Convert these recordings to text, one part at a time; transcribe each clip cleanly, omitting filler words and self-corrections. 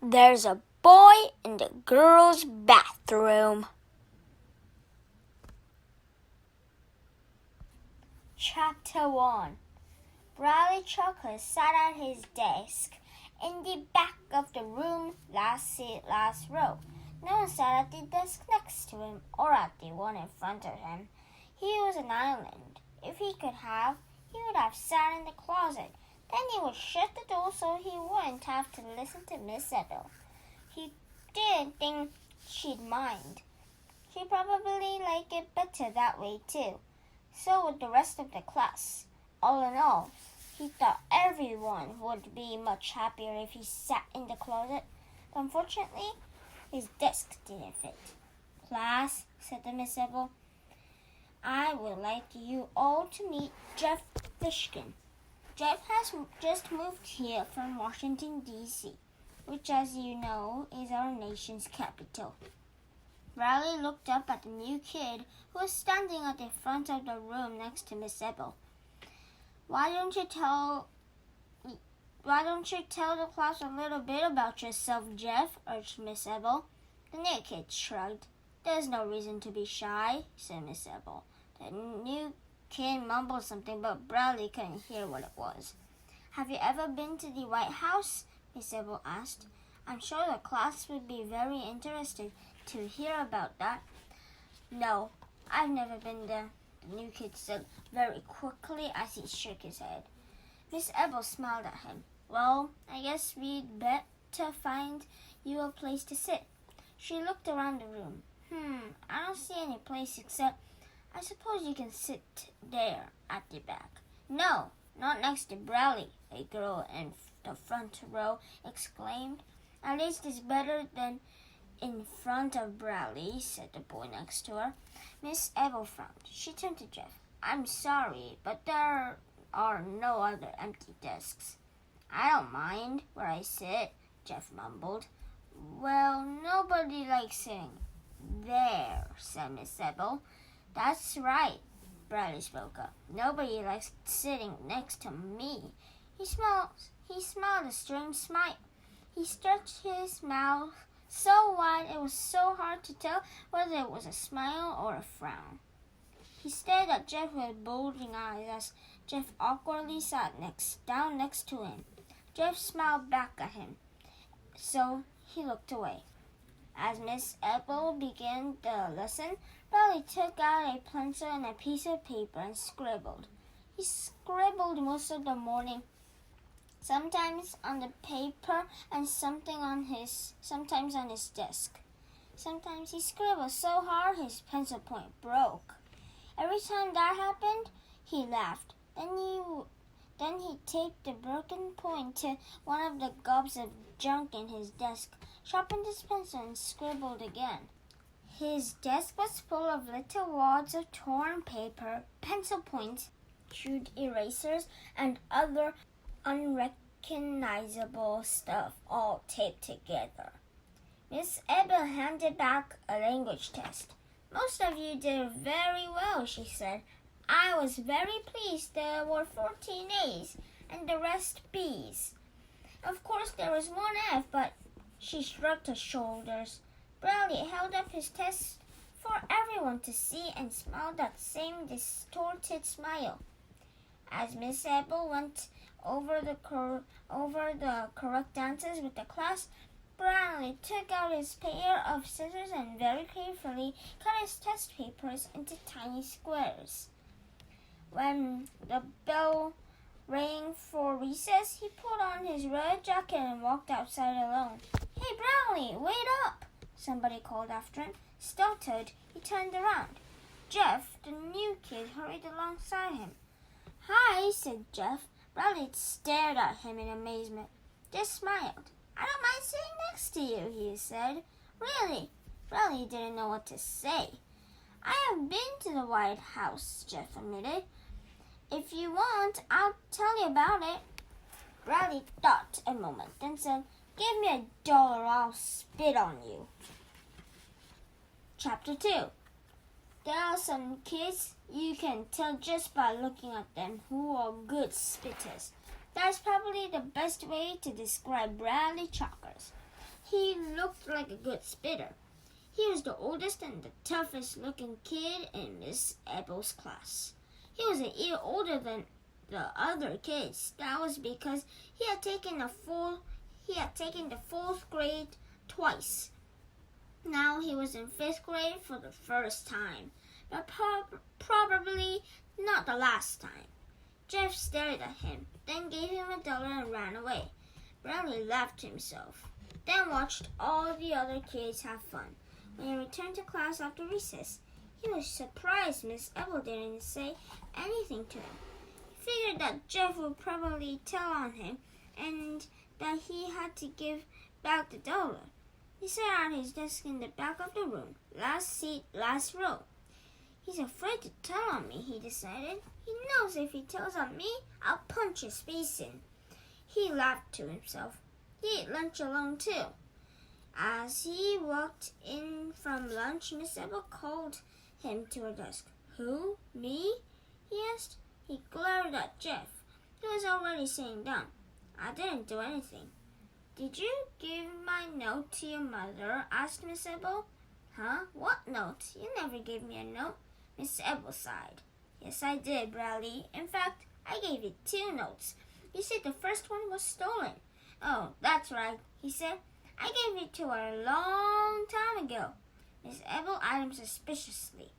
There's a boy in the girls' bathroom. Chapter 1. Bradley Chalker sat at his desk in the back of the room, last row. No one sat at the desk next to him or at the one in front of him. He was an island. If he could have, he would have sat in the closet. Then he would shut the door so he wouldn't have to listen to Miss Ethel. He didn't think she'd mind. She'd probably like it better that way too. So would the rest of the class. All in all, he thought everyone would be much happier if he sat in the closet. But unfortunately, his desk didn't fit. "Class," said the Miss Ethel, "I would like you all to meet Jeff Fishkin. Jeff has just moved here from Washington, D.C., which, as you know, is our nation's capital." Riley looked up at the new kid who was standing at the front of the room next to Miss Ethel. Why don't you tell the class a little bit about yourself, Jeff?" urged Miss Ethel. The new kid shrugged. "There's no reason to be shy," said Miss Ethel. The new kid mumbled something, but Bradley couldn't hear what it was. "Have you ever been to the White House?" Miss Ethel asked. "I'm sure the class would be very interested to hear about that." "No, I've never been there," the new kid said very quickly as he shook his head. Miss Ethel smiled at him. "Well, I guess we'd better find you a place to sit." She looked around the room. I don't see any place except I suppose you can sit there at the back." "No, not next to Bradley," a girl in the front row exclaimed. "At least it's better than in front of Bradley," said the boy next to her. Miss Ethel frowned. She turned to Jeff. "I'm sorry, but there are no other empty desks." "I don't mind where I sit," Jeff mumbled. "Well, nobody likes sitting there," said Miss Ethel. "That's right," Bradley spoke up. "Nobody likes sitting next to me." He smiled a strange smile. He stretched his mouth so wide it was so hard to tell whether it was a smile or a frown. He stared at Jeff with bulging eyes as Jeff awkwardly sat down next to him. Jeff smiled back at him, so he looked away. As Miss Ethel began the lesson, Bradley took out a pencil and a piece of paper and scribbled. He scribbled most of the morning, sometimes on the paper and sometimes on his desk. Sometimes he scribbled so hard his pencil point broke. Every time that happened, he laughed. Then he taped the broken point to one of the gobs of junk in his desk, sharpened his pencil, and scribbled again. His desk was full of little wads of torn paper, pencil points, chewed erasers, and other unrecognizable stuff all taped together. Miss Ethel handed back a language test. "Most of you did very well," she said. "I was very pleased there were 14 A's and the rest B's. Of course there was one F, but..." She shrugged her shoulders. Bradley held up his test for everyone to see and smiled that same distorted smile. As Miss Ethel went over the correct answers with the class, Bradley took out his pair of scissors and very carefully cut his test papers into tiny squares. When the bell rang for recess, he put on his red jacket and walked outside alone. "Hey, Bradley, wait up!" somebody called after him. Startled, he turned around. Jeff, the new kid, hurried alongside him. "Hi," said Jeff. Bradley stared at him in amazement. Jeff smiled. "I don't mind sitting next to you," he said. "Really?" Bradley didn't know what to say. "I have been to the White House," Jeff admitted. "If you want, I'll tell you about it." Bradley thought a moment, then said, "Give me $1, I'll spit on you." Chapter 2. There are some kids you can tell just by looking at them who are good spitters. That's probably the best way to describe Bradley Chalkers. He looked like a good spitter. He was the oldest and the toughest looking kid in Miss Abel's class. He was a year older than the other kids. That was because he had taken the fourth grade twice. Now he was in fifth grade for the first time, but probably not the last time. Jeff stared at him, then gave him $1 and ran away. Bradley laughed to himself, then watched all the other kids have fun. When he returned to class after recess, he was surprised Miss Abel didn't say anything to him. He figured that Jeff would probably tell on him and that he had to give back the $1. He sat at his desk in the back of the room, last seat, last row. He's afraid to tell on me, he decided. He knows if he tells on me, I'll punch his face in. He laughed to himself. He ate lunch alone, too. As he walked in from lunch, Miss Abel called him to her desk. Who? Me? He asked. He glared at Jeff, who was already sitting down. I didn't do anything. Did you give my note to your mother? Asked Miss Abel. Huh? What note? You never gave me a note. Miss Abel sighed. Yes, I did, Bradley. In fact, I gave you 2 notes. You said the first one was stolen. Oh, that's right, he said. I gave it to her a long time ago. Miss Abel eyed him suspiciously.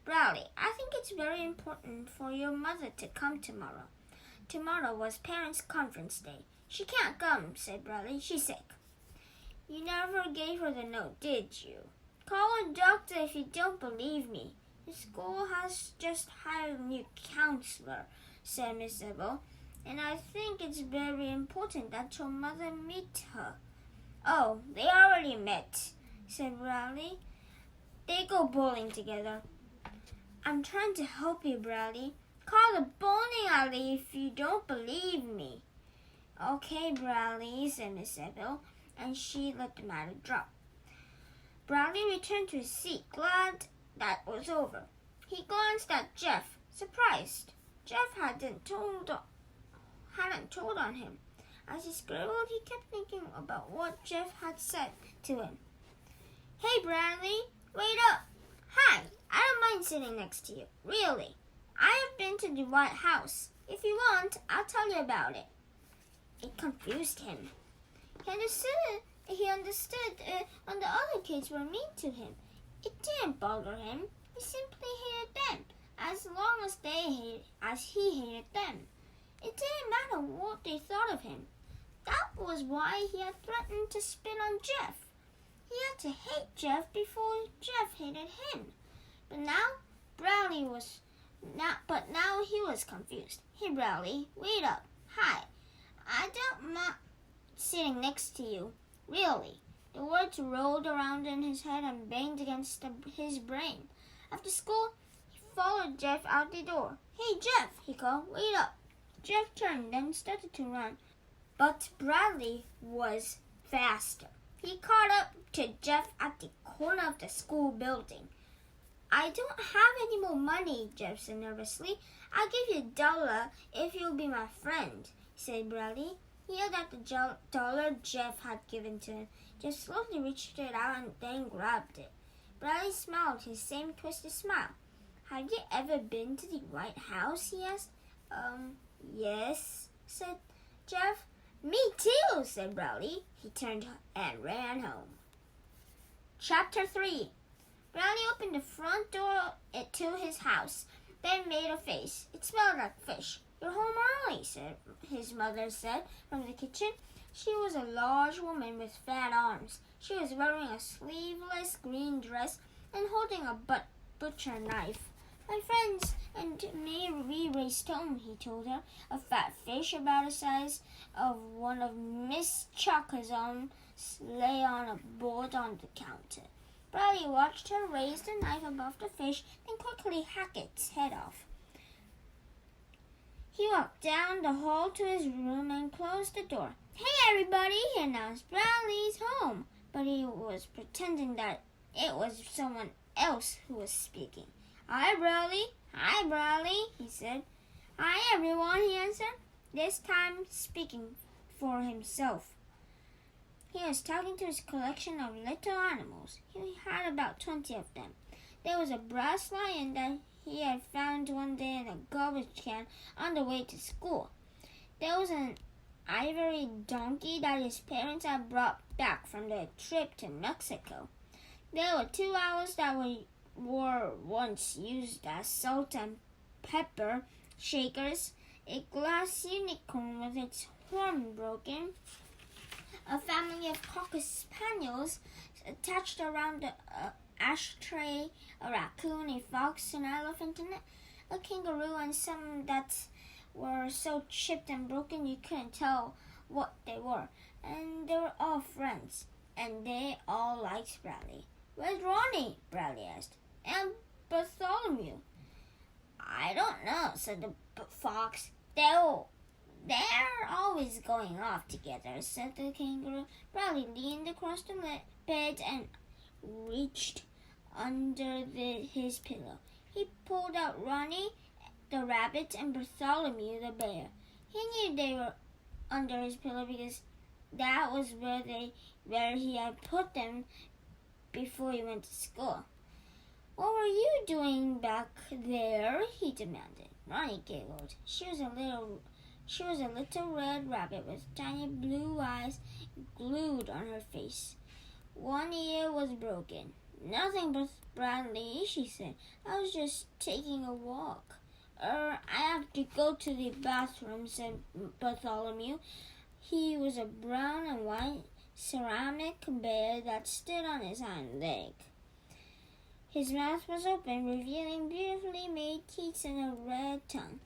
Bradley, I think it's very important for your mother to come tomorrow. Tomorrow was Parents' Conference Day. She can't come, said Bradley. She's sick. You never gave her the note, did you? Call a doctor if you don't believe me. The school has just hired a new counselor, said Miss Abel, and I think it's very important that your mother meet her. Oh, they already met, said Bradley. They go bowling together. I'm trying to help you, Bradley. Call the bowling alley if you don't believe me. Okay, Bradley, said Miss Abel, and she let the matter drop. Bradley returned to his seat, glad that was over. He glanced at Jeff, surprised. Jeff hadn't told on him. As he scribbled, he kept thinking about what Jeff had said to him. Hey, Bradley, wait up. Hi, I don't mind sitting next to you, really. I have been to the White House. If you want, I'll tell you about it. It confused him. He understood when the other kids were mean to him. It didn't bother him. He simply hated them, as long as he hated them. It didn't matter what they thought of him. That was why he had threatened to spit on Jeff. He had to hate Jeff before Jeff hated him. But now he was confused. Hey, Bradley, wait up. Hi, I don't mind sitting next to you. Really. The words rolled around in his head and banged against his brain. After school, he followed Jeff out the door. Hey, Jeff, he called. Wait up. Jeff turned and started to run. But Bradley was faster. He caught up to Jeff at the corner of the school building. I don't have any more money, Jeff said nervously. I'll give you $1 if you'll be my friend, said Bradley. He held out the $1 Jeff had given to him. Jeff slowly reached it out and then grabbed it. Bradley smiled his same twisted smile. Have you ever been to the White House? He asked. Yes, said Jeff. Me too, said Bradley. He turned and ran home. Chapter 3. Bradley opened the front door to his house, then made a face. It smelled like fish. You're home early, his mother said from the kitchen. She was a large woman with fat arms. She was wearing a sleeveless green dress and holding a butcher knife. My friends and me raced home, he told her. A fat fish about the size of one of Miss Chaka's own lay on a board on the counter. Bradley watched her raise the knife above the fish, then quickly hack its head off. He walked down the hall to his room and closed the door. Hey, everybody, he announced. Bradley's home. But he was pretending that it was someone else who was speaking. Hi, Bradley, he said. Hi, everyone, he answered, this time speaking for himself. He was talking to his collection of little animals. He had about 20 of them. There was a brass lion that he had found one day in a garbage can on the way to school. There was an ivory donkey that his parents had brought back from their trip to Mexico. There were 2 owls that were once used as salt and pepper shakers, a glass unicorn with its horn broken, a family of cocker spaniels attached around the ashtray, a raccoon, a fox, an elephant, and a kangaroo, and some that were so chipped and broken you couldn't tell what they were. And they were all friends, and they all liked Bradley. "Where's Ronnie?" Bradley asked. "And Bartholomew?" "I don't know," said the fox. They're always going off together," said the kangaroo. Bradley leaned across the bed and reached under his pillow. He pulled out Ronnie, the rabbit, and Bartholomew, the bear. He knew they were under his pillow because that was where he had put them before he went to school. "What were you doing back there?" he demanded. Ronnie giggled. She was a little red rabbit with tiny blue eyes glued on her face. One ear was broken. "Nothing but Bradley," she said. "I was just taking a walk." I have to go to the bathroom," said Bartholomew. He was a brown and white ceramic bear that stood on his hind leg. His mouth was open, revealing beautifully made teeth and a red tongue.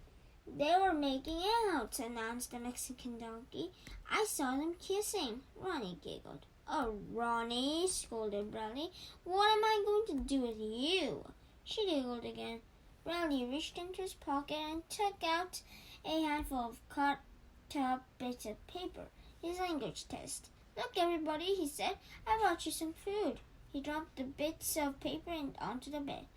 "They were making out," announced the Mexican donkey. "I saw them kissing." Ronnie giggled. "Oh, Ronnie," scolded Bradley. "What am I going to do with you?" She giggled again. Bradley reached into his pocket and took out a handful of cut up bits of paper. His language test. "Look, everybody," he said. "I brought you some food." He dropped the bits of paper onto the bed,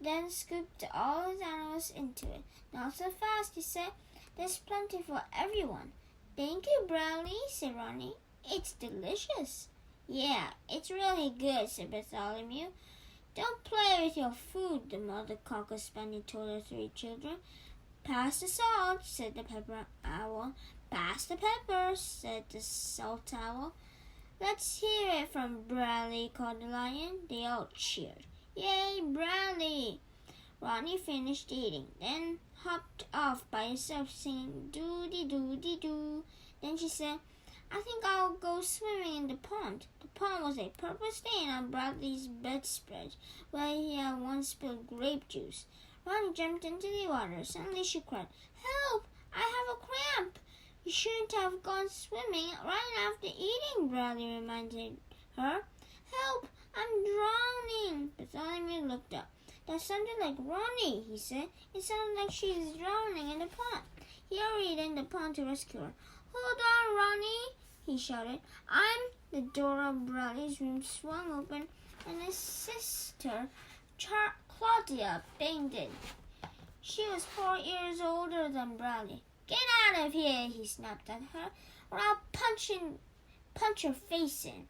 then scooped all his animals into it. "Not so fast," he said. "There's plenty for everyone." "Thank you, Bradley," said Ronnie. "It's delicious." "Yeah, it's really good," said Bartholomew. "Don't play with your food," the mother cocker spaniel told her 3 children. "Pass the salt," said the pepper owl. "Pass the pepper," said the salt owl. "Let's hear it from Bradley," called the lion. They all cheered. "Yay, Bradley!" Ronnie finished eating, then hopped off by herself singing doo-dee-doo-dee-doo. Then she said, "I think I'll go swimming in the pond." The pond was a purple stain on Bradley's bedspread, where he had once spilled grape juice. Ronnie jumped into the water. Suddenly she cried, "Help! I have a cramp!" "You shouldn't have gone swimming right after eating," Bradley reminded her. "Help! I'm drowning!" Bartholomew looked up. "That sounded like Ronnie," he said. "It sounded like she is drowning in the pond." He hurried in the pond to rescue her. "Hold on, Ronnie!" he shouted. The door of Bradley's room swung open, and his sister, Claudia, banged in. She was 4 years older than Bradley. "Get out of here," he snapped at her, "or I'll punch your face in."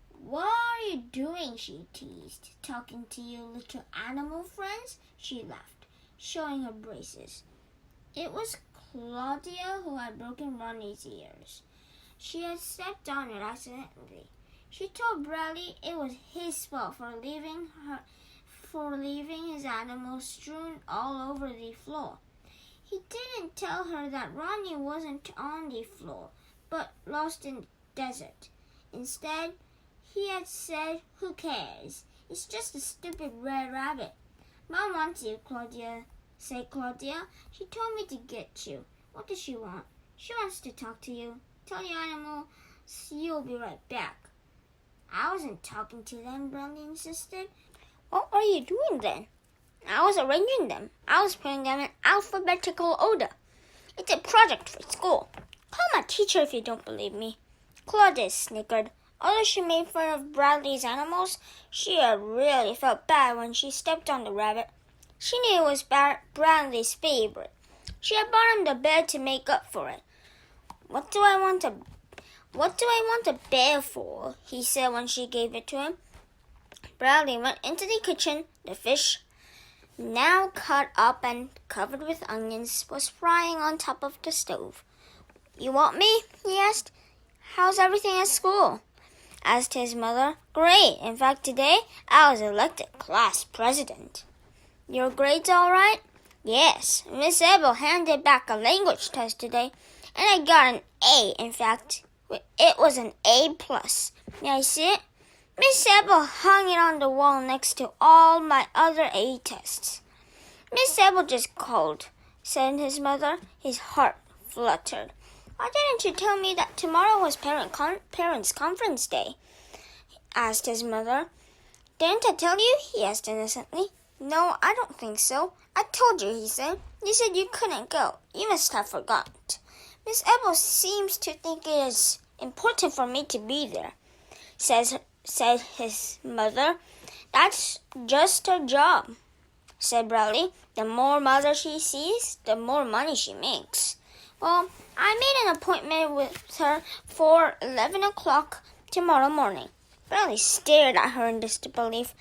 "What are you doing?" she teased. "Talking to your little animal friends?" She laughed, showing her braces. It was Claudia who had broken Ronnie's ears. She had stepped on it accidentally. She told Bradley it was his fault for leaving his animals strewn all over the floor. He didn't tell her that Ronnie wasn't on the floor, but lost in the desert. Instead, he had said, "Who cares? It's just a stupid red rabbit." "Mom wants you," said Claudia. "She told me to get you." "What does she want?" "She wants to talk to you. Tell the animals you'll be right back." "I wasn't talking to them," Bradley insisted. What were you doing then? I was arranging them. I was putting them in alphabetical order. It's a project for school. Call my teacher if you don't believe me. Claudia snickered. Although she made fun of Bradley's animals, she had really felt bad when she stepped on the rabbit. She knew it was Bradley's favorite. She had bought him the bed to make up for it. What do I want What do I want a bear for? He said when she gave it to him. Bradley went into the kitchen. The fish, now cut up and covered with onions, was frying on top of the stove. You want me? He asked. How's everything at school? Asked his mother. Great. In fact, today I was elected class president. Your grades all right? Yes. Miss Abel handed back a language test today, and I got an A. In fact, it was an A+. May I see it? Miss Abel hung it on the wall next to all my other A tests. Miss Abel just called, said his mother. His heart fluttered. Why didn't you tell me that tomorrow was parents' conference day? Asked his mother. Didn't I tell you? He asked innocently. No, I don't think so. I told you, he said. You said you couldn't go. You must have forgotten. Miss Abel seems to think it is important for me to be there, said his mother. That's just her job, said Bradley. The more mother she sees, the more money she makes. Well, I made an appointment with her for 11 o'clock tomorrow morning. Bradley stared at her in disbelief.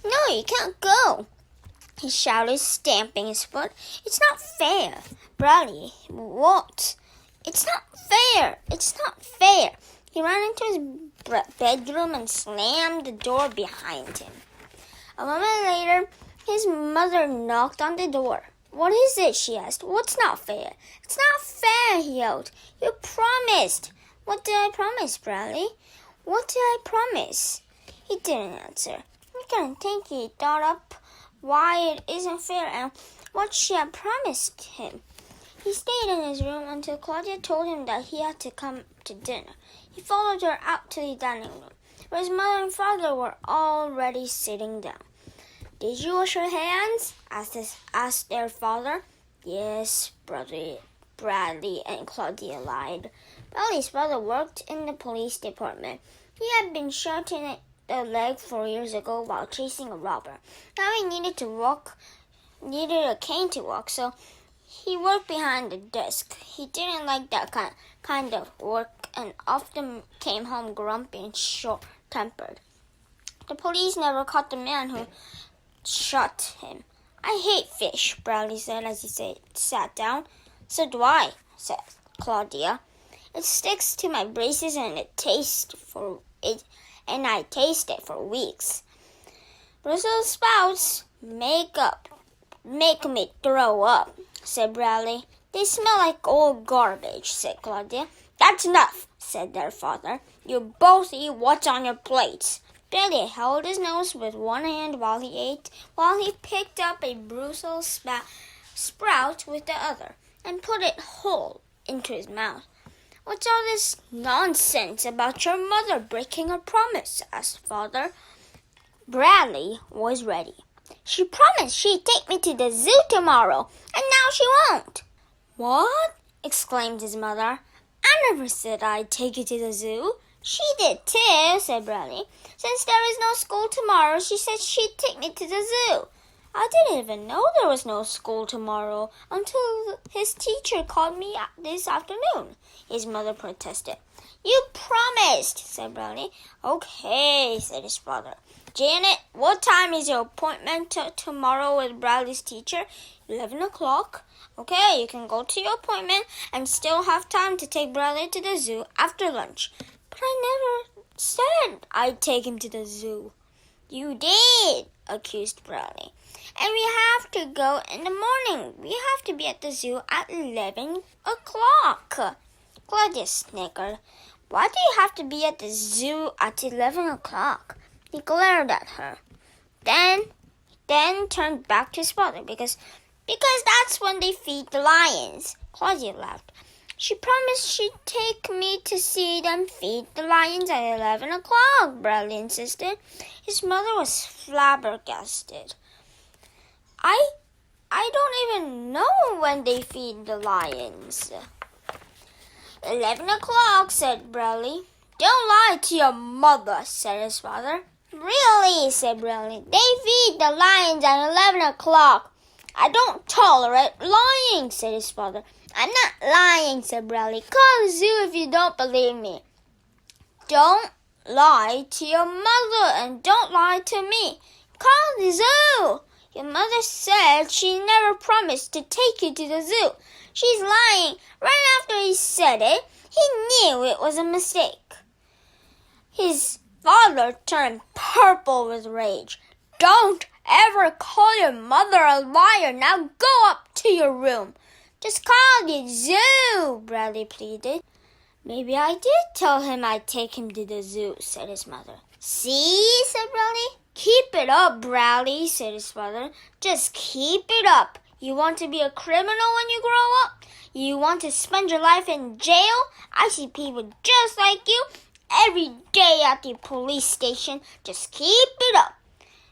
No, you can't go, he shouted, stamping his foot. It's not fair. Bradley, what? It's not fair. It's not fair. He ran into his bedroom and slammed the door behind him. A moment later, his mother knocked on the door. What is it? She asked. What's not fair? It's not fair, he yelled. You promised. What did I promise, Bradley? What did I promise? He didn't answer. He couldn't think. He thought up why it isn't fair and what she had promised him. He stayed in his room until Claudia told him that he had to come to dinner. He followed her out to the dining room, where his mother and father were already sitting down. Did you wash your hands? asked their father. Yes, Bradley and Claudia lied. Bradley's father worked in the police department. He had been shot in the leg 4 years ago while chasing a robber. Now he needed a cane to walk, so he worked behind the desk. He didn't like that kind of work and often came home grumpy and short-tempered. The police never caught the man who shot him. I hate fish, Bradley said as he sat down. So do I, said Claudia. It sticks to my braces and I taste it for weeks. Brussels sprouts make me throw up, said Bradley. They smell like old garbage, said Claudia. That's enough, said their father. You both eat what's on your plates. Bradley held his nose with one hand while he ate, while he picked up a Brussels sprout with the other and put it whole into his mouth. What's all this nonsense about your mother breaking her promise? Asked father. Bradley was ready. She promised she'd take me to the zoo tomorrow, and now she won't. What? Exclaimed his mother. I never said I'd take you to the zoo. She did too, said Bradley. Since there is no school tomorrow, she said she'd take me to the zoo. I didn't even know there was no school tomorrow until his teacher called me this afternoon, his mother protested. You promised, said Bradley. Okay, said his father. Janet, what time is your appointment tomorrow with Bradley's teacher? 11 o'clock. Okay, you can go to your appointment and still have time to take Bradley to the zoo after lunch. But I never said I'd take him to the zoo. You did, accused Bradley. And we have to go in the morning. We have to be at the zoo at 11 o'clock. Claudia snickered. Why do you have to be at the zoo at 11 o'clock? He glared at her. Then turned back to his father because that's when they feed the lions. Claudia laughed. She promised she'd take me to see them feed the lions at 11 o'clock, Bradley insisted. His mother was flabbergasted. I don't even know when they feed the lions. 11 o'clock, said Bradley. Don't lie to your mother, said his father. Really, said Bradley. They feed the lions at 11 o'clock. I don't tolerate lying, said his father. I'm not lying, said Bradley. Call the zoo if you don't believe me. Don't lie to your mother and don't lie to me. Call the zoo. Your mother said she never promised to take you to the zoo. She's lying. Right after he said it, he knew it was a mistake. His father turned purple with rage. Don't ever call your mother a liar. Now go up to your room. Just call the zoo, Bradley pleaded. Maybe I did tell him I'd take him to the zoo, said his mother. See, said Bradley. Keep it up, Bradley, said his father. Just keep it up. You want to be a criminal when you grow up? You want to spend your life in jail? I see people just like you every day at the police station. Just keep it up.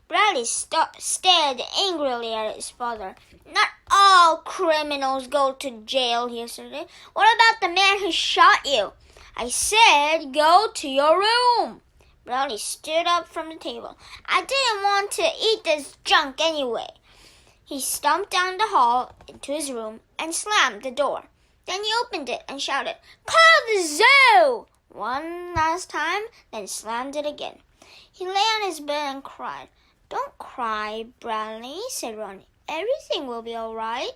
Bradley stared angrily at his father. Not all criminals go to jail, he asserted. What about the man who shot you? I said go to your room. Bradley stood up from the table. I didn't want to eat this junk anyway. He stomped down the hall into his room and slammed the door. Then he opened it and shouted, Call the zoo! One last time, then slammed it again. He lay on his bed and cried. Don't cry, Bradley, said Ronnie. Everything will be all right.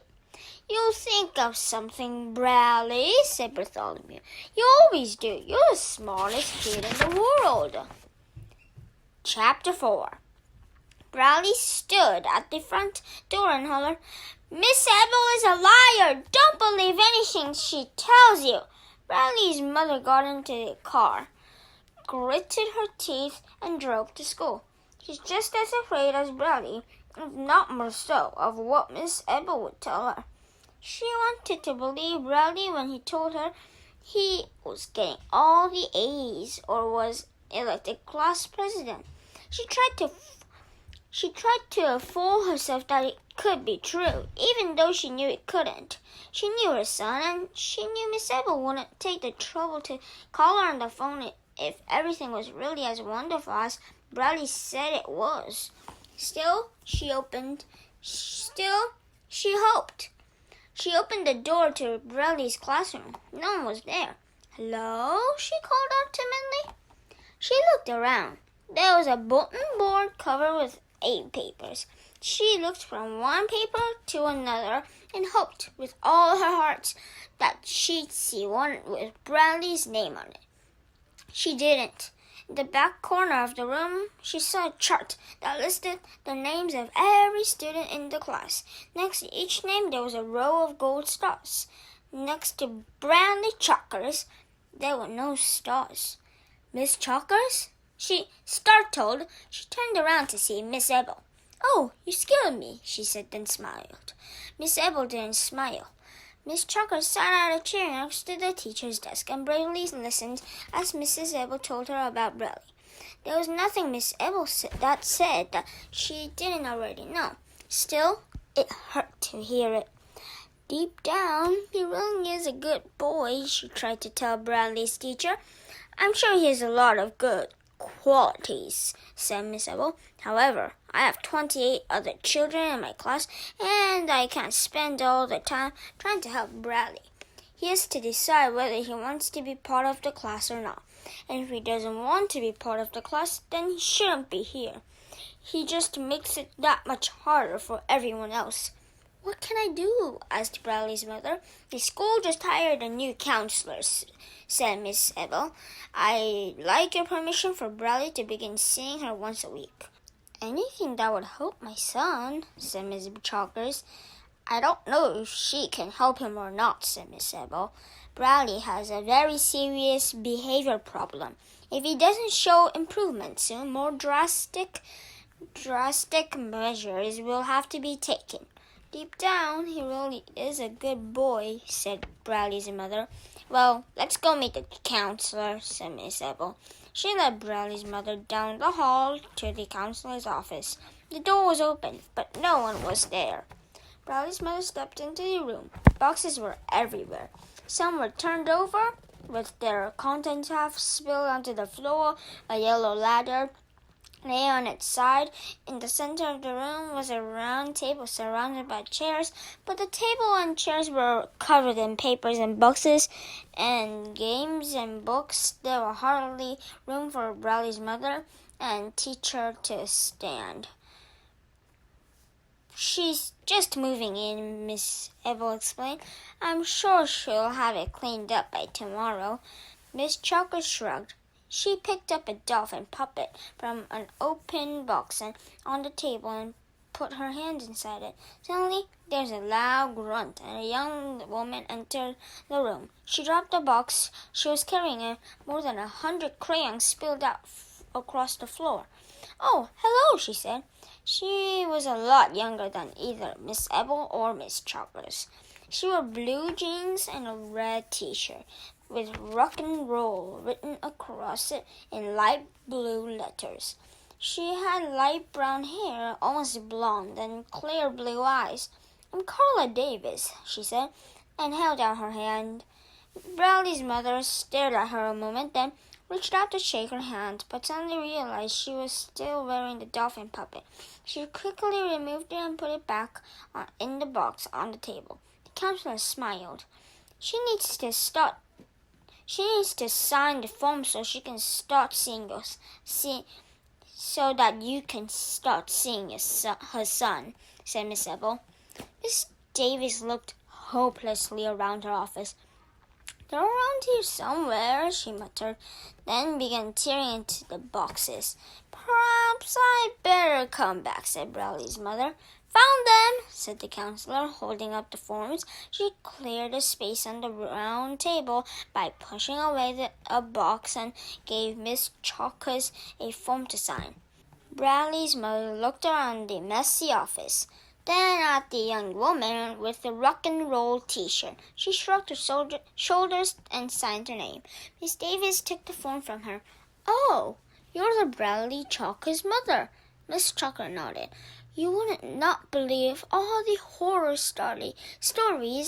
You'll think of something, Bradley, said Bartholomew. You always do. You're the smartest kid in the world. Chapter 4. Bradley stood at the front door and hollered, Miss Abel is a liar. Don't believe anything she tells you. Bradley's mother got into the car, gritted her teeth, and drove to school. She's just as afraid as Bradley, if not more so, of what Miss Abel would tell her. She wanted to believe Bradley when he told her he was getting all the A's or was elected class president. She tried to fool herself that it could be true, even though she knew it couldn't. She knew her son, and she knew Miss Abel wouldn't take the trouble to call her on the phone if everything was really as wonderful as Bradley said it was. Still, she hoped. She opened the door to Bradley's classroom. No one was there. Hello? She called out timidly. She looked around. There was a bulletin board covered with 8 papers. She looked from one paper to another and hoped with all her heart that she'd see one with Bradley's name on it. She didn't. In the back corner of the room, she saw a chart that listed the names of every student in the class. Next to each name, there was a row of gold stars. Next to Bradley Chalkers, there were no stars. Miss Chalkers? Startled, she turned around to see Miss Abel. Oh, you scared me, she said, then smiled. Miss Abel didn't smile. Miss Chalkers sat at a chair next to the teacher's desk and bravely listened as Mrs. Abel told her about Bradley. There was nothing Miss Abel said that she didn't already know. Still, it hurt to hear it. Deep down, he really is a good boy, she tried to tell Bradley's teacher. I'm sure he has a lot of good qualities, said Miss Abel. However, I have 28 other children in my class, and I can't spend all the time trying to help Bradley. He has to decide whether he wants to be part of the class or not. And if he doesn't want to be part of the class, then he shouldn't be here. He just makes it that much harder for everyone else. What can I do? Asked Bradley's mother. The school just hired a new counselor, said Miss Abel. I'd like your permission for Bradley to begin seeing her once a week. Anything that would help my son, said Miss Chalkers. I don't know if she can help him or not, said Miss Abel. Bradley has a very serious behavior problem. If he doesn't show improvement soon, more drastic measures will have to be taken. Deep down, he really is a good boy, said Bradley's mother. Well, let's go meet the counselor, said Miss Abel. She led Bradley's mother down the hall to the counselor's office. The door was open, but no one was there. Bradley's mother stepped into the room. Boxes were everywhere. Some were turned over, with their contents half spilled onto the floor. A yellow ladder lay on its side. In the center of the room was a round table surrounded by chairs, but the table and chairs were covered in papers and boxes and games and books. There was hardly room for Bradley's mother and teacher to stand. "She's just moving in," Miss Ebel explained. "I'm sure she'll have it cleaned up by tomorrow." Miss Chalker shrugged. She picked up a dolphin puppet from an open box and on the table and put her hand inside it. Suddenly, there was a loud grunt, and a young woman entered the room. She dropped the box she was carrying, and more than 100 crayons spilled out across the floor. "Oh, hello," she said. She was a lot younger than either Miss Ebel or Miss Chalkers. She wore blue jeans and a red t-shirt with rock and roll written across it in light blue letters. She had light brown hair, almost blonde, and clear blue eyes. "I'm Carla Davis," she said, and held out her hand. Bradley's mother stared at her a moment, then reached out to shake her hand, but suddenly realized she was still wearing the dolphin puppet. She quickly removed it and put it back in the box on the table. The counselor smiled. She needs to sign the form so she can start so that you can start seeing her son," said Miss Ebel. Miss Davis looked hopelessly around her office. "They're around here somewhere," she muttered, then began tearing into the boxes. "Perhaps I better come back," said Bradley's mother. "Found them," said the counselor, holding up the forms. She cleared a space on the round table by pushing away a box and gave Miss Chalkers a form to sign. Bradley's mother looked around the messy office, then at the young woman with the rock and roll t-shirt. She shrugged her shoulders and signed her name. Miss Davis took the form from her. "Oh, you're the Bradley Chalkers' mother." Miss Chalker nodded. "You wouldn't not believe all the horror stories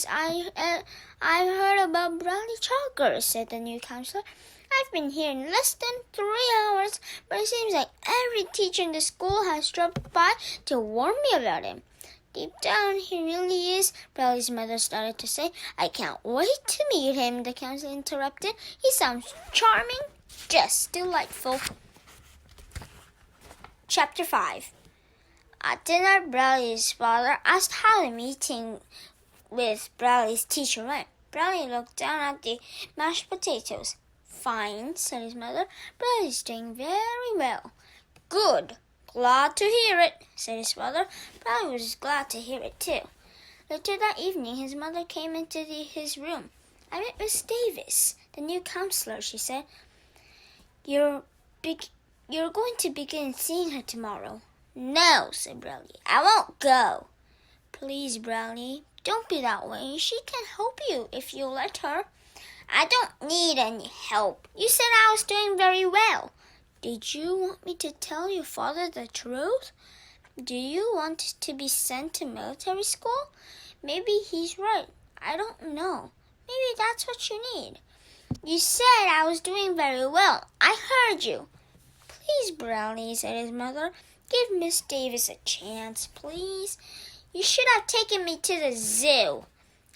I've heard about Bradley Chalkers," said the new counselor. "I've been here in less than 3 hours, but it seems like every teacher in the school has dropped by to warn me about him." "Deep down, he really is," Bradley's mother started to say. "I can't wait to meet him," the counselor interrupted. "He sounds charming, just delightful." Chapter 5. At dinner, Bradley's father asked how the meeting with Bradley's teacher went. Bradley looked down at the mashed potatoes. "Fine," said his mother. "Bradley's doing very well." "Good. Glad to hear it," said his father. Bradley was glad to hear it too. Later that evening, his mother came into his room. "I met Miss Davis, the new counselor," she said. You're going to begin seeing her tomorrow." "No," said Bradley. "I won't go." "Please, Bradley, don't be that way. She can help you if you let her." "I don't need any help. You said I was doing very well." "Did you want me to tell your father the truth? Do you want to be sent to military school? Maybe he's right. I don't know. Maybe that's what you need." "You said I was doing very well. I heard you." "Please, Bradley," said his mother. "Give Miss Davis a chance, please. You should have taken me to the zoo."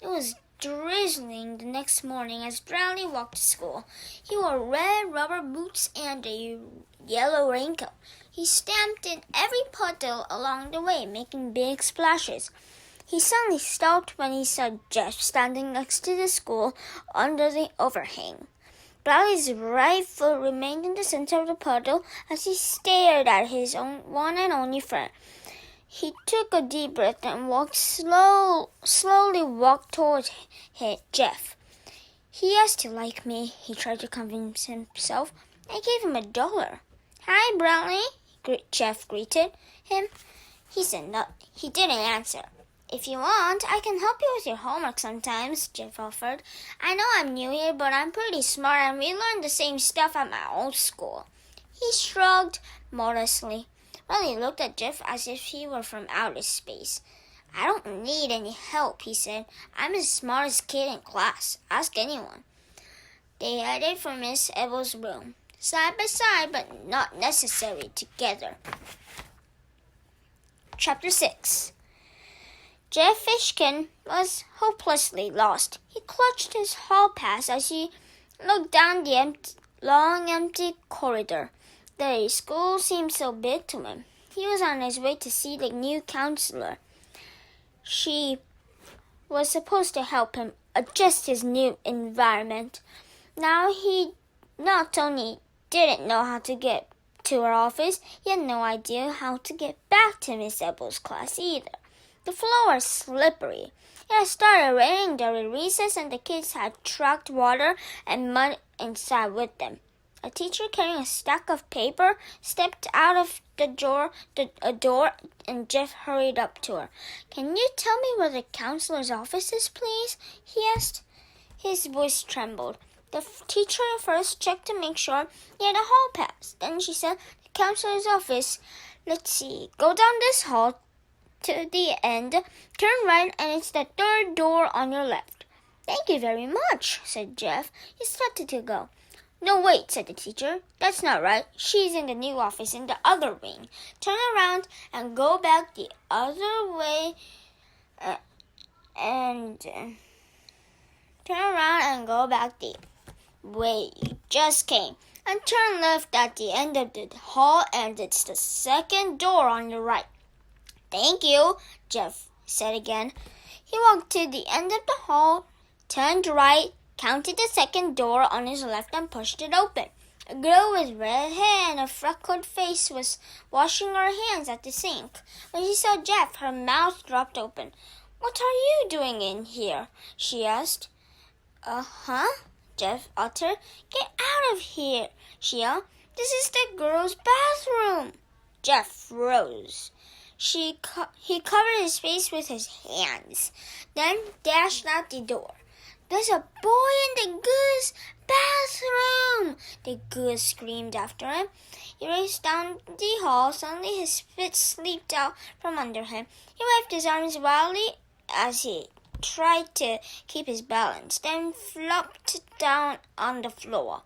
It was drizzling the next morning as Bradley walked to school. He wore red rubber boots and a yellow raincoat. He stamped in every puddle along the way, making big splashes. He suddenly stopped when he saw Jeff standing next to the school under the overhang. Bradley's right foot remained in the center of the puddle as he stared at his one and only friend. He took a deep breath and slowly walked towards Jeff. "He has to like me," he tried to convince himself. I gave him $1. "Hi, Bradley," Jeff greeted him. He said no. He didn't answer. "If you want, I can help you with your homework sometimes," Jeff offered. "I know I'm new here, but I'm pretty smart and we learned the same stuff at my old school." He shrugged modestly. Bradley looked at Jeff as if he were from outer space. "I don't need any help," he said. "I'm the smartest kid in class. Ask anyone." They headed for Miss Ebel's room. side by side, but not necessary together. Chapter 6. Jeff Fishkin was hopelessly lost. He clutched his hall pass as he looked down the long empty corridor. The school seemed so big to him. He was on his way to see the new counselor. She was supposed to help him adjust his new environment. Now he not only didn't know how to get to her office, he had no idea how to get back to Miss Ebel's class either. The floor was slippery. It had started raining during recess, and the kids had trucked water and mud inside with them. A teacher carrying a stack of paper stepped out of the door, and Jeff hurried up to her. "Can you tell me where the counselor's office is, please?" he asked. His voice trembled. The teacher first checked to make sure he had a hall pass. Then she said, "The counselor's office. Let's see. Go down this hall to the end, turn right, and it's the third door on your left." "Thank you very much," said Jeff. He started to go. "No, wait," said the teacher. "That's not right. She's in the new office in the other wing. Turn around and go back the other way turn around and go back the way you just came. And turn left at the end of the hall, and it's the second door on your right." "Thank you," Jeff said again. He walked to the end of the hall, turned right, counted the second door on his left, and pushed it open. A girl with red hair and a freckled face was washing her hands at the sink. When she saw Jeff, her mouth dropped open. "What are you doing in here?" she asked. Jeff uttered. "Get out of here," she yelled. "This is the girls' bathroom." Jeff froze. He covered his face with his hands, then dashed out the door. "There's a boy in the girls' bathroom!" the girl screamed after him. He raced down the hall. Suddenly his fists leaped out from under him. He waved his arms wildly as he tried to keep his balance, then flopped down on the floor.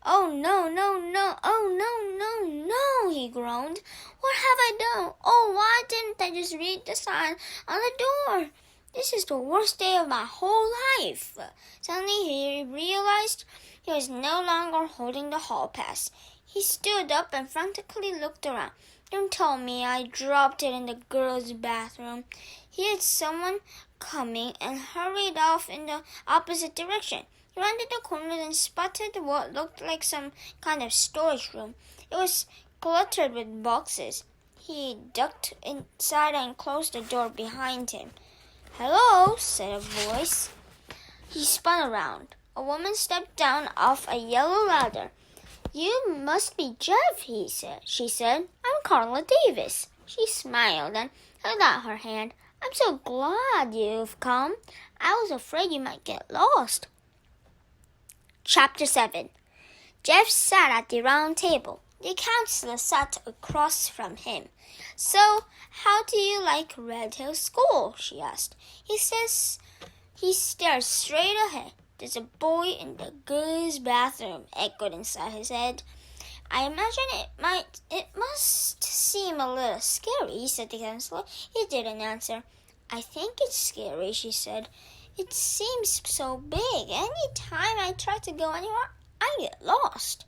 "Oh, no, no, no, oh, no, no, no," he groaned. "What have I done? Oh, why didn't I just read the sign on the door? This is the worst day of my whole life." Suddenly he realized he was no longer holding the hall pass. He stood up and frantically looked around. "Don't tell me I dropped it in the girls' bathroom." He heard someone coming and hurried off in the opposite direction. He rounded the corner and spotted what looked like some kind of storage room. It was cluttered with boxes. He ducked inside and closed the door behind him. "Hello," said a voice. He spun around. A woman stepped down off a yellow ladder. "You must be Jeff," she said. "I'm Carla Davis." She smiled and held out her hand. "I'm so glad you've come. I was afraid you might get lost." Chapter 7. Jeff sat at the round table. The counselor sat across from him. "So, how do you like Red Hill School?" she asked. He stared straight ahead. "There's a boy in the girls' bathroom," echoed inside his head. "I imagine it must seem a little scary," said the counselor. He didn't answer. "I think it's scary," she said. "It seems so big. Any time I try to go anywhere, I get lost."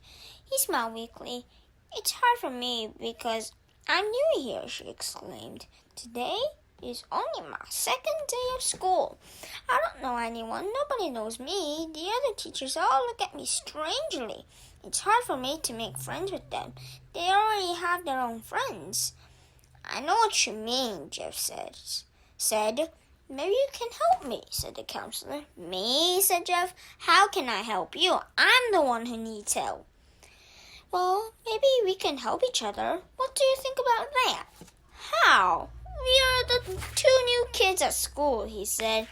He smiled weakly. "It's hard for me because I'm new here," she exclaimed. "Today is only my second day of school. I don't know anyone. Nobody knows me. The other teachers all look at me strangely. It's hard for me to make friends with them. They already have their own friends." "I know what you mean," Jeff said. "Maybe you can help me," said the counselor. "Me?" said Jeff. "How can I help you? I'm the one who needs help." "Well, maybe we can help each other. What do you think about that?" "How?" "We are the two new kids at school," he said.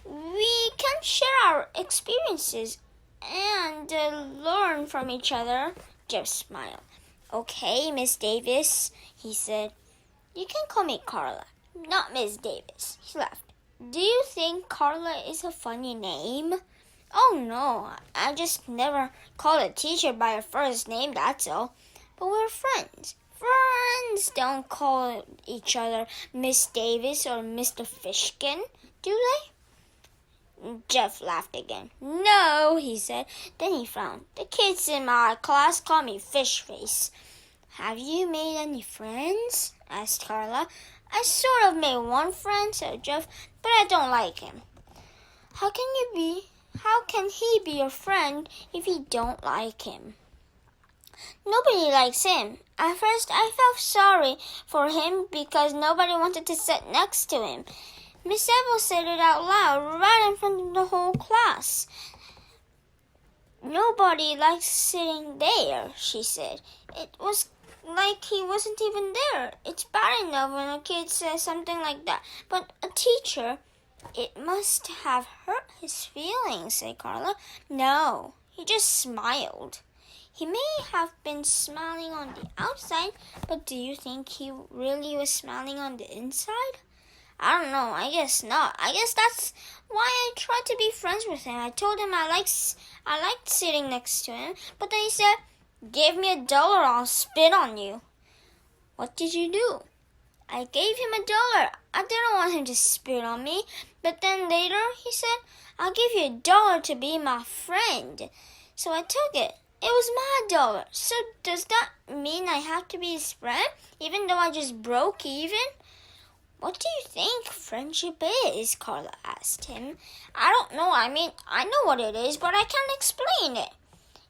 "We can share our experiences and learn from each other." Jeff smiled. "Okay, Miss Davis," he said. "You can call me Carla, not Miss Davis." He laughed. "Do you think Carla is a funny name?" Oh no, I just never called a teacher by her first name, that's all. But we're friends. Friends don't call each other Miss Davis or Mr. Fishkin, do they? Jeff laughed again. No, he said. Then he frowned. The kids in my class call me Fish Face. Have you made any friends? Asked Carla. I sort of made one friend, said Jeff, but I don't like him. How can he be your friend if you don't like him? Nobody likes him. At first, I felt sorry for him because nobody wanted to sit next to him. Miss Ebel said it out loud, right in front of the whole class. Nobody likes sitting there, she said. It was like he wasn't even there. It's bad enough when a kid says something like that, but a teacher, it must have hurt his feelings, said Carla. No, he just smiled. He may have been smiling on the outside, but do you think he really was smiling on the inside? I don't know. I guess not. I guess that's why I tried to be friends with him. I told him I liked sitting next to him, but then he said, "Give me $1, I'll spit on you." What did you do? I gave him $1. I didn't want him to spit on me, but then later he said, "I'll give you $1 to be my friend." So I took it. It was my $1. So does that mean I have to be his friend, even though I just broke even? What do you think friendship is? Carla asked him. I don't know. I mean, I know what it is, but I can't explain it.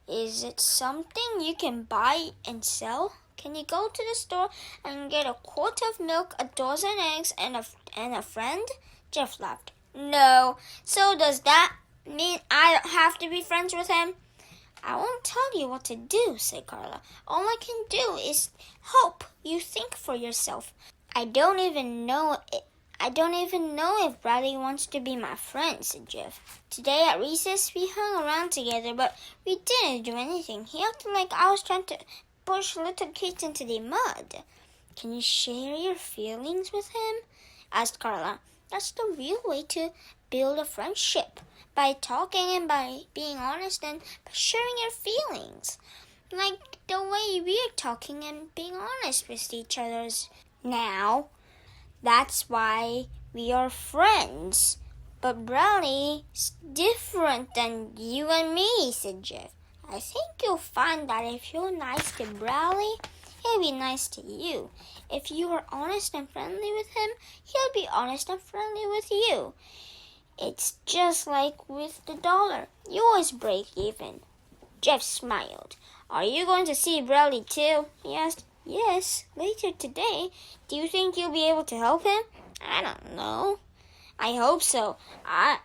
Is it something you can buy and sell? Can you go to the store and get a quart of milk, a dozen eggs, and a friend? Jeff laughed. No. So does that mean I don't have to be friends with him? I won't tell you what to do, said Carla. All I can do is hope you think for yourself. I don't even know if Bradley wants to be my friend, said Jeff. Today at recess, we hung around together, but we didn't do anything. He acted like I was trying to push little kids into the mud. Can you share your feelings with him? Asked Carla. That's the real way to build a friendship, by talking and by being honest and by sharing your feelings. Like the way we're talking and being honest with each other now. That's why we are friends. But Bradley's different than you and me, said Jeff. I think you'll find that if you're nice to Bradley, he'll be nice to you. If you are honest and friendly with him, he'll be honest and friendly with you. It's just like with the $1. You always break even. Jeff smiled. Are you going to see Bradley too? He asked. Yes, later today. Do you think you'll be able to help him? I don't know. I hope so. I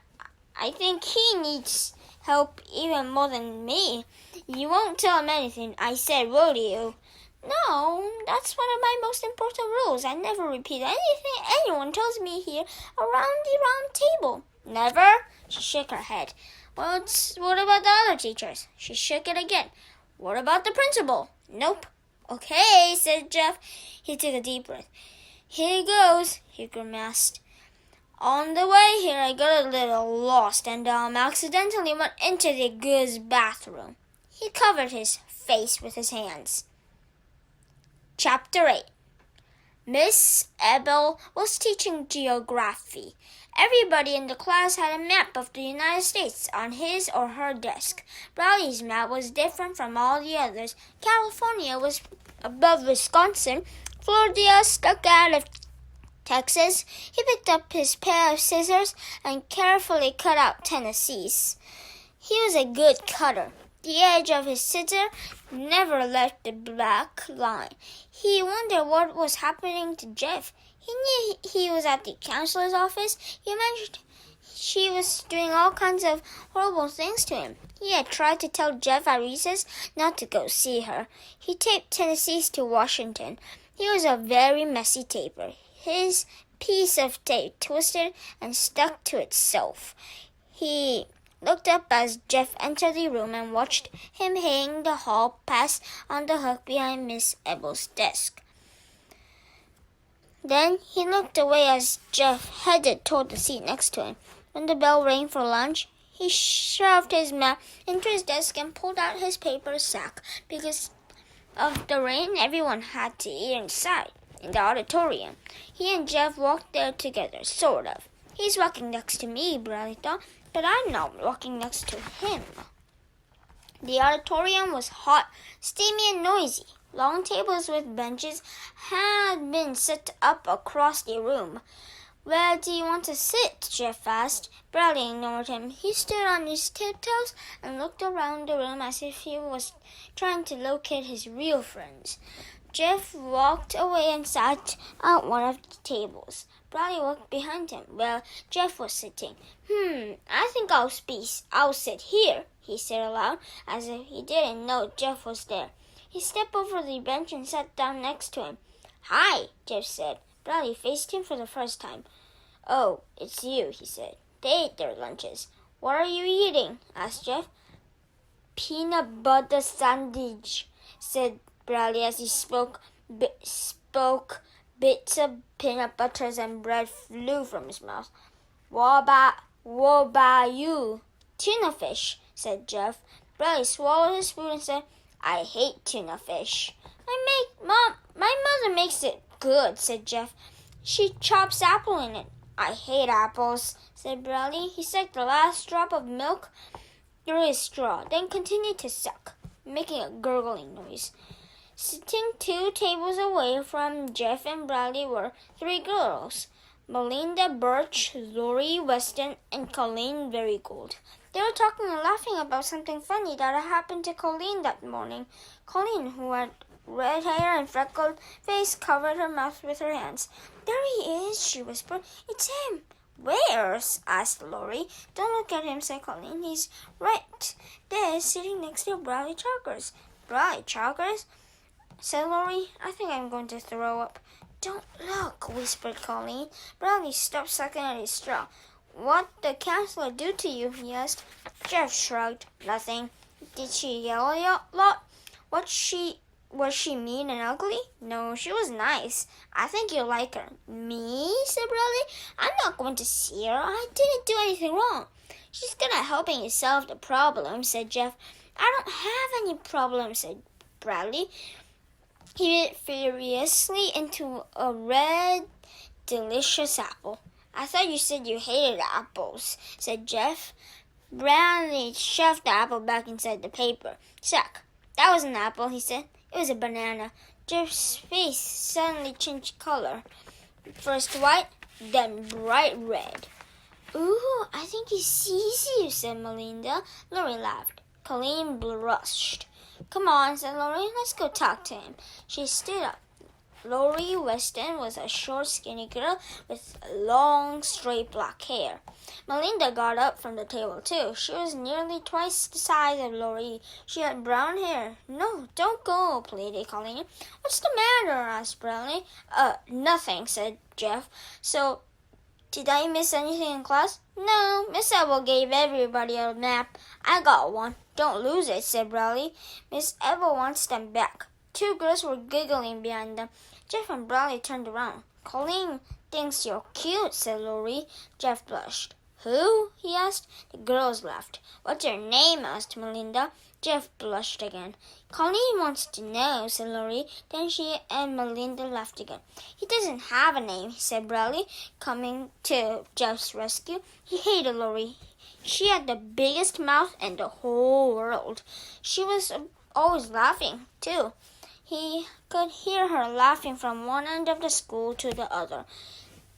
think he needs help even more than me. You won't tell him anything I said, will you? No, that's one of my most important rules. I never repeat anything anyone tells me here around the round table. Never? She shook her head. Well, what about the other teachers? She shook it again. What about the principal? Nope. Okay, said Jeff. He took a deep breath. Here goes, he grimaced. On the way here, I got a little lost and accidentally went into the goods bathroom. He covered his face with his hands. Chapter 8. Miss Ebel was teaching geography. Everybody in the class had a map of the United States on his or her desk. Bradley's map was different from all the others. California was above Wisconsin. Florida stuck out of Texas. He picked up his pair of scissors and carefully cut out Tennessee's. He was a good cutter. The edge of his scissor never left the black line. He wondered what was happening to Jeff. He knew he was at the counselor's office. He imagined she was doing all kinds of horrible things to him. He had tried to tell Jeff at recess not to go see her. He taped Tennessee's to Washington. He was a very messy taper. His piece of tape twisted and stuck to itself. He looked up as Jeff entered the room and watched him hang the hall pass on the hook behind Miss Ebel's desk. Then he looked away as Jeff headed toward the seat next to him. When the bell rang for lunch, He shoved his map into his desk and pulled out his paper sack. Because of the rain, everyone had to eat inside, in the auditorium. He and Jeff walked there together, sort of. He's walking next to me, Bradley thought, but I'm not walking next to him. The auditorium was hot, steamy, and noisy. Long tables with benches had been set up across the room. Where do you want to sit? Jeff asked. Bradley ignored him. He stood on his tiptoes and looked around the room as if he was trying to locate his real friends. Jeff walked away and sat at one of the tables. Bradley walked behind him where Jeff was sitting. I think I'll sit here, he said aloud, as if he didn't know Jeff was there. He stepped over the bench and sat down next to him. Hi, Jeff said. Bradley faced him for the first time. Oh, it's you, he said. They ate their lunches. What are you eating? Asked Jeff. Peanut butter sandwich, said Bradley as he spoke. Bits of peanut butters and bread flew from his mouth. What about you? Tuna fish, said Jeff. Bradley swallowed his food and said, I hate tuna fish. My mother makes it good, said Jeff. She chops apple in it. I hate apples, said Bradley. He sucked the last drop of milk through his straw, then continued to suck, making a gurgling noise. Sitting 2 tables away from Jeff and Bradley were 3 girls, Melinda Birch, Lori Weston, and Colleen Verygold. They were talking and laughing about something funny that had happened to Colleen that morning. Colleen, who had red hair and freckled face, covered her mouth with her hands. There he is, she whispered. It's him. Where's? Asked Lori. Don't look at him, said Colleen. He's right there, sitting next to Bradley Chalkers. Bradley Chalkers? Said Lori. I think I'm going to throw up. Don't look, whispered Colleen. Bradley stopped sucking at his straw. What did the counselor do to you? He asked. Jeff shrugged. Nothing. Did she yell a lot? Was she mean and ugly? No, she was nice. I think you'll like her. Me? Said Bradley. I'm not going to see her. I didn't do anything wrong. She's good at helping you solve the problem, said Jeff. I don't have any problem, said Bradley. He bit furiously into a red, delicious apple. I thought you said you hated apples, said Jeff. Bradley shoved the apple back inside the paper. Suck. That was an apple, he said. It was a banana. Jeff's face suddenly changed color. First white, then bright red. Ooh, I think he sees you, said Melinda. Lori laughed. Colleen blushed. Come on, said Lori. Let's go talk to him. She stood up. Lori Weston was a short, skinny girl with long, straight black hair. Melinda got up from the table, too. She was nearly twice the size of Lori. She had brown hair. No, don't go, pleaded Colleen. What's the matter? Asked Bradley. Nothing, said Jeff. So, did I miss anything in class? No, Miss Ebel gave everybody a map. I got one. Don't lose it, said Bradley. Miss Ebel wants them back. 2 girls were giggling behind them. Jeff and Bradley turned around. Colleen thinks you're cute, said Lori. Jeff blushed. Who? He asked. The girls laughed. What's your name? Asked Melinda. Jeff blushed again. Colleen wants to know, said Lori. Then she and Melinda laughed again. He doesn't have a name, said Bradley, coming to Jeff's rescue. He hated Lori. She had the biggest mouth in the whole world. She was always laughing, too. He could hear her laughing from one end of the school to the other.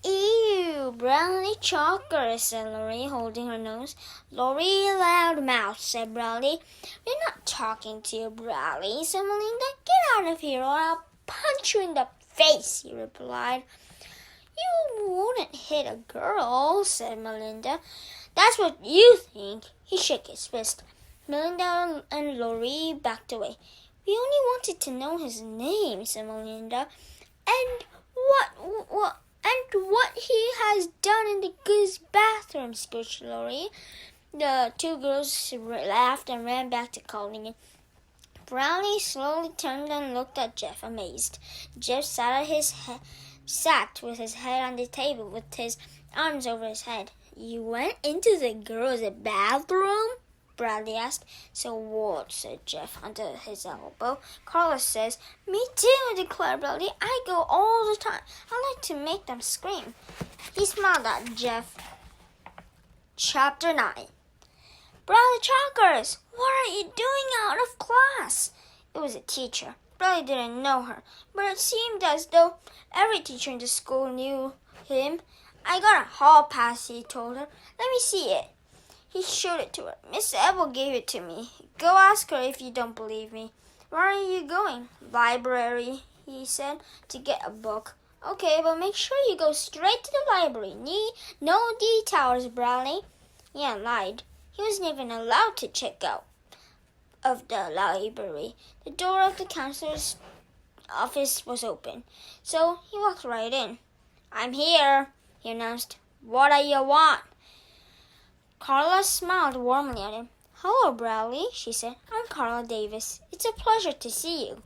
Ew, Bradley Chalker, said Lori, holding her nose. Lori Loudmouth, said Bradley. We're not talking to you, Bradley, said Melinda. Get out of here or I'll punch you in the face, he replied. You wouldn't hit a girl, said Melinda. That's what you think. He shook his fist. Melinda and Lori backed away. We only wanted to know his name, said Melinda. And what he has done in the girls' bathroom, screeched Lori. The 2 girls laughed and ran back to Colleen. Bradley slowly turned and looked at Jeff, amazed. Jeff sat with his head on the table with his arms over his head. You went into the girls' bathroom? Bradley asked. So what? Said Jeff under his elbow. Carla says, Me too, declared Bradley. I go all the time. I like to make them scream. He smiled at Jeff. Chapter 9. Bradley Chalkers, what are you doing out of class? It was a teacher. Bradley didn't know her, but it seemed as though every teacher in the school knew him. I got a hall pass, he told her. Let me see it. He showed it to her. Miss Ebel gave it to me. Go ask her if you don't believe me. Where are you going? Library, he said, to get a book. Okay, but make sure you go straight to the library. No detours, Bradley. Yeah, lied. He wasn't even allowed to check out of the library. The door of the counselor's office was open, so he walked right in. I'm here, he announced. What do you want? Carla smiled warmly at him. Hello, Bradley, she said. I'm Carla Davis. It's a pleasure to see you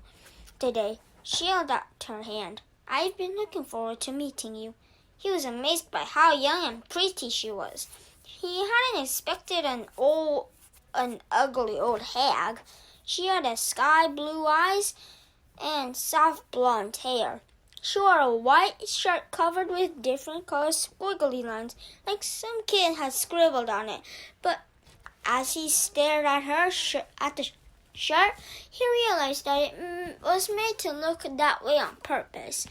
today. She held out her hand. I've been looking forward to meeting you. He was amazed by how young and pretty she was. He hadn't expected an ugly old hag. She had sky blue eyes and soft blonde hair. She wore a white shirt covered with different color squiggly lines, like some kid had scribbled on it. But as he stared at her at the shirt, he realized that it was made to look that way on purpose.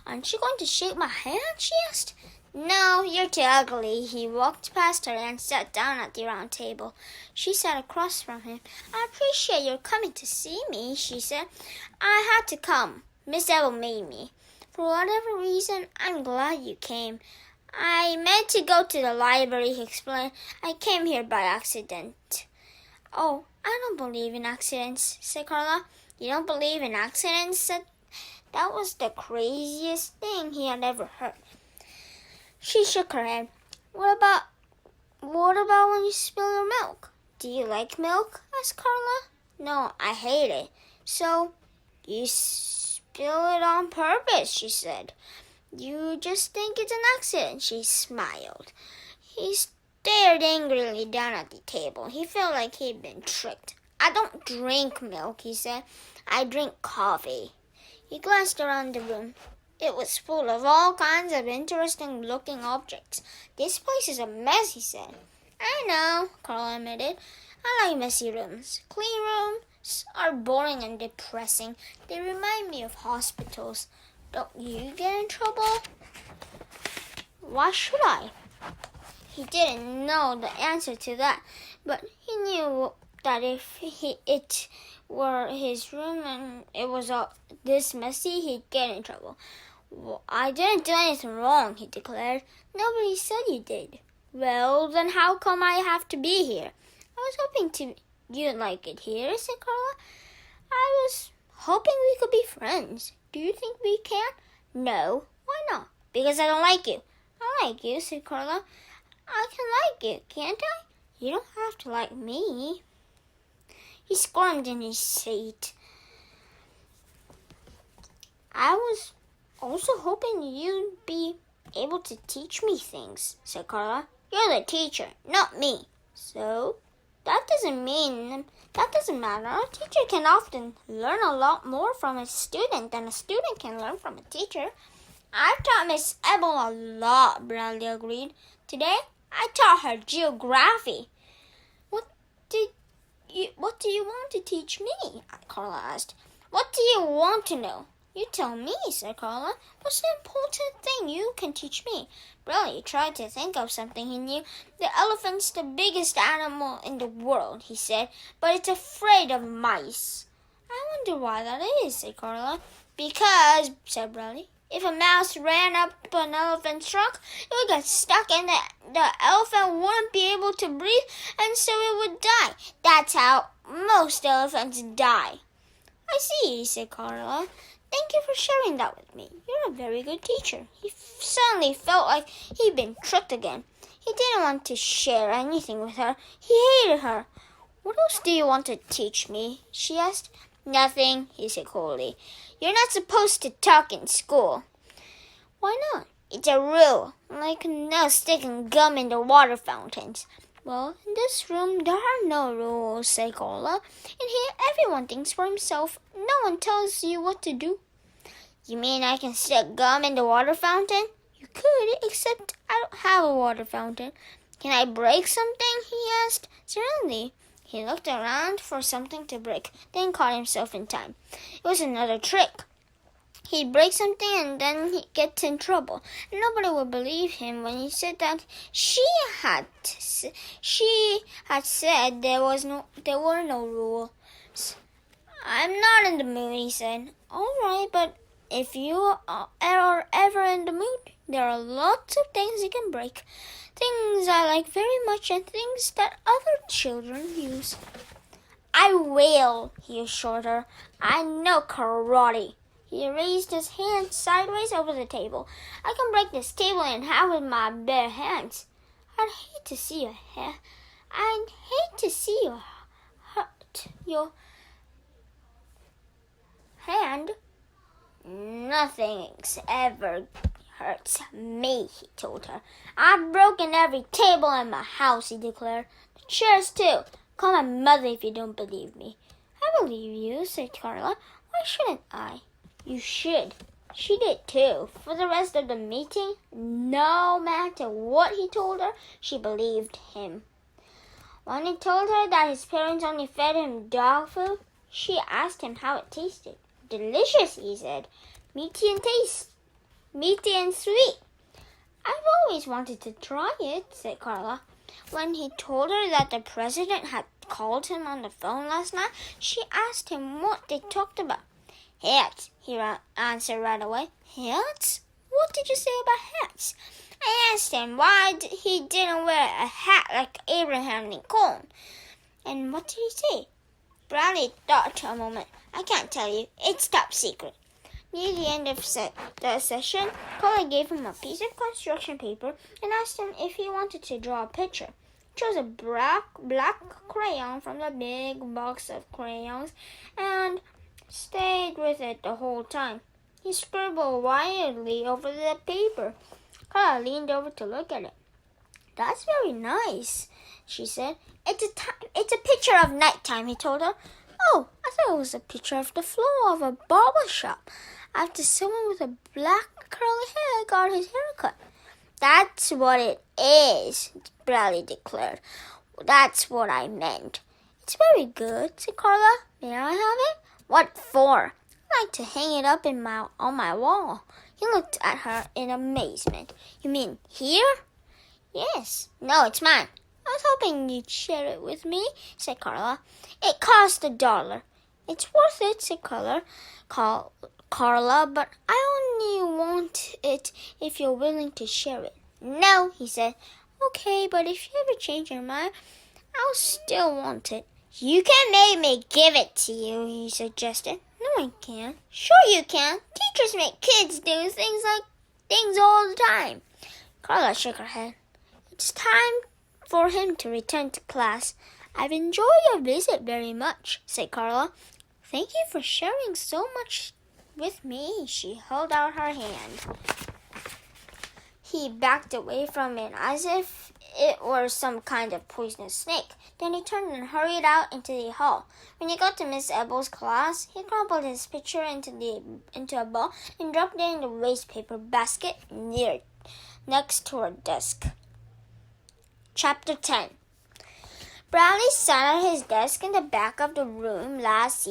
Aren't you going to shake my hand? She asked. No, you're too ugly. He walked past her and sat down at the round table. She sat across from him. I appreciate your coming to see me, she said. I had to come. Miss Ebel made me. For whatever reason, I'm glad you came. I meant to go to the library, he explained. I came here by accident. Oh, I don't believe in accidents, said Carla. You don't believe in accidents? That was the craziest thing he had ever heard. She shook her head. What about when you spill your milk? Do you like milk? Asked Carla. No, I hate it. So, you spill it on purpose, she said. You just think it's an accident, she smiled. He stared angrily down at the table. He felt like he'd been tricked. I don't drink milk, he said. I drink coffee. He glanced around the room. It was full of all kinds of interesting-looking objects. This place is a mess, he said. I know, Carla admitted. I like messy rooms. Clean rooms are boring and depressing. They remind me of hospitals. Don't you get in trouble? Why should I? He didn't know the answer to that, but he knew that if it were his room and it was all this messy, he'd get in trouble. Well, I didn't do anything wrong, he declared. Nobody said you did. Well, then how come I have to be here? I was hoping you'd like it here, said Carla. I was hoping we could be friends. Do you think we can? No. Why not? Because I don't like you. I like you, said Carla. I can like you, can't I? You don't have to like me. He squirmed in his seat. I was also hoping you'd be able to teach me things, said Carla. You're the teacher, not me. So, that doesn't matter. A teacher can often learn a lot more from a student than a student can learn from a teacher. I've taught Miss Ebel a lot, Bradley agreed. Today, I taught her geography. What do you want to teach me? Carla asked. What do you want to know? You tell me, said Carla. What's the important thing you can teach me? Bradley tried to think of something he knew. The elephant's the biggest animal in the world, he said, but it's afraid of mice. I wonder why that is, said Carla. Because, said Bradley, if a mouse ran up an elephant's trunk, it would get stuck and the elephant wouldn't be able to breathe, and so it would die. That's how most elephants die. I see, said Carla. Thank you for sharing that with me. You're a very good teacher. He suddenly felt like he'd been tricked again. He didn't want to share anything with her. He hated her. What else do you want to teach me? She asked. Nothing, he said coldly. You're not supposed to talk in school. Why not? It's a rule, like no sticking gum in the water fountains. Well, in this room there are no rules, said Carla. In here everyone thinks for himself. No one tells you what to do. You mean I can stick gum in the water fountain? You could, except I don't have a water fountain. Can I break something? He asked. Certainly. He looked around for something to break, then caught himself in time. It was another trick. He'd break something and then he'd get in trouble. Nobody would believe him when he said that she had said there were no rules. I'm not in the mood, he said. All right, but if you are ever in the mood, there are lots of things you can break. Things I like very much and things that other children use. I will, he assured her. I know karate. He raised his hand sideways over the table. I can break this table in half with my bare hands. I'd hate to see you hurt your hand. Nothing ever hurts me, he told her. I've broken every table in my house, he declared. The chairs, too. Call my mother if you don't believe me. I believe you, said Carla. Why shouldn't I? You should. She did, too. For the rest of the meeting, no matter what he told her, she believed him. When he told her that his parents only fed him dog food, she asked him how it tasted. Delicious, he said. Meaty and sweet. I've always wanted to try it, said Carla. When he told her that the president had called him on the phone last night, she asked him what they talked about. Hats, he answered right away. Hats? What did you say about hats? I asked him why he didn't wear a hat like Abraham Lincoln. And what did he say? Bradley thought a moment. I can't tell you. It's top secret. Near the end of the session, Carla gave him a piece of construction paper and asked him if he wanted to draw a picture. He chose a black crayon from the big box of crayons and stayed with it the whole time. He scribbled wildly over the paper. Carla leaned over to look at it. That's very nice, she said. It's a picture of nighttime, he told her. Oh, I thought it was a picture of the floor of a barber shop after someone with a black curly hair got his hair cut. That's what it is, Bradley declared. That's what I meant. It's very good, said Carla. May I have it? What for? I like to hang it up on my wall. He looked at her in amazement. You mean here? Yes. No, it's mine. I was hoping you'd share it with me, said Carla. It cost $1. It's worth it, said Carla, but I only want it if you're willing to share it. No, he said. Okay, but if you ever change your mind, I'll still want it. You can make me give it to you, he suggested. No, I can't. Sure you can. Teachers make kids do things all the time. Carla shook her head. It's time for him to return to class. I've enjoyed your visit very much, said Carla. Thank you for sharing so much with me. She held out her hand. He backed away from it as if it were some kind of poisonous snake. Then he turned and hurried out into the hall. When he got to Miss Ebel's class, he crumpled his picture into a ball and dropped it in the waste paper basket next to her desk. Chapter 10. Bradley sat at his desk in the back of the room, last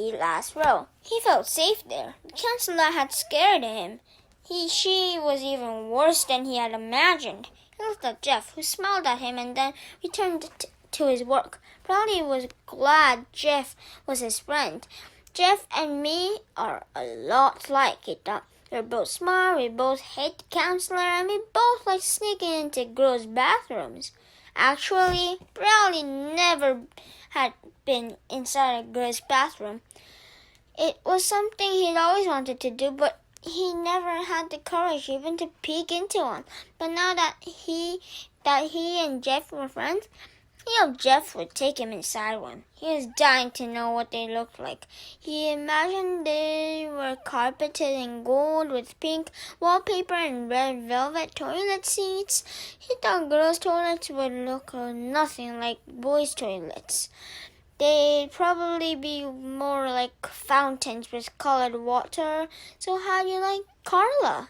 row. He felt safe there. The chancellor had scared him. She was even worse than he had imagined. He looked at Jeff, who smiled at him and then returned to his work. Bradley was glad Jeff was his friend. Jeff and me are a lot like, he thought. We're both smart, we both hate the counselor, and we both like sneaking into girls' bathrooms. Actually, Bradley never had been inside a girl's bathroom. It was something he'd always wanted to do, but he never had the courage even to peek into one. But now that he and Jeff were friends, He hoped Jeff would take him inside one. He was dying to know what they looked like. He imagined they were carpeted in gold with pink wallpaper and red velvet toilet seats. He thought girls' toilets would look nothing like boys' toilets. They'd probably be more like fountains with colored water. So how do you like Carla?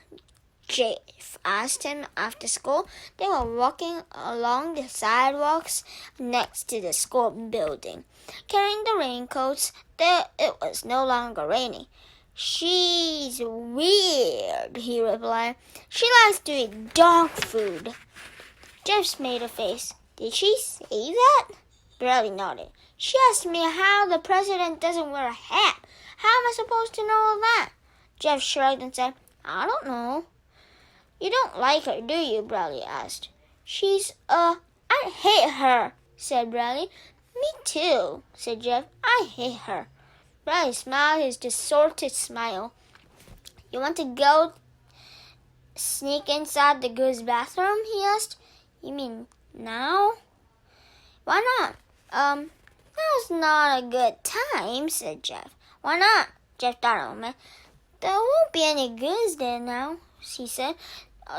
Jeff asked him after school. They were walking along the sidewalks next to the school building, carrying the raincoats. It was no longer raining. She's weird, he replied. She likes to eat dog food. Jeff made a face. Did she say that? Bradley nodded. She asked me how the president doesn't wear a hat. How am I supposed to know all that? Jeff shrugged and said, I don't know. You don't like her, do you? Bradley asked. I hate her, said Bradley. Me too, said Jeff. I hate her. Bradley smiled his distorted smile. You want to go sneak inside the girls' bathroom? He asked. You mean now? Why not? Now's not a good time, said Jeff. Why not? Jeff thought a moment. There won't be any girls there now, he said.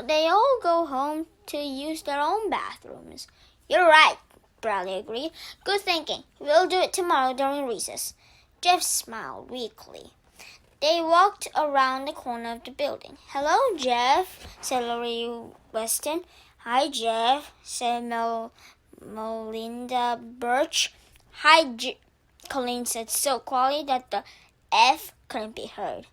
They all go home to use their own bathrooms. You're right, Bradley agreed. Good thinking. We'll do it tomorrow during recess. Jeff smiled weakly. They walked around the corner of the building. Hello, Jeff, said Laurie Weston. Hi, Jeff, said Melinda Birch. Hi, Colleen said so quietly that the F couldn't be heard.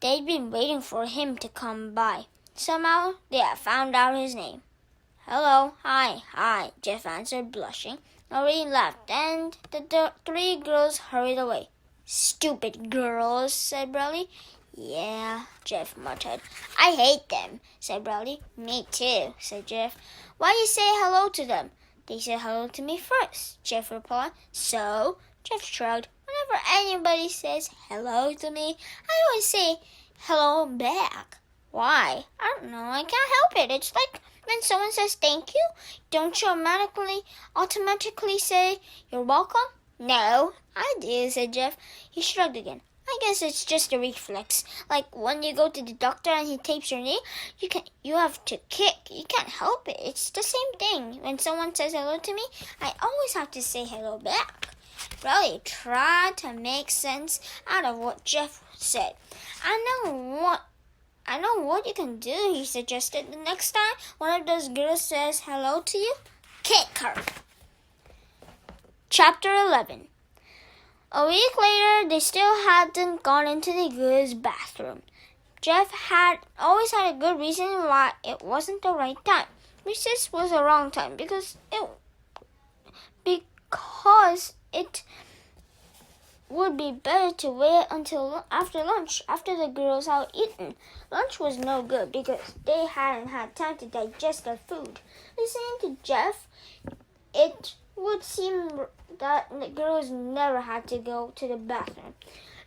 They'd been waiting for him to come by. Somehow they had found out his name. Hello, hi, Jeff answered, blushing. Laurie laughed, and the three girls hurried away. Stupid girls, said Bradley. Yeah, Jeff muttered. I hate them, said Bradley. Me too, said Jeff. Why do you say hello to them? They said hello to me first, Jeff replied. So? Jeff shrugged. Whenever anybody says hello to me, I always say hello back. Why? I don't know. I can't help it. It's like when someone says thank you, don't you automatically say you're welcome? No, I do, said Jeff. He shrugged again. I guess it's just a reflex. Like when you go to the doctor and he tapes your knee, you have to kick. You can't help it. It's the same thing. When someone says hello to me, I always have to say hello back. Bradley tried to make sense out of what Jeff said. I know what you can do, he suggested. The next time one of those girls says hello to you, kick her. Chapter 11. A week later, they still hadn't gone into the girls' bathroom. Jeff had always had a good reason why it wasn't the right time. Recess was the wrong time because it would be better to wait until after lunch, after the girls had eaten. Lunch was no good because they hadn't had time to digest their food. Listening to Jeff, it would seem that the girls never had to go to the bathroom.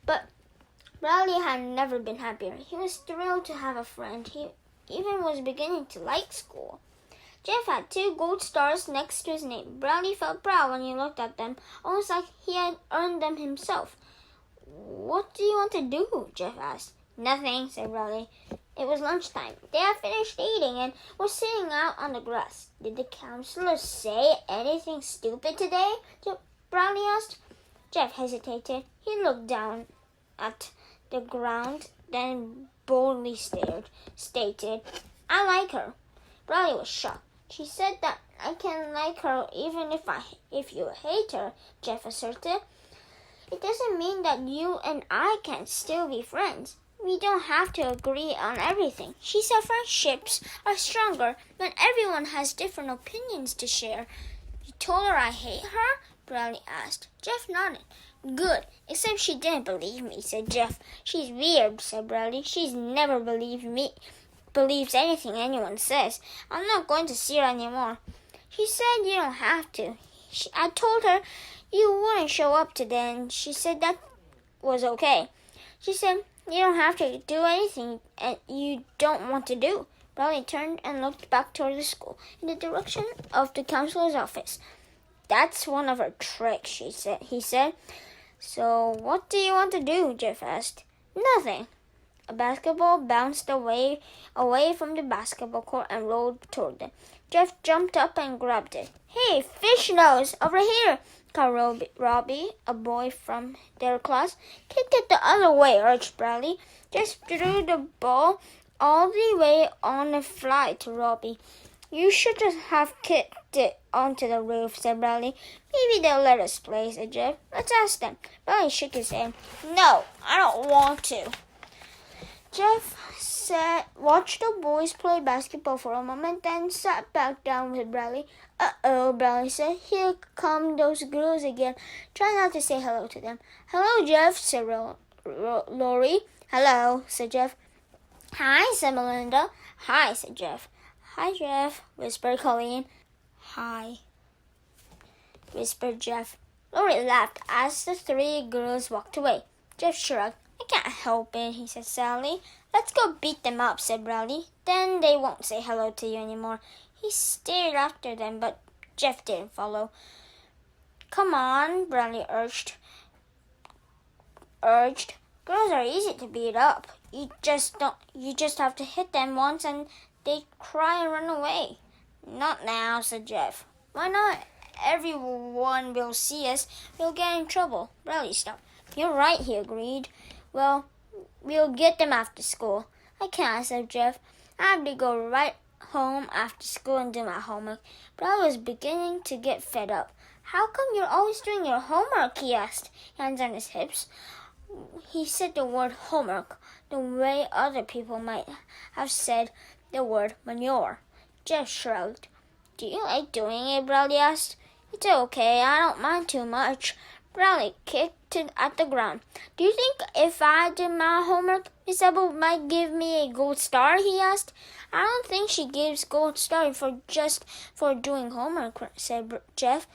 But Bradley had never been happier. He was thrilled to have a friend. He even was beginning to like school. Jeff had 2 gold stars next to his name. Bradley felt proud when he looked at them, almost like he had earned them himself. What do you want to do? Jeff asked. Nothing, said Bradley. It was lunchtime. They had finished eating and were sitting out on the grass. Did the counselor say anything stupid today? Bradley asked. Jeff hesitated. He looked down at the ground, then boldly stated, I like her. Bradley was shocked. She said that I can like her even if you hate her, Jeff asserted. It doesn't mean that you and I can still be friends. We don't have to agree on everything. She said friendships are stronger when everyone has different opinions to share. You told her I hate her? Bradley asked. Jeff nodded. Good, except she didn't believe me, said Jeff. She's weird, said Bradley. She's never believes anything anyone says. I'm not going to see her anymore. She said you don't have to. I told her you wouldn't show up today, and she said that was okay. She said you don't have to do anything you don't want to do. Bradley turned and looked back toward the school, in the direction of the counselor's office. That's one of her tricks, he said. So what do you want to do? Jeff asked. Nothing. A basketball bounced away from the basketball court and rolled toward them. Jeff jumped up and grabbed it. Hey, fish nose, over here, called Robbie, a boy from their class. Kick it the other way, urged Bradley. Jeff threw the ball all the way on a fly to Robbie. You should just have kicked it onto the roof, said Bradley. Maybe they'll let us play, said Jeff. Let's ask them. Bradley shook his head. No, I don't want to. Jeff watched the boys play basketball for a moment, then sat back down with Bradley. Uh-oh, Bradley said. Here come those girls again. Try not to say hello to them. Hello, Jeff, said Lori. Hello, said Jeff. Hi, said Melinda. Hi, said Jeff. Hi, Jeff, whispered Colleen. Hi, whispered Jeff. Lori laughed as the three girls walked away. Jeff shrugged. I can't help it, he said sadly. Let's go beat them up, said Bradley. Then they won't say hello to you anymore. He stared after them, but Jeff didn't follow. Come on, Bradley urged. Girls are easy to beat up. You just have to hit them once and they cry and run away. Not now, said Jeff. Why not? Everyone will see us. We'll get in trouble. Bradley stopped. You're right, he agreed. Well, we'll get them after school. I can't, said Jeff. I have to go right home after school and do my homework. Bradley was beginning to get fed up. How come you're always doing your homework? He asked, hands on his hips. He said the word homework the way other people might have said the word manure. Jeff shrugged. Do you like doing it? Bradley asked. It's okay. I don't mind too much. Bradley kicked it at the ground. Do you think if I did my homework, Miss Abel might give me a gold star? He asked. I don't think she gives gold star for doing homework, said Jeff.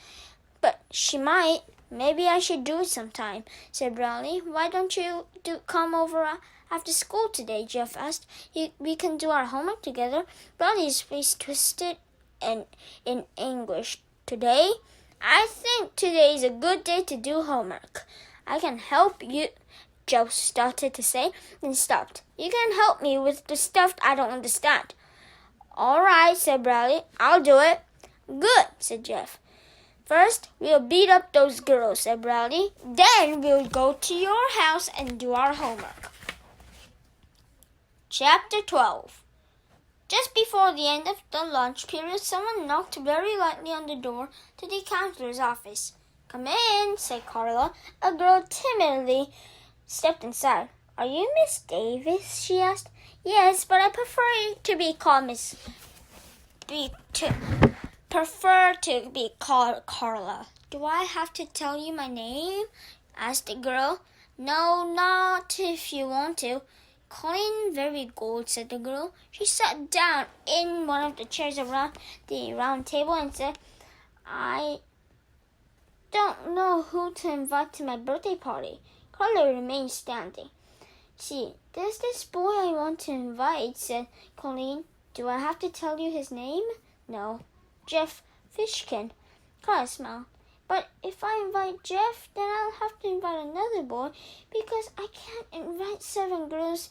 But she might. Maybe I should do it sometime, said Bradley. Why don't you come over after school today? Jeff asked. We can do our homework together. Bradley's face twisted in anguish. Today? I think today is a good day to do homework. I can help you, Joe started to say, then stopped. You can help me with the stuff I don't understand. All right, said Bradley. I'll do it. Good, said Jeff. First, we'll beat up those girls, said Bradley. Then we'll go to your house and do our homework. Chapter 12. Just before the end of the lunch period, someone knocked very lightly on the door to the counselor's office. Come in, said Carla. A girl timidly stepped inside. Are you Miss Davis? She asked. Yes, but I prefer to be called Carla. Do I have to tell you my name? Asked the girl. No, not if you want to. Colleen Very Gold, said the girl. She sat down in one of the chairs around the round table and said, I don't know who to invite to my birthday party. Carla remained standing. See, there's this boy I want to invite, said Colleen. Do I have to tell you his name? No. Jeff Fishkin. Carla smiled. But if I invite Jeff, then I'll have to invite another boy because I can't invite 7 girls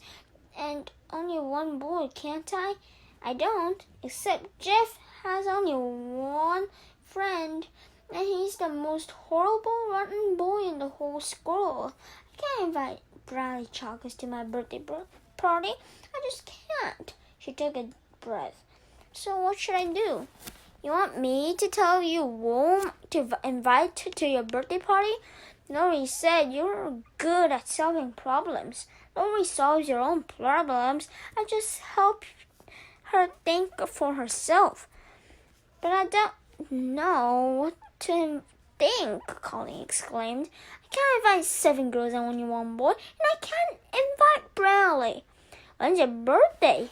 and only 1 boy, can't I? I don't, except Jeff has only 1 friend and he's the most horrible, rotten boy in the whole school. I can't invite Bradley Chalkers to my birthday party. I just can't. She took a breath. So what should I do? You want me to tell you whom to invite to your birthday party? Lori said you're good at solving problems. Lori solves your own problems. I just help her think for herself. But I don't know what to think, Colleen exclaimed. I can't invite 7 girls and only 1 boy, and I can't invite Bradley. When's your birthday?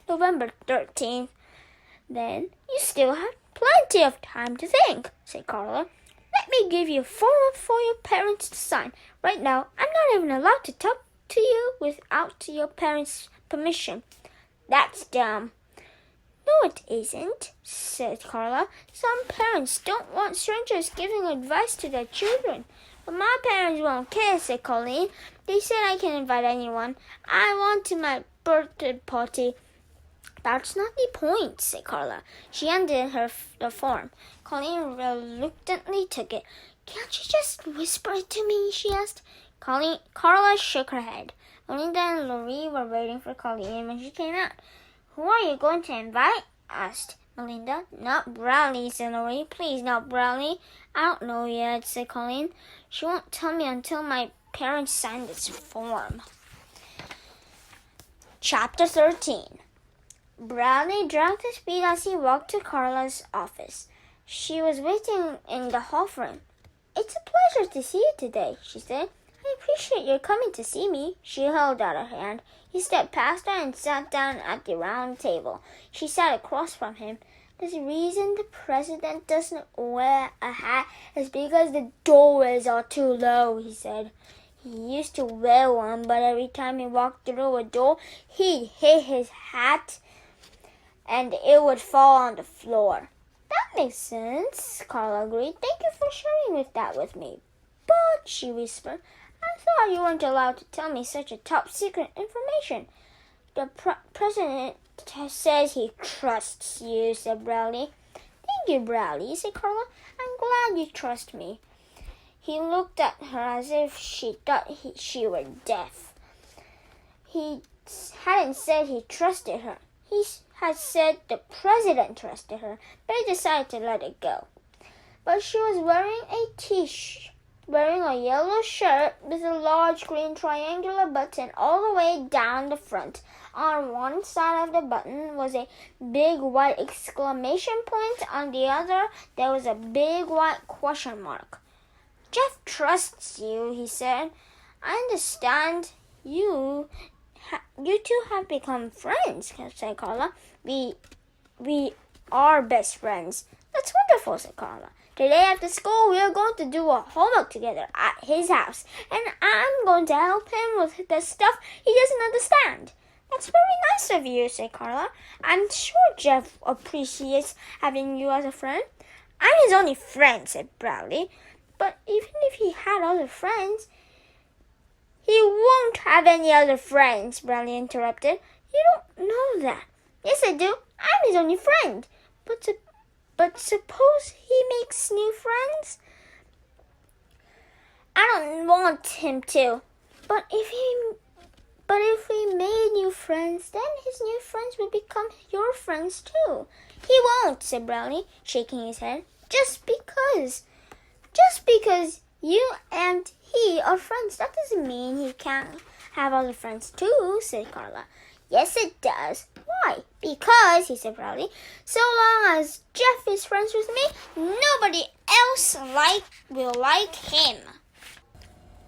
November 13th. Then you still have plenty of time to think, said Carla. Let me give you a form for your parents to sign. Right now, I'm not even allowed to talk to you without your parents' permission. That's dumb, it isn't, said Carla. Some parents don't want strangers giving advice to their children. But my parents won't care, said Colleen. They said I can invite anyone I want to my birthday party. That's not the point, said Carla. She undid the form. Colleen reluctantly took it. Can't you just whisper it to me? She asked. Carla shook her head. Melinda and Laurie were waiting for Colleen when she came out. Who are you going to invite? Asked Melinda. Not Bradley, said Laurie. Please, not Bradley. I don't know yet, said Colleen. She won't tell me until my parents sign this form. Chapter 13. Bradley dragged his feet as he walked to Carla's office. She was waiting in the hall for him. It's a pleasure to see you today, she said. I appreciate your coming to see me. She held out her hand. He stepped past her and sat down at the round table. She sat across from him. The reason the president doesn't wear a hat is because the doorways are too low, he said. He used to wear one, but every time he walked through a door, he'd hit his hat and it would fall on the floor. That makes sense, Carla agreed. Thank you for sharing that with me. But, she whispered, I thought you weren't allowed to tell me such a top-secret information. The president says he trusts you, said Bradley. Thank you, Bradley, said Carla. I'm glad you trust me. He looked at her as if she thought she were deaf. He hadn't said he trusted her. He had said the president trusted her, but he decided to let it go. But she was wearing a yellow shirt with a large green triangular button all the way down the front. On one side of the button was a big white exclamation point. On the other, there was a big white question mark. Jeff trusts you, he said. I understand you two have become friends, said Carla. We are best friends. That's wonderful, said Carla. Today after school, we are going to do our homework together at his house, and I'm going to help him with the stuff he doesn't understand. That's very nice of you, said Carla. I'm sure Jeff appreciates having you as a friend. I'm his only friend, said Bradley. But even if he had other friends, he won't have any other friends, Bradley interrupted. You don't know that. Yes, I do. I'm his only friend. But suppose he makes new friends? I don't want him to. But if he made new friends, then his new friends will become your friends too. He won't, said Bradley, shaking his head. Just because you and he are friends, that doesn't mean he can't have other friends too, said Carla. Yes, it does. Why? Because, he said proudly, so long as Jeff is friends with me, nobody else will like him.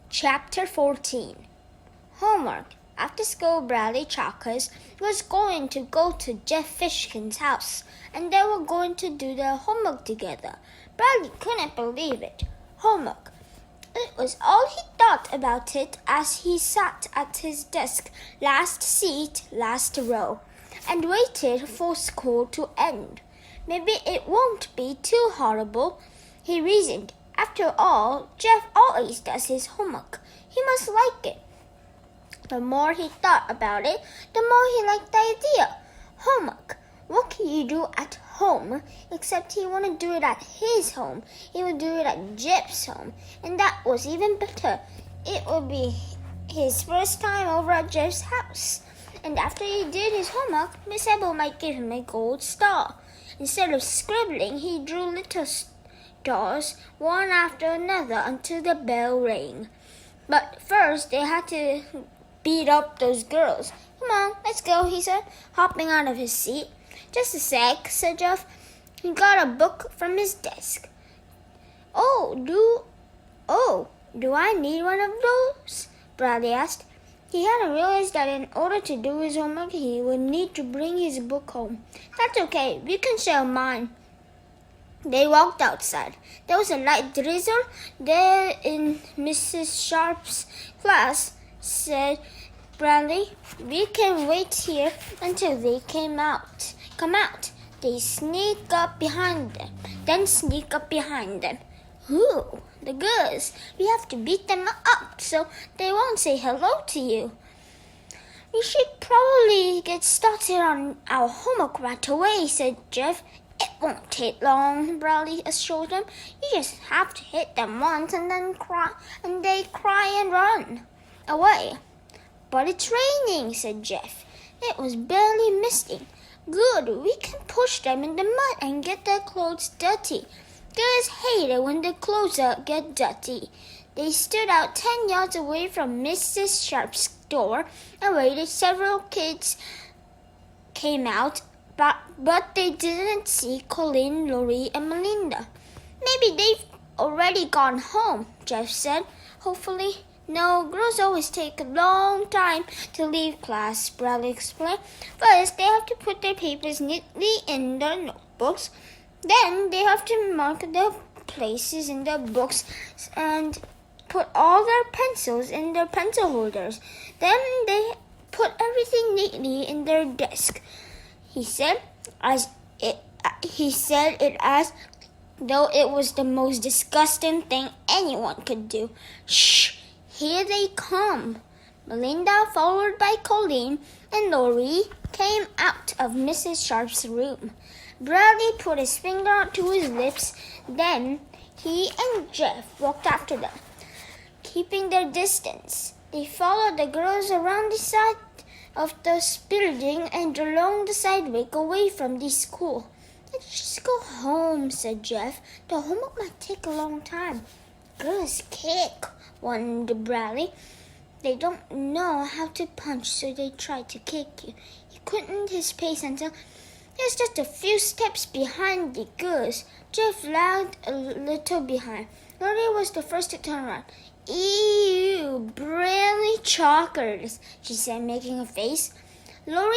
Chapter 14. Homework. After school, Bradley Chalkers was going to go to Jeff Fishkin's house, and they were going to do their homework together. Bradley couldn't believe it. Homework. It was all he thought about it as he sat at his desk, last seat, last row, and waited for school to end. Maybe it won't be too horrible, he reasoned. After all, Jeff always does his homework. He must like it. The more he thought about it, the more he liked the idea. Homework. What can you do at home? Except he wouldn't do it at his home. He would do it at Jeff's home. And that was even better. It would be his first time over at Jeff's house. And after he did his homework, Miss Abel might give him a gold star. Instead of scribbling, he drew little stars, one after another, until the bell rang. But first, they had to beat up those girls. Come on, let's go, he said, hopping out of his seat. Just a sec, said Jeff. He got a book from his desk. Do I need one of those? Bradley asked. He hadn't realized that in order to do his homework, he would need to bring his book home. That's okay, we can share mine. They walked outside. There was a light drizzle there in Mrs. Sharp's class, said Bradley. We can wait here until they come out. They sneak up behind them, then sneak up behind them. Ooh, the girls. We have to beat them up so they won't say hello to you. We should probably get started on our homework right away, said Jeff. It won't take long, Bradley assured him. You just have to hit them once and then they cry and run away. But it's raining, said Jeff. It was barely misting. Good, we can push them in the mud and get their clothes dirty. Girls hate it when their clothes get dirty. They stood out 10 yards away from Mrs. Sharp's door and waited. Several kids came out, but they didn't see Colleen, Laurie, and Melinda. Maybe they've already gone home, Jeff said, hopefully. No, girls always take a long time to leave class, Bradley explained. First, they have to put their papers neatly in their notebooks. Then, they have to mark their places in their books and put all their pencils in their pencil holders. Then, they put everything neatly in their desk. He said it as though it was the most disgusting thing anyone could do. Shh! Here they come. Melinda, followed by Colleen and Laurie, came out of Mrs. Sharp's room. Bradley put his finger to his lips. Then he and Jeff walked after them, keeping their distance. They followed the girls around the side of the building and along the sidewalk away from the school. Let's just go home, said Jeff. The homework might take a long time. Girls kick, warned Bradley. They don't know how to punch, so they try to kick you. He quickened his pace until he was just a few steps behind the girls. Jeff lagged a little behind. Laurie was the first to turn around. Ew, Bradley chalkers, she said, making a face. Laurie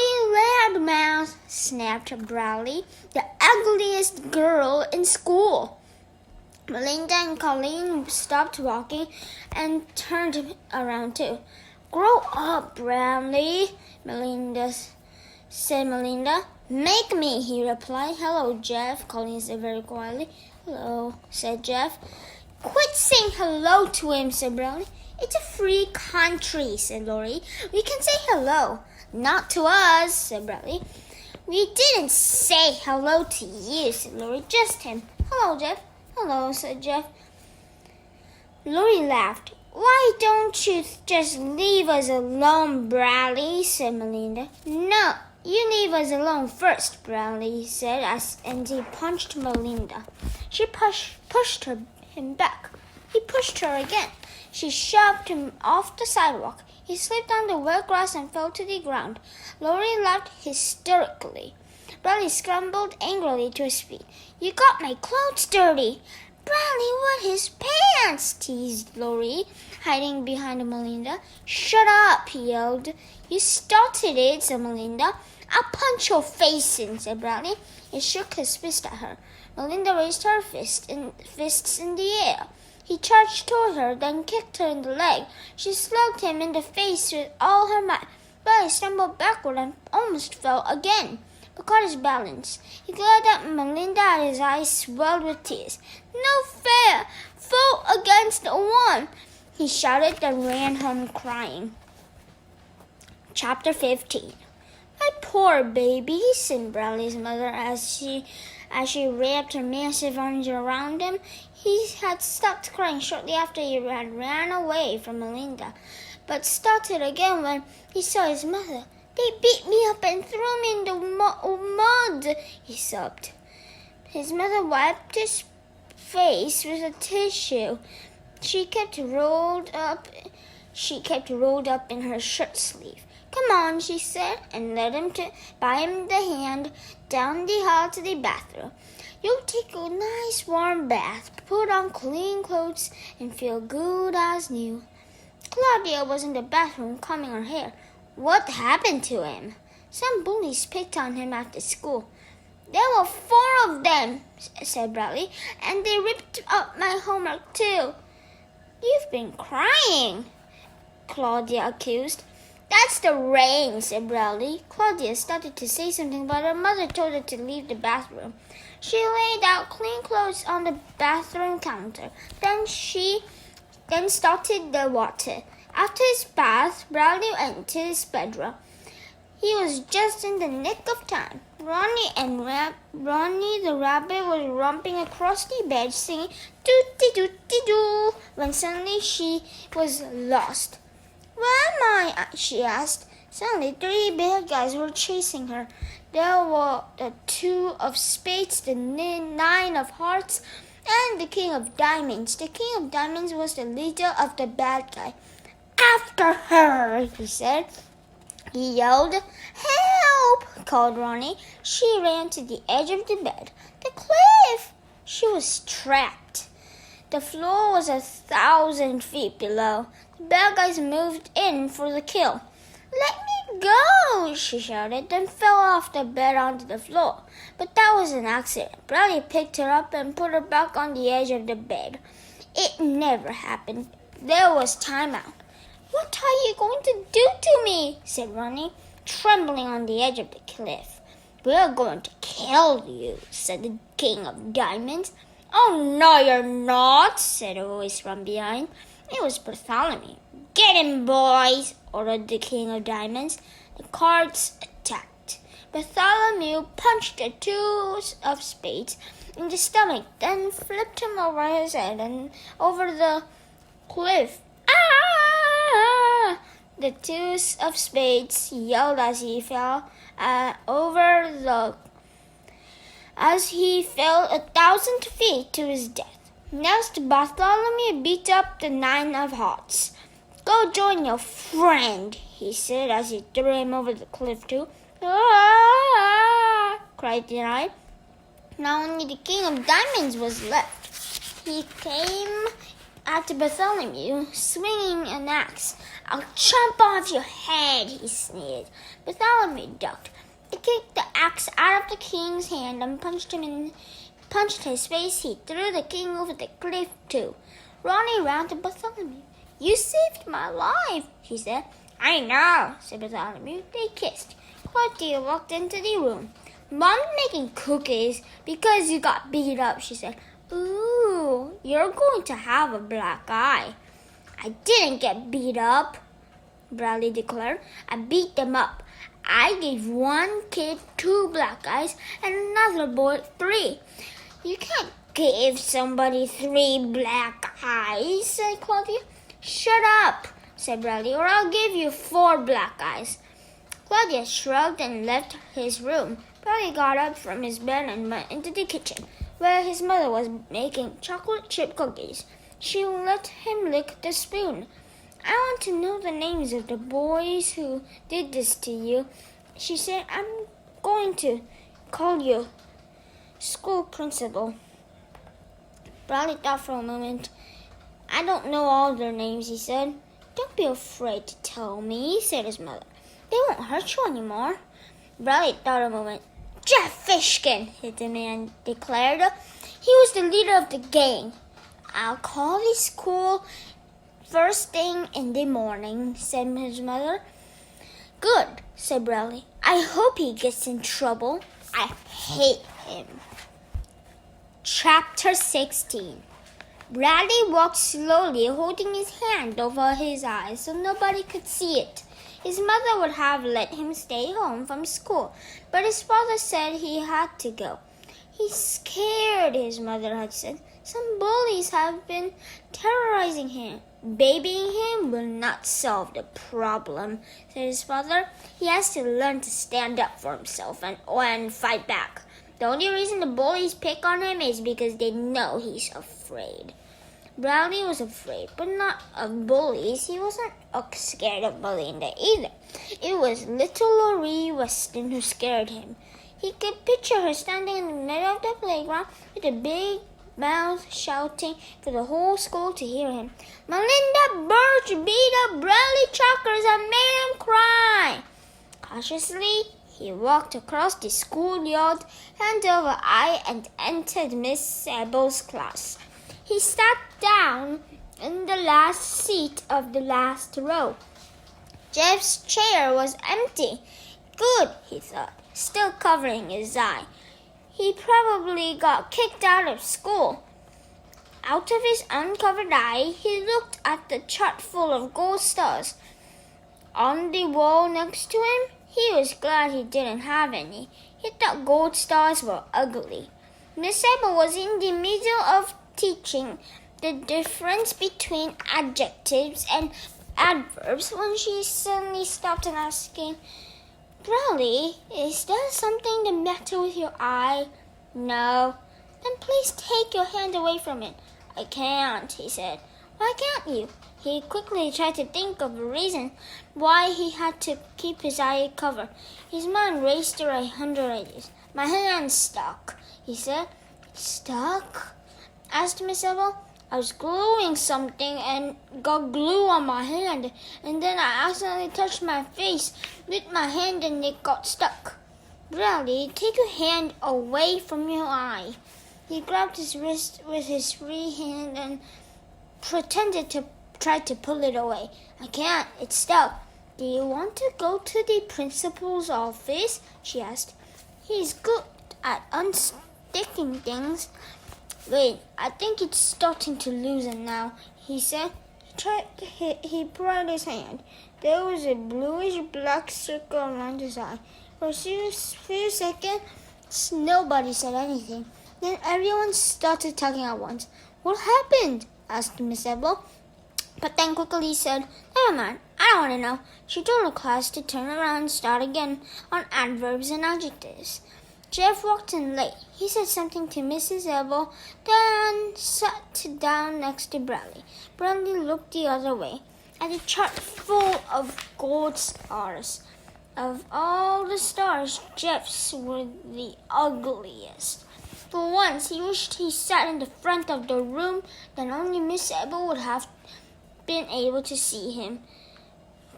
Loudmouth, snapped Bradley, the ugliest girl in school. Melinda and Colleen stopped walking and turned around too. Grow up, Bradley, said Melinda. Make me, he replied. Hello, Jeff, Colleen said very quietly. Hello, said Jeff. Quit saying hello to him, said Bradley. It's a free country, said Laurie. We can say hello. Not to us, said Bradley. We didn't say hello to you, said Laurie. Just him. Hello, Jeff. Hello, said Jeff. Laurie laughed. Why don't you just leave us alone, Bradley, said Melinda. No, you leave us alone first, Bradley said, and he punched Melinda. She pushed him back. He pushed her again. She shoved him off the sidewalk. He slipped on the wet grass and fell to the ground. Laurie laughed hysterically. Bradley scrambled angrily to his feet. You got my clothes dirty. Bradley, what his pants? Teased Laurie, hiding behind Melinda. Shut up, he yelled. You started it, said Melinda. I'll punch your face in, said Bradley. He shook his fist at her. Melinda raised her fists in the air. He charged toward her, then kicked her in the leg. She slugged him in the face with all her might. Bradley stumbled backward and almost fell again, but caught his balance. He glared at Melinda and his eyes swelled with tears. No fair! 4 against 1! He shouted, then ran home crying. Chapter 15. My poor baby, said Bradley's mother as she wrapped her massive arms around him. He had stopped crying shortly after he had ran away from Melinda, but started again when he saw his mother. They beat me up and threw me in the mud, he sobbed. His mother wiped his face with a tissue she kept rolled up in her shirt sleeve. Come on, she said, and led him by him the hand down the hall to the bathroom. You'll take a nice warm bath, put on clean clothes, and feel good as new. Claudia was in the bathroom combing her hair. What happened to him? Some bullies picked on him after school. There were 4 of them, said Bradley, and they ripped up my homework too. You've been crying, Claudia accused. That's the rain, said Bradley. Claudia started to say something, but her mother told her to leave the bathroom. She laid out clean clothes on the bathroom counter. Then started the water. After his bath, Bradley went to his bedroom. He was just in the nick of time. Ronnie the rabbit was romping across the bed, singing "doo-dee-doo-dee-doo," when suddenly she was lost. "Where am I?" she asked. Suddenly, 3 bad guys were chasing her. There were the 2 of spades, the 9 of hearts, and the king of diamonds. The king of diamonds was the leader of the bad guy. "After her," he said. He yelled. "Help!" called Ronnie. She ran to the edge of the bed. "The cliff!" She was trapped. The floor was 1,000 feet below. The bad guys moved in for the kill. "Let me go!" she shouted, then fell off the bed onto the floor. But that was an accident. Bradley picked her up and put her back on the edge of the bed. It never happened. There was time out. "What are you going to do to me?" said Ronnie, trembling on the edge of the cliff. "We're going to kill you," said the king of diamonds. "Oh, no, you're not," said a voice from behind. It was Bartholomew. "Get him, boys," ordered the king of diamonds. The cards attacked. Bartholomew punched the 2 of spades in the stomach, then flipped him over his head and over the cliff. "Ah!" The 2 of spades yelled as he fell as he fell 1,000 feet to his death. Next, Bartholomew beat up the 9 of hearts. "Go join your friend," he said as he threw him over the cliff too. "Ah!" cried the 9. Now only the king of diamonds was left. He came at Bartholomew, swinging an axe. "I'll chop off your head," he sneered. Bartholomew ducked. He kicked the axe out of the king's hand and punched his face. He threw the king over the cliff too. Ronnie ran to Bartholomew. "You saved my life," he said. "I know," said Bartholomew. They kissed. Claudia walked into the room. "Mom's making cookies because you got beat up," she said. "Ooh, you're going to have a black eye." "I didn't get beat up," Bradley declared. "I beat them up. I gave one kid 2 black eyes and another boy 3. "You can't give somebody 3 black eyes," said Claudia. "Shut up," said Bradley, "or I'll give you 4 black eyes." Claudia shrugged and left his room. Bradley got up from his bed and went into the kitchen, where his mother was making chocolate chip cookies. She let him lick the spoon. "I want to know the names of the boys who did this to you," she said. "I'm going to call you school principal." Bradley thought for a moment. "I don't know all their names," he said. "Don't be afraid to tell me," said his mother. "They won't hurt you anymore." Bradley thought a moment. "Jeff Fishkin," the man declared. "He was the leader of the gang." "I'll call the school first thing in the morning," said his mother. "Good," said Bradley. "I hope he gets in trouble. I hate him." Chapter 16. Bradley walked slowly, holding his hand over his eyes so nobody could see it. His mother would have let him stay home from school, but his father said he had to go. "He's scared," his mother had said. "Some bullies have been terrorizing him." "Babying him will not solve the problem," said his father. "He has to learn to stand up for himself and fight back. The only reason the bullies pick on him is because they know he's afraid." Bradley was afraid, but not of bullies. He wasn't scared of bullying either. It was little Laurie Weston who scared him. He could picture her standing in the middle of the playground with a big mouth shouting for the whole school to hear him. "Melinda Birch beat up Bradley Chalkers and made him cry." Cautiously, he walked across the schoolyard, hand over eye, and entered Miss Sable's class. He sat down in the last seat of the last row. Jeff's chair was empty. Good, he thought, still covering his eye. He probably got kicked out of school. Out of his uncovered eye, he looked at the chart full of gold stars. On the wall next to him, he was glad he didn't have any. He thought gold stars were ugly. Miss Abel was in the middle of teaching the difference between adjectives and adverbs when she suddenly stopped and asking, "Bradley, is there something the matter with your eye?" "No." "Then please take your hand away from it." "I can't," he said. "Why can't you?" He quickly tried to think of a reason why he had to keep his eye covered. His mind raced through 100 ideas. "My hand's stuck," he said. "Stuck?" asked Miss Abel. "I was gluing something and got glue on my hand, and then I accidentally touched my face with my hand and it got stuck." "Bradley, take your hand away from your eye." He grabbed his wrist with his free hand and pretended to try to pull it away. "I can't, it's stuck." "Do you want to go to the principal's office?" she asked. "He's good at unsticking things." "Wait, I think it's starting to loosen now," he said. He pried his hand. There was a bluish-black circle around his eye. For a few seconds, nobody said anything. Then everyone started talking at once. "What happened?" asked Miss Abel. But then quickly said, "Never mind, I don't want to know." She told the class to turn around and start again on adverbs and adjectives. Jeff walked in late. He said something to Mrs. Abel, then sat down next to Bradley. Bradley looked the other way at a chart full of gold stars. Of all the stars, Jeff's were the ugliest. For once, he wished he sat in the front of the room, then only Miss Abel would have been able to see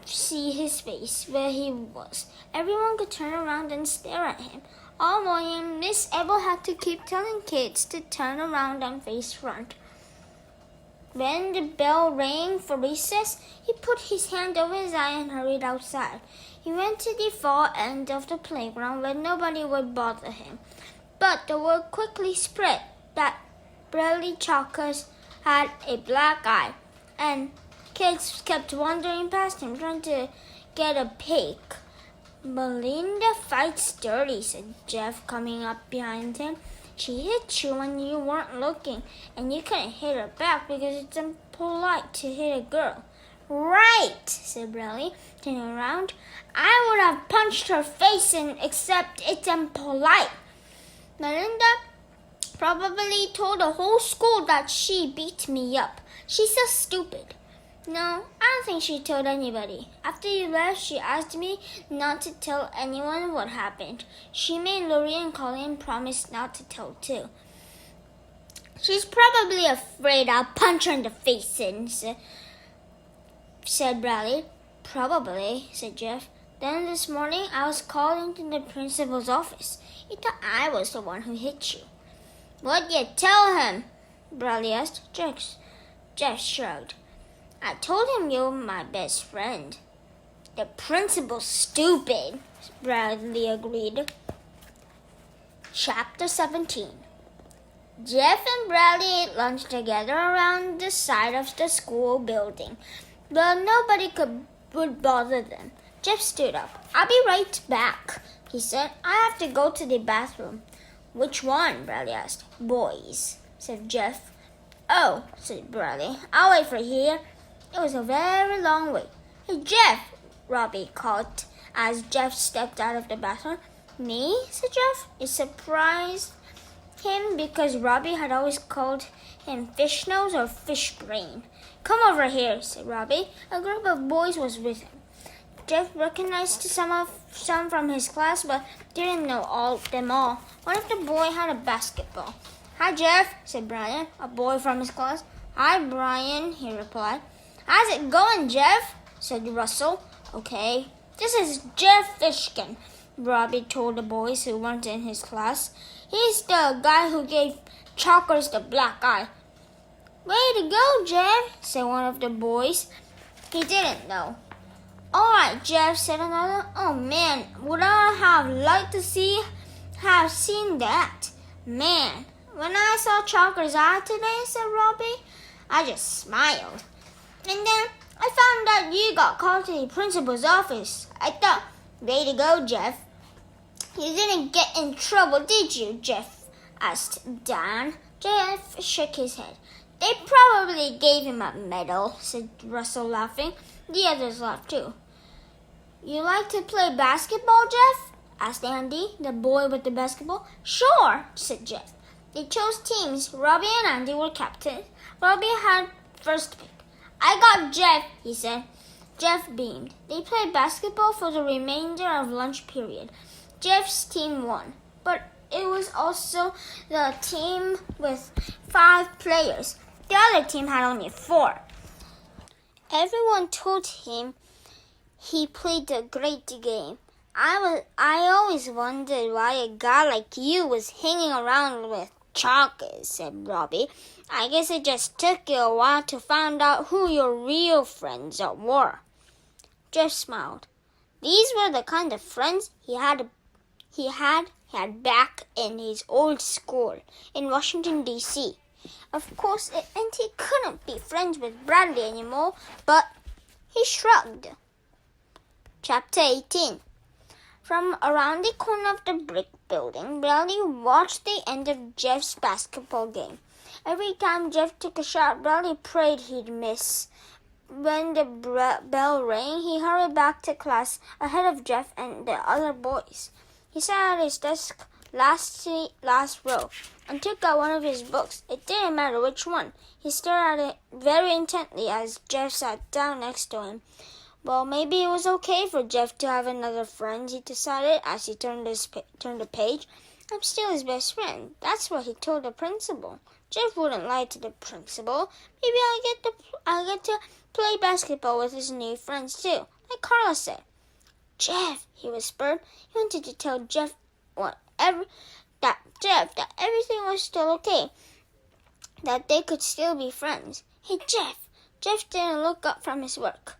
his face where he was. Everyone could turn around and stare at him. All morning, Miss Abel had to keep telling kids to turn around and face front. When the bell rang for recess, he put his hand over his eye and hurried outside. He went to the far end of the playground where nobody would bother him. But the word quickly spread that Bradley Chalkers had a black eye, and kids kept wandering past him trying to get a peek. "Melinda fights dirty," said Jeff, coming up behind him. "She hit you when you weren't looking, and you couldn't hit her back because it's impolite to hit a girl." "Right," said Bradley, turning around. "I would have punched her face in, except it's impolite." Melinda probably told the whole school that she beat me up. She's so stupid. "No, I don't think she told anybody. After you left, she asked me not to tell anyone what happened. She made Lori and Colleen promise not to tell too." "She's probably afraid I'll punch her in the face," said Bradley. "Probably," said Jeff. "Then this morning, I was called into the principal's office. He thought I was the one who hit you." "What'd you tell him?" Bradley asked. Jeff shrugged. "I told him you were my best friend." "The principal's stupid," Bradley agreed. Chapter 17. Jeff and Bradley ate lunch together around the side of the school building, but nobody would bother them. Jeff stood up. "I'll be right back," he said. "I have to go to the bathroom." "Which one?" Bradley asked. "Boys," said Jeff. "Oh," said Bradley. "I'll wait for you here." It was a very long wait. "Hey, Jeff," Robbie called as Jeff stepped out of the bathroom. "Me?" said Jeff. It surprised him because Robbie had always called him Fish Nose or Fish Brain. "Come over here," said Robbie. A group of boys was with him. Jeff recognized some from his class, but didn't know them all. One of the boys had a basketball. "Hi, Jeff," said Brian, a boy from his class. "Hi, Brian," he replied. "How's it going, Jeff?" said Russell. "Okay." "This is Jeff Fishkin," Robbie told the boys who weren't in his class. "He's the guy who gave Chalkers the black eye." "Way to go, Jeff," said one of the boys. He didn't know. Alright, Jeff, said another. Oh man, would I have liked to have seen that? Man, when I saw Chalker's eye today, said Robbie, I just smiled. And then I found out you got called to the principal's office. I thought, way to go, Jeff. You didn't get in trouble, did you, Jeff? Asked Dan. Jeff shook his head. They probably gave him a medal, said Russell, laughing. The others laughed too. You like to play basketball, Jeff? Asked Andy, the boy with the basketball. Sure, said Jeff. They chose teams. Robbie and Andy were captains. Robbie had first pick. I got Jeff, he said. Jeff beamed. They played basketball for the remainder of lunch period. Jeff's team won, but it was also the team with 5 players. The other team had only 4. Everyone told him he played a great game. I always wondered why a guy like you was hanging around with Chalkers, said Robbie. I guess it just took you a while to find out who your real friends were. Jeff smiled. These were the kind of friends he had back in his old school in Washington, D.C. Of course, it meant he couldn't be friends with Bradley anymore, but he shrugged. Chapter 18. From around the corner of the brick building, Bradley watched the end of Jeff's basketball game. Every time Jeff took a shot, Bradley prayed he'd miss. When the bell rang, he hurried back to class ahead of Jeff and the other boys. He sat at his desk last row and took out one of his books. It didn't matter which one. He stared at it very intently as Jeff sat down next to him. Well, maybe it was okay for Jeff to have another friend, he decided as he turned the page. I'm still his best friend. That's what he told the principal. Jeff wouldn't lie to the principal. Maybe I'll get to play basketball with his new friends too, like Carla said. Jeff, he whispered. He wanted to tell Jeff that everything was still okay, that they could still be friends. Hey, Jeff. Jeff didn't look up from his work.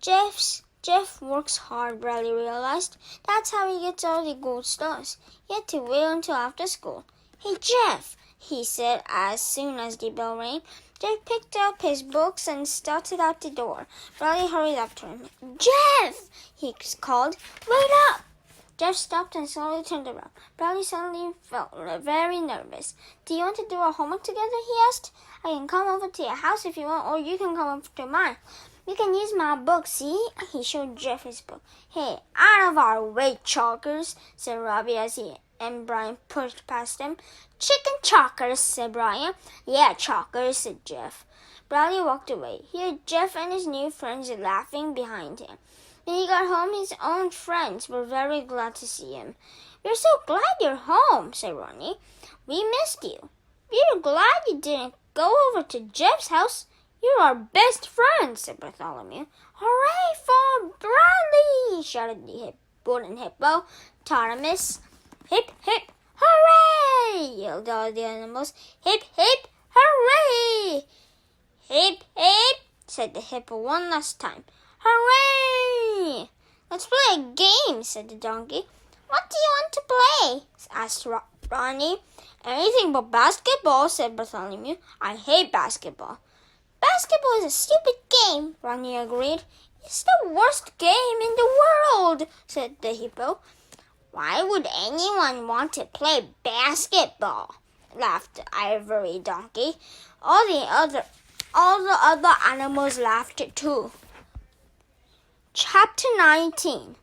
Jeff works hard, Bradley realized. That's how he gets all the gold stars. He had to wait until after school. Hey, Jeff, he said as soon as the bell rang. Jeff picked up his books and started out the door. Bradley hurried after him. Jeff, he called. Wait up! Jeff stopped and slowly turned around. Bradley suddenly felt very nervous. Do you want to do our homework together? He asked. I can come over to your house if you want, or you can come over to mine. You can use my book, see? He showed Jeff his book. Hey, out of our way, Chalkers, said Robbie as he and Brian pushed past him. Chicken Chalkers, said Brian. Yeah, Chalkers, said Jeff. Bradley walked away. He heard Jeff and his new friends laughing behind him. When he got home, his own friends were very glad to see him. We're so glad you're home, said Ronnie. We missed you. We're glad you didn't go over to Jeff's house. You're our best friends, said Bartholomew. Hooray for Bradley, shouted the wooden hippopotamus. Hip, hip, hooray, yelled all the animals. Hip, hip, hooray. Hip, hip, said the hippo one last time. Hooray! Let's play a game, said the donkey. What do you want to play? Asked Ronnie. Anything but basketball, said Bartholomew. I hate basketball. Basketball is a stupid game, Ronnie agreed. It's the worst game in the world, said the hippo. Why would anyone want to play basketball? Laughed the ivory donkey. All the other animals laughed too. Chapter 19.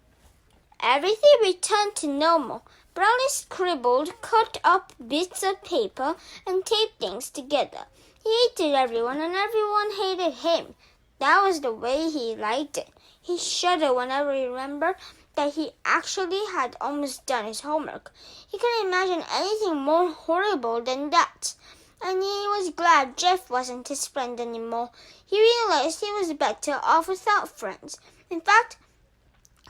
Everything returned to normal. Bradley scribbled, cut up bits of paper, and taped things together. He hated everyone, and everyone hated him. That was the way he liked it. He shuddered whenever he remembered that he actually had almost done his homework. He couldn't imagine anything more horrible than that. And he was glad Jeff wasn't his friend anymore. He realized he was better off without friends. In fact,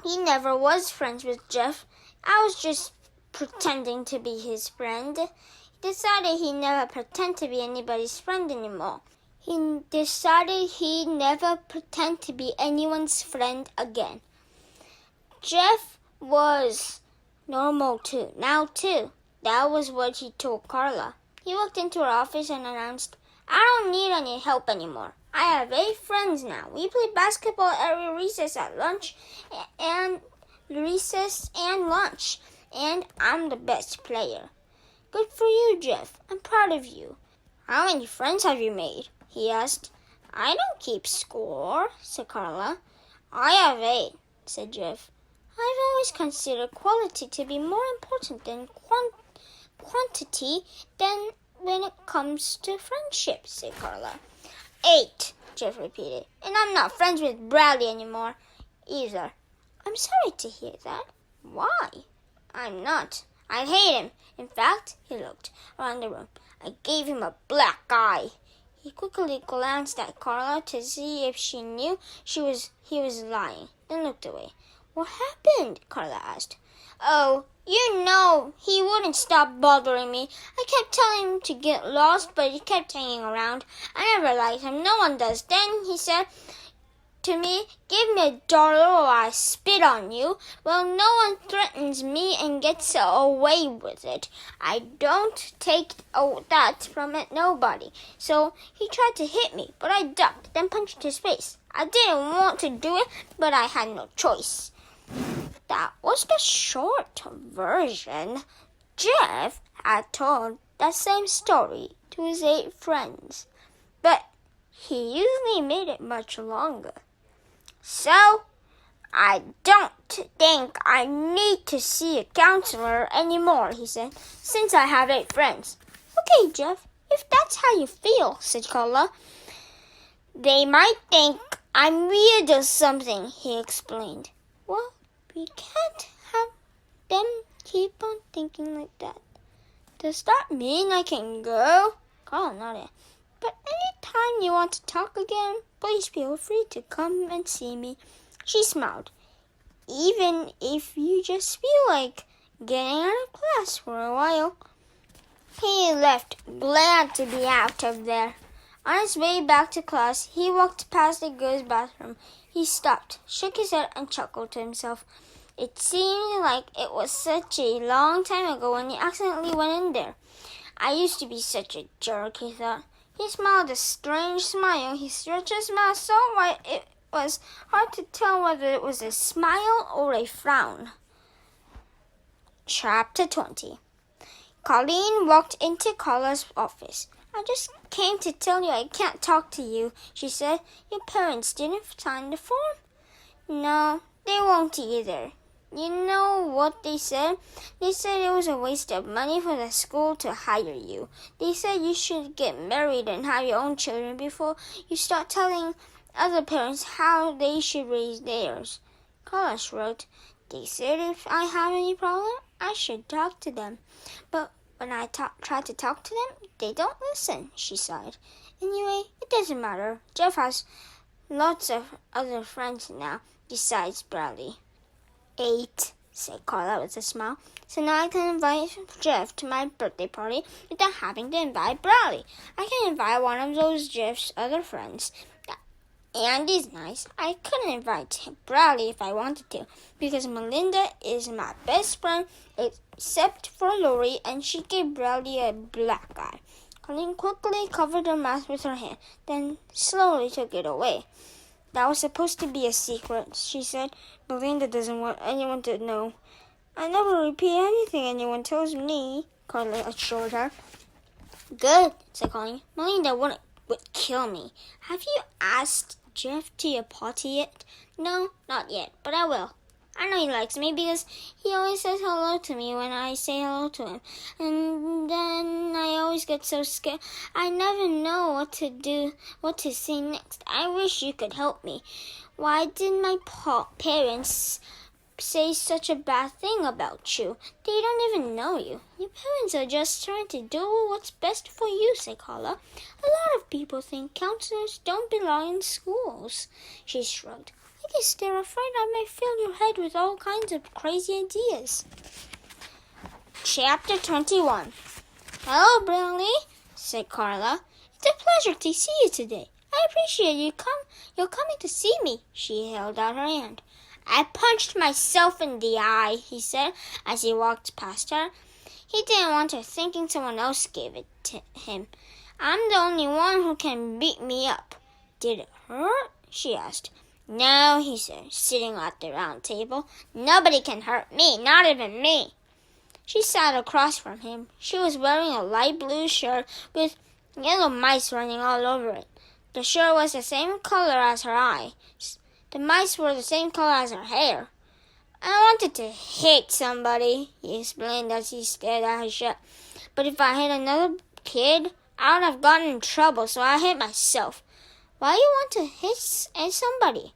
he never was friends with Jeff. I was just pretending to be his friend. He decided he'd never pretend to be anybody's friend anymore. he decided he'd never pretend to be anyone's friend again. Jeff was normal now too. That was what he told Carla. He walked into her office and announced, "I don't need any help anymore. I have 8 friends now. We play basketball every recess at lunch and lunch, and I'm the best player." "Good for you, Jeff. I'm proud of you." "How many friends have you made?" he asked. "I don't keep score," said Carla. "I have 8, said Jeff. "I've always considered quality to be more important than quantity than when it comes to friendship," said Carla. 8, Jeff repeated. "And I'm not friends with Bradley anymore either." "I'm sorry to hear that. Why?" "I'm not. I hate him. In fact," he looked around the room, "I gave him a black eye." He quickly glanced at Carla to see if she knew he was lying, then looked away. "What happened?" Carla asked. "Oh, you know, he wouldn't stop bothering me. I kept telling him to get lost, but he kept hanging around. I never liked him. No one does. Then he said to me, 'Give me $1 or I spit on you.' Well, no one threatens me and gets away with it. I don't take that from nobody. So he tried to hit me, but I ducked, then punched his face. I didn't want to do it, but I had no choice." That was the short version. Jeff had told that same story to his 8 friends, but he usually made it much longer. "So, I don't think I need to see a counselor anymore," he said, "since I have 8 friends." "Okay, Jeff, if that's how you feel," said Carla. "They might think I'm weird or something," he explained. "Well, we can't have them keep on thinking like that." "Does that mean I can go?" Carla nodded. "But anytime you want to talk again, please feel free to come and see me." She smiled. "Even if you just feel like getting out of class for a while." He left, glad to be out of there. On his way back to class, he walked past the girls' bathroom. He stopped, shook his head, and chuckled to himself. It seemed like it was such a long time ago when he accidentally went in there. "I used to be such a jerk," he thought. He smiled a strange smile. He stretched his mouth so wide it was hard to tell whether it was a smile or a frown. Chapter 20. Colleen walked into Carla's office. "I just came to tell you I can't talk to you," she said. "Your parents didn't sign the form?" "No, they won't either." "You know what they said? They said it was a waste of money for the school to hire you. They said you should get married and have your own children before you start telling other parents how they should raise theirs." Carla shrugged. "They said if I have any problem, I should talk to them. But when I try to talk to them, they don't listen," she sighed. "Anyway, it doesn't matter. Jeff has lots of other friends now, besides Bradley." 8, said Carla with a smile. "So now I can invite Jeff to my birthday party without having to invite Bradley. I can invite one of those Jeff's other friends. Andy's nice. I couldn't invite Bradley if I wanted to, because Melinda is my best friend except for Lori, and she gave Bradley a black eye." Colleen quickly covered her mouth with her hand, then slowly took it away. "That was supposed to be a secret," she said. "Melinda doesn't want anyone to know." "I never repeat anything anyone tells me," Carla assured her. "Good," said Colleen. "Melinda would kill me. Have you asked Jeff to your party yet?" "No, not yet, but I will. I know he likes me because he always says hello to me when I say hello to him. And then I always get so scared. I never know what to say next. I wish you could help me. Why did my parents say such a bad thing about you? They don't even know you. Your parents are just trying to do what's best for you," said Carla. "A lot of people think counselors don't belong in schools." She shrugged. "I guess they're afraid I may fill your head with all kinds of crazy ideas." Chapter 21. "Hello, Bradley," said Carla. "It's a pleasure to see you today. I appreciate you're coming to see me." She held out her hand. "I punched myself in the eye," he said as he walked past her. He didn't want her thinking someone else gave it to him. "I'm the only one who can beat me up." "Did it hurt?" she asked. "No," he said, sitting at the round table. "Nobody can hurt me, not even me." She sat across from him. She was wearing a light blue shirt with yellow mice running all over it. The shirt was the same color as her eyes. The mice were the same color as her hair. "I wanted to hit somebody," he explained as he stared at her shirt. "But if I hit another kid, I would have gotten in trouble, so I hit myself." "Why do you want to hit somebody?"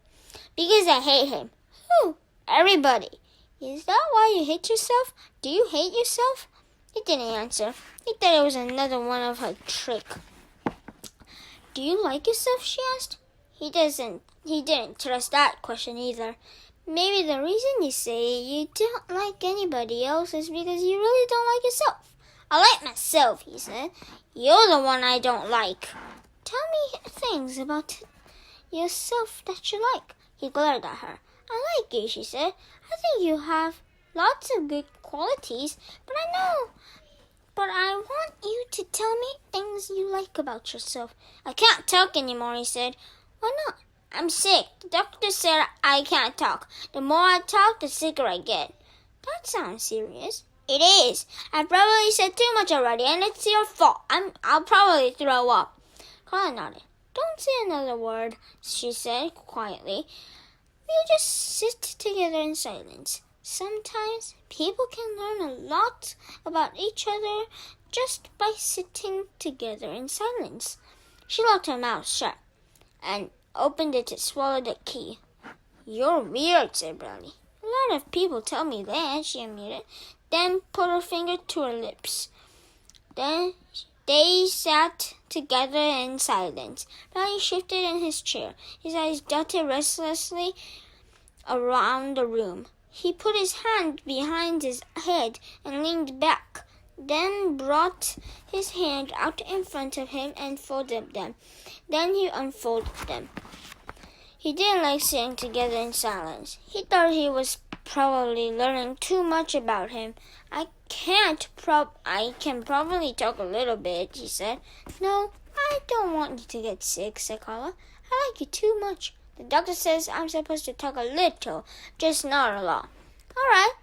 "Because I hate him." "Who?" "Everybody." "Is that why you hit yourself? Do you hate yourself?" He didn't answer. He thought it was another one of her tricks. "Do you like yourself?" she asked. He didn't trust that question either. "Maybe the reason you say you don't like anybody else is because you really don't like yourself." "I like myself," he said. "You're the one I don't like." "Tell me things about yourself that you like." He glared at her. "I like you," she said. "I think you have lots of good qualities, but I want you to tell me things you like about yourself." "I can't talk anymore," he said. "Why not?" "I'm sick. The doctor said I can't talk. The more I talk, the sicker I get." "That sounds serious." "It is. I probably said too much already, and it's your fault. I'll probably throw up." Carla nodded. "Don't say another word," she said quietly. "We'll just sit together in silence. Sometimes people can learn a lot about each other just by sitting together in silence." She locked her mouth shut and opened it to swallow the key. "You're weird," said Bradley. "A lot of people tell me that," she admitted, then put her finger to her lips. Then they sat together in silence. Bradley shifted in his chair. His eyes darted restlessly around the room. He put his hand behind his head and leaned back, then brought his hand out in front of him and folded them. Then he unfolded them. He didn't like sitting together in silence. He thought he was probably learning too much about him. I can probably talk a little bit," he said. "No, I don't want you to get sick," said Carla. "I like you too much. The doctor says I'm supposed to talk a little, just not a lot." "All right.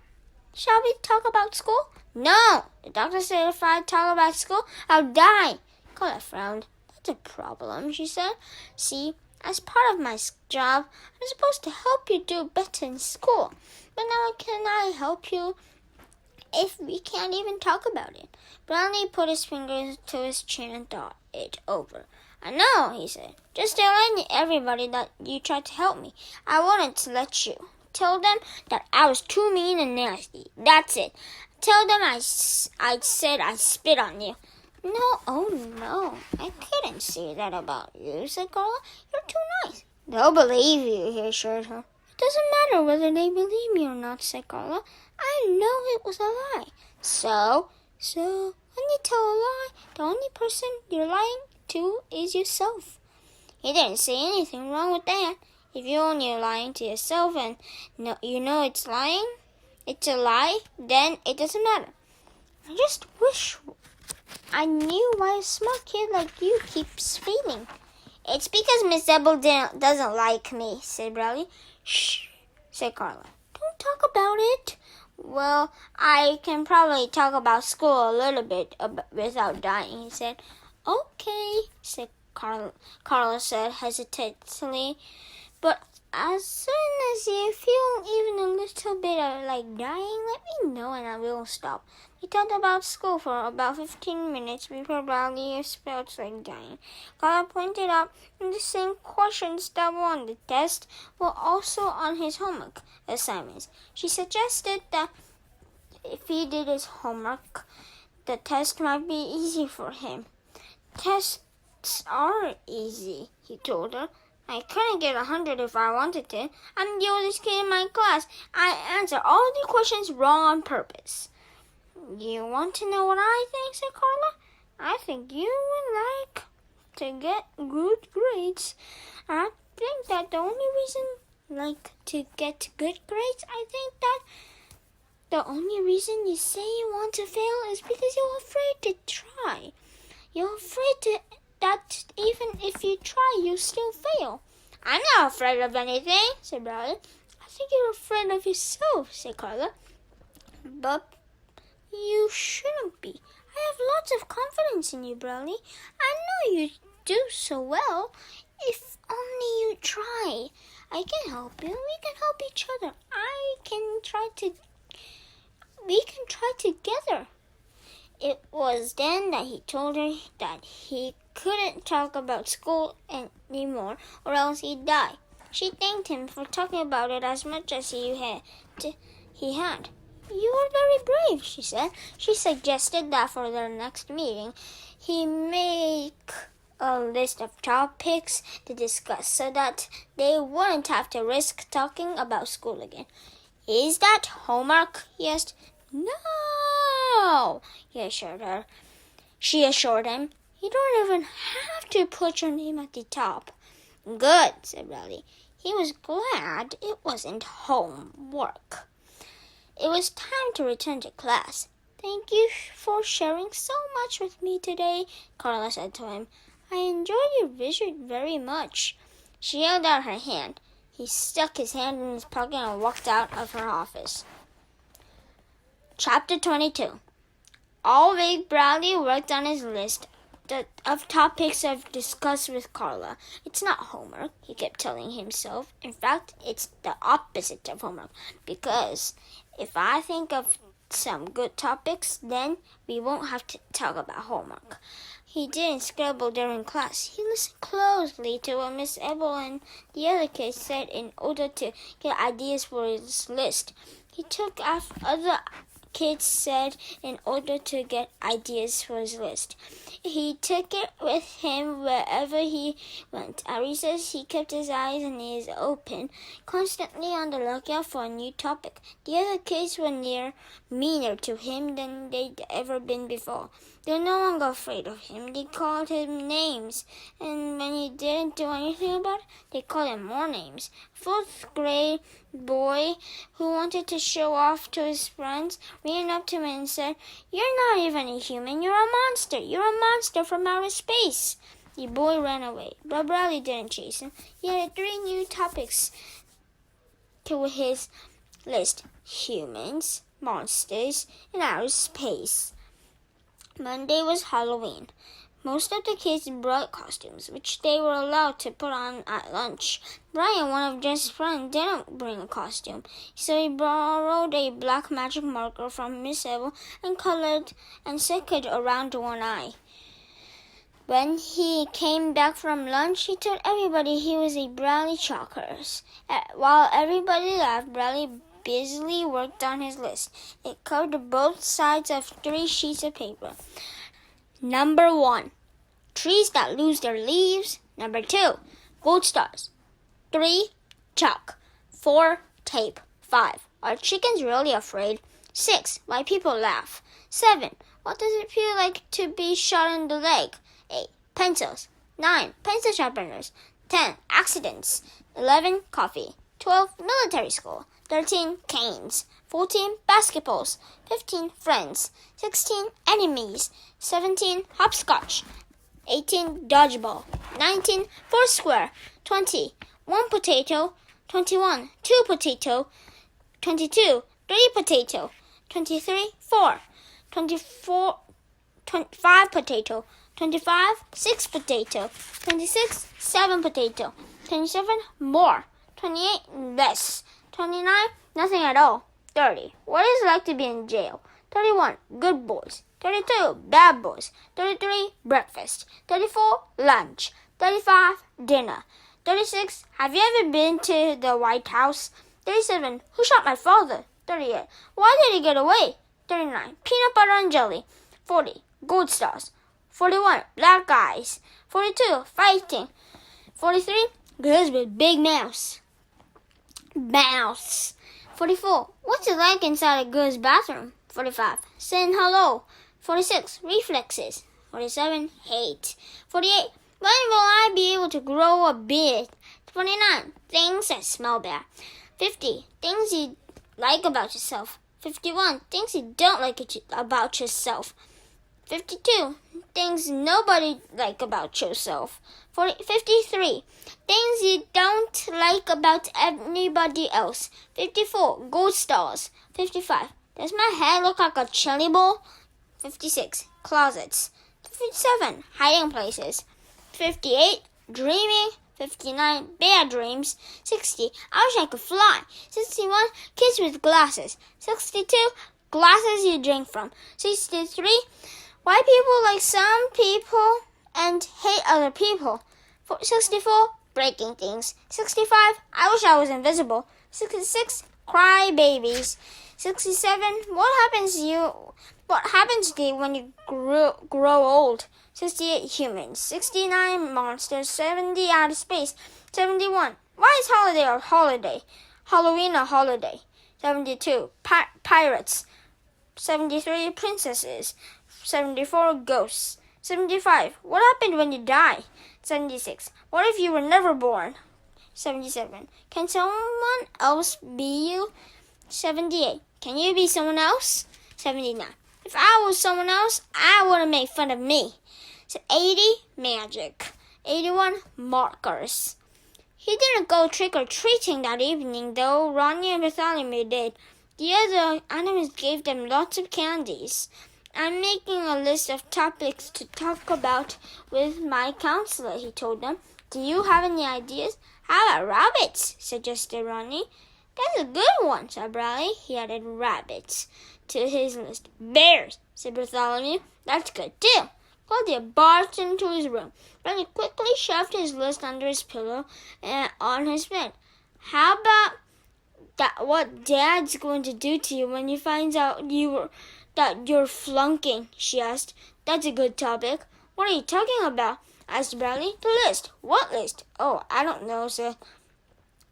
Shall we talk about school?" "No. The doctor said if I talk about school, I'll die." Carla frowned. "That's a problem," she said. "See, as part of my job, I'm supposed to help you do better in school. But now can I help you if we can't even talk about it?" Brownie put his fingers to his chin and thought it over. "I know," he said. "Just tell everybody that you tried to help me. I wouldn't let you. Tell them that I was too mean and nasty. That's it. Tell them I said I spit on you." "No, oh no, I couldn't say that about you," said Carla. "You're too nice." "They'll believe you," he assured her. "It doesn't matter whether they believe me or not," said Carla. "I know it was a lie." So when you tell a lie, the only person you're lying to is yourself." He didn't say anything wrong with that. If you're only lying to yourself and you know it's a lie, then it doesn't matter. "I just wish I knew why a smart kid like you keeps failing." "It's because Miss Ebel doesn't like me," said Bradley. "Shh," said Carla. "Don't talk about it." "Well, I can probably talk about school a little bit without dying," he said. "Okay," said Carla said hesitantly. "But as soon as you feel even a little bit of like dying, let me know and I will stop." They talked about school for about 15 minutes before Bradley felt like dying. Carla pointed out the same questions that were on the test were also on his homework assignments. She suggested that if he did his homework, the test might be easy for him. "Tests are easy," he told her. "I couldn't get 100 if I wanted to. I'm the oldest kid in my class. I answer all the questions wrong on purpose." "You want to know what I think?" said Carla. "I think you would like to get good grades. I think that the only reason, to get good grades, I think that the only reason you say you want to fail is because you're afraid to try. You're afraid that even if you try, you still fail. I'm not afraid of anything, said Bradley. I think you're afraid of yourself, said Carla. But you shouldn't be. I have lots of confidence in you, Bradley. I know you do so well. If only you try. I can help you. We can help each other. We can try together. It was then that he told her that he couldn't talk about school anymore or else he'd die. She thanked him for talking about it as much as he had. You are very brave, she said. She suggested that for their next meeting, he make a list of topics to discuss so that they wouldn't have to risk talking about school again. Is that homework? He asked. No, he assured her. She assured him. You don't even have to put your name at the top. Good, said Bradley. He was glad it wasn't homework. It was time to return to class. Thank you for sharing so much with me today, Carla said to him. I enjoyed your visit very much. She held out her hand. He stuck his hand in his pocket and walked out of her office. Chapter 22. All week, Bradley worked on his list of topics I've discussed with Carla. It's not homework, he kept telling himself. In fact, it's the opposite of homework, because if I think of some good topics, then we won't have to talk about homework. He didn't scribble during class. He listened closely to what Miss Abel and the other kids said in order to get ideas for his list. He took other kids said in order to get ideas for his list. He took it with him wherever he went. At recess, he kept his eyes and ears open, constantly on the lookout for a new topic. The other kids were meaner to him than they'd ever been before. They were no longer afraid of him. They called him names, and when he didn't do anything about it, they called him more names. A fourth-grade boy who wanted to show off to his friends ran up to him and said, "You're not even a human. You're a monster. You're a monster from outer space." The boy ran away, but Bradley didn't chase him. He had 3 new topics to his list: humans, monsters, and outer space. Monday was Halloween. Most of the kids brought costumes, which they were allowed to put on at lunch. Brian, one of Jess's friends, didn't bring a costume, so he borrowed a black magic marker from Miss Abel and colored and stuck it around one eye. When he came back from lunch, he told everybody he was a Bradley Chalkers. While everybody laughed, Bradley busily worked on his list. It covered both sides of 3 sheets of paper. Number 1, trees that lose their leaves. Number 2, gold stars. 3, chalk. 4, tape. 5, are chickens really afraid? 6, why people laugh. 7, what does it feel like to be shot in the leg? 8, pencils. 9, pencil sharpeners. 10, accidents. 11, coffee. 12, military school. 13, canes. 14, basketballs. 15, friends. 16, enemies. 17, hopscotch. 18, dodgeball. 19, foursquare. 20, 1 potato. 21, 2 potato. 22, 3 potato. 23, 4. 24, 25 potato. 25, 6 potato. 26, 7 potato. 27, more. 28, less. 29, nothing at all. 30, what is it like to be in jail? 31, good boys. 32, bad boys. 33, breakfast. 34, lunch. 35, dinner. 36, have you ever been to the White House? 37, who shot my father? 38, why did he get away? 39, peanut butter and jelly. 40, gold stars. 41, black eyes. 42, fighting. 43, girls with big mouths. 44, what's it like inside a girl's bathroom? 45, saying hello. 46, reflexes. 47, hate. 48, When will I be able to grow a beard? 29. Things that smell bad. 50. Things you like about yourself. 51. Things you don't like about yourself. 52. Things nobody like about yourself. 53. Things you don't like about anybody else. 54. Gold stars. 55. Does my hair look like a chili bowl? 56. Closets. 57. Hiding places. 58. Dreaming. 59. Bad dreams. 60. I wish I could fly. 61. Kids with glasses. 62. Glasses you drink from. 63. Why people like some people and hate other people. 64. Breaking things. 65. I wish I was invisible. 66. Cry babies. 67. What happens to you when you grow old? 68. Humans. 69. Monsters. 70. Outer space. 71. Why is Halloween a holiday? 72. Pirates. 73. Princesses. 74. Ghosts. 75. What happened when you die? 76. What if you were never born? 77. Can someone else be you? 78. Can you be someone else? 79. If I was someone else, I wouldn't make fun of me. 80. Magic. 81. Markers. He didn't go trick-or-treating that evening, though Ronnie and Bartholomew did. The other animals gave them lots of candies. I'm making a list of topics to talk about with my counselor, he told them. Do you have any ideas? How about rabbits? Suggested Ronnie. That's a good one, said Bradley. He added rabbits to his list. Bears, said Bartholomew. That's good too. Claudia barged into his room. Bradley quickly shoved his list under his pillow and on his bed. How about what Dad's going to do to you when he finds out that you're flunking? She asked. That's a good topic. What are you talking about? Asked Bradley. The list. What list? Oh, I don't know, said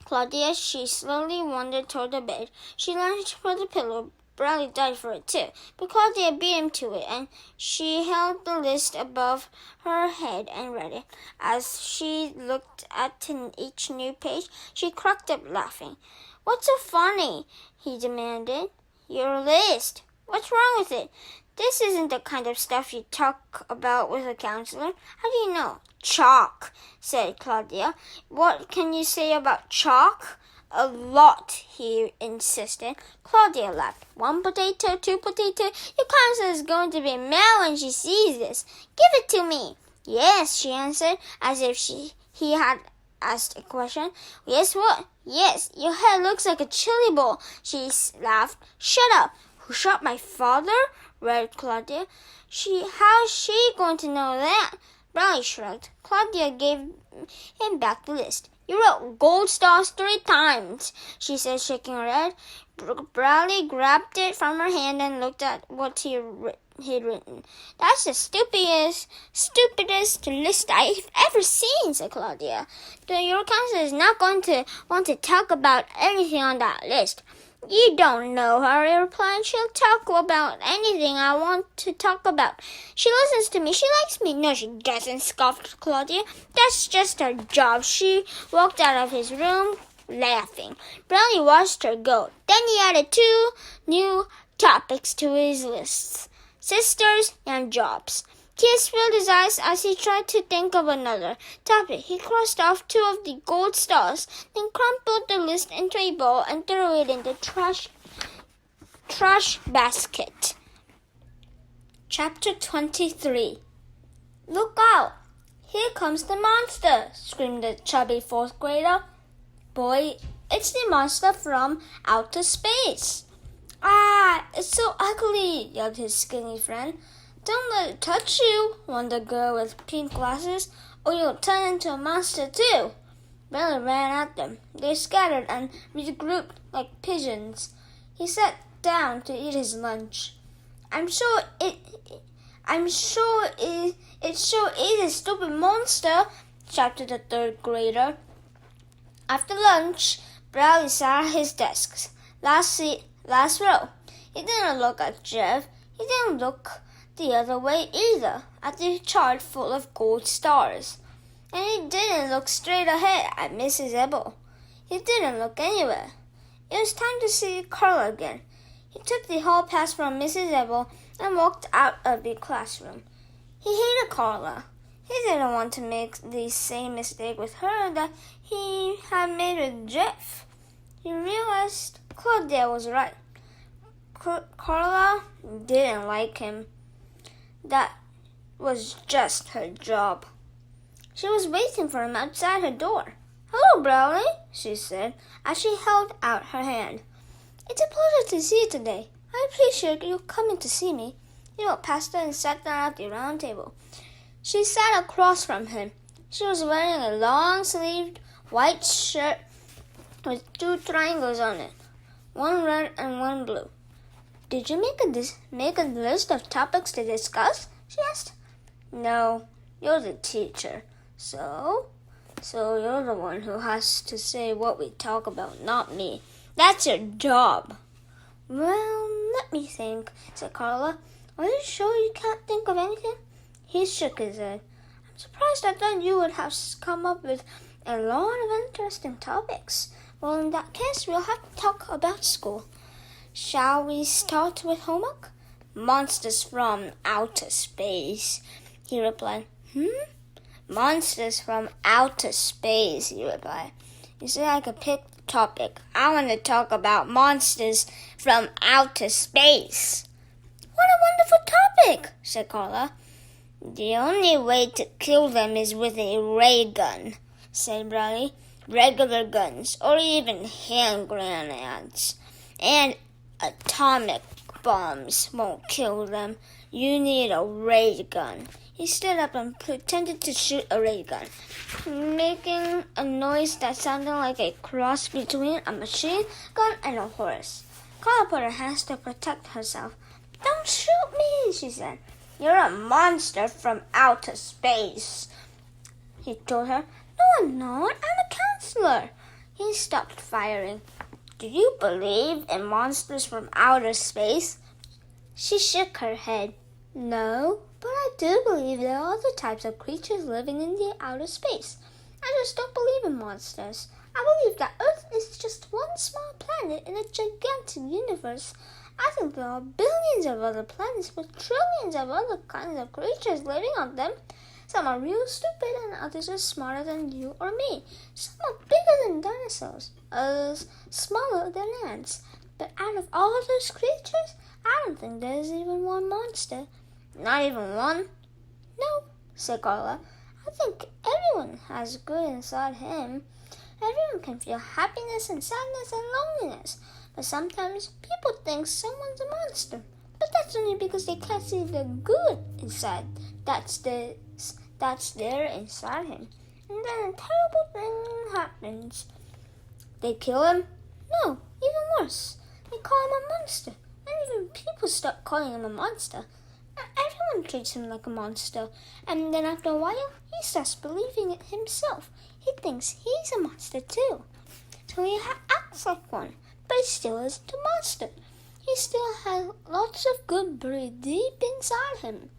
Claudia. She slowly wandered toward the bed. She lunged for the pillow. Bradley died for it too, but Claudia beat him to it, and she held the list above her head and read it. As she looked at each new page, she cracked up laughing. What's so funny? He demanded. Your list. What's wrong with it? This isn't the kind of stuff you talk about with a counselor. How do you know? Chalk, said Claudia. What can you say about chalk? A lot, he insisted. Claudia laughed. 1 potato, 2 potato. Your counselor is going to be mad when she sees this. Give it to me. Yes, she answered, as if he had asked a question. Yes, what? Yes, your head looks like a chili bowl. She laughed. Shut up. Who shot my father? Read Claudia. How is she going to know that? Bradley shrugged. Claudia gave him back the list. You wrote gold stars 3 times, she said, shaking her head. Bradley grabbed it from her hand and looked at what he'd written. That's the stupidest list I've ever seen, said Claudia. Your counselor is not going to want to talk about anything on that list. You don't know her, he replied. She'll talk about anything I want to talk about. She listens to me. She likes me. No, she doesn't, scoffed Claudia. That's just her job. She walked out of his room laughing. Bradley watched her go. Then he added 2 new topics to his lists. Sisters and jobs. Tears filled his eyes as he tried to think of another topic. He crossed off 2 of the gold stars, then crumpled the list into a ball and threw it in the trash basket. Chapter 23. Look out! Here comes the monster! Screamed the chubby 4th grader. Boy, it's the monster from outer space. Ah, it's so ugly, yelled his skinny friend. Don't let it touch you, warned the girl with pink glasses, or you'll turn into a monster too. Bradley ran at them. They scattered and regrouped like pigeons. He sat down to eat his lunch. It sure is a stupid monster, shouted the 3rd grader. After lunch, Bradley sat at his desk, last row. He didn't look at Jeff. He didn't look the other way either, at the chart full of gold stars. and he didn't look straight ahead at Mrs. Ebel. He didn't look anywhere. It was time to see Carla again. He took the hall pass from Mrs. Ebel and walked out of the classroom. He hated Carla. He didn't want to make the same mistake with her that he had made with Jeff. He realized Claudia was right. Carla didn't like him. That was just her job. She was waiting for him outside her door. "Hello, Brownie," she said as she held out her hand. "It's a pleasure to see you today. I appreciate you coming to see me." He walked past her and sat down at the round table. She sat across from him. She was wearing a long-sleeved white shirt with 2 triangles on it, one red and one blue. "Did you make a list of topics to discuss?" she asked. "No, you're the teacher. So you're the one who has to say what we talk about, not me. That's your job." "Well, let me think," said Carla. "Are you sure you can't think of anything?" He shook his head. "I'm surprised. I thought you would have come up with a lot of interesting topics." "Well, in that case, we'll have to talk about school. Shall we start with homework?" "Monsters from outer space," he replied. "Monsters from outer space," he replied. "You said I could pick the topic. I want to talk about monsters from outer space." "What a wonderful topic," said Carla. "The only way to kill them is with a ray gun," said Brownie. "Regular guns, or even hand grenades, and atomic bombs won't kill them. You need a ray gun." He stood up and pretended to shoot a ray gun, making a noise that sounded like a cross between a machine gun and a horse. Carla put her hands to protect herself. "Don't shoot me," she said. "You're a monster from outer space," he told her. "No, I'm not. I'm a counselor." He stopped firing. "Do you believe in monsters from outer space?" She shook her head. "No, but I do believe there are other types of creatures living in the outer space. I just don't believe in monsters. I believe that Earth is just one small planet in a gigantic universe. I think there are billions of other planets with trillions of other kinds of creatures living on them. Some are real stupid and others are smarter than you or me. Some are bigger than dinosaurs, others smaller than ants. But out of all those creatures, I don't think there's even one monster." "Not even one?" "No," said Carla. "I think everyone has good inside him. Everyone can feel happiness and sadness and loneliness. But sometimes people think someone's a monster. But that's only because they can't see the good inside that's there inside him. And then a terrible thing happens. They kill him? No, even worse. They call him a monster. And even people start calling him a monster. Everyone treats him like a monster. And then after a while, he starts believing it himself. He thinks he's a monster too. So he acts like one. But he still isn't a monster. He still has lots of good buried deep inside him."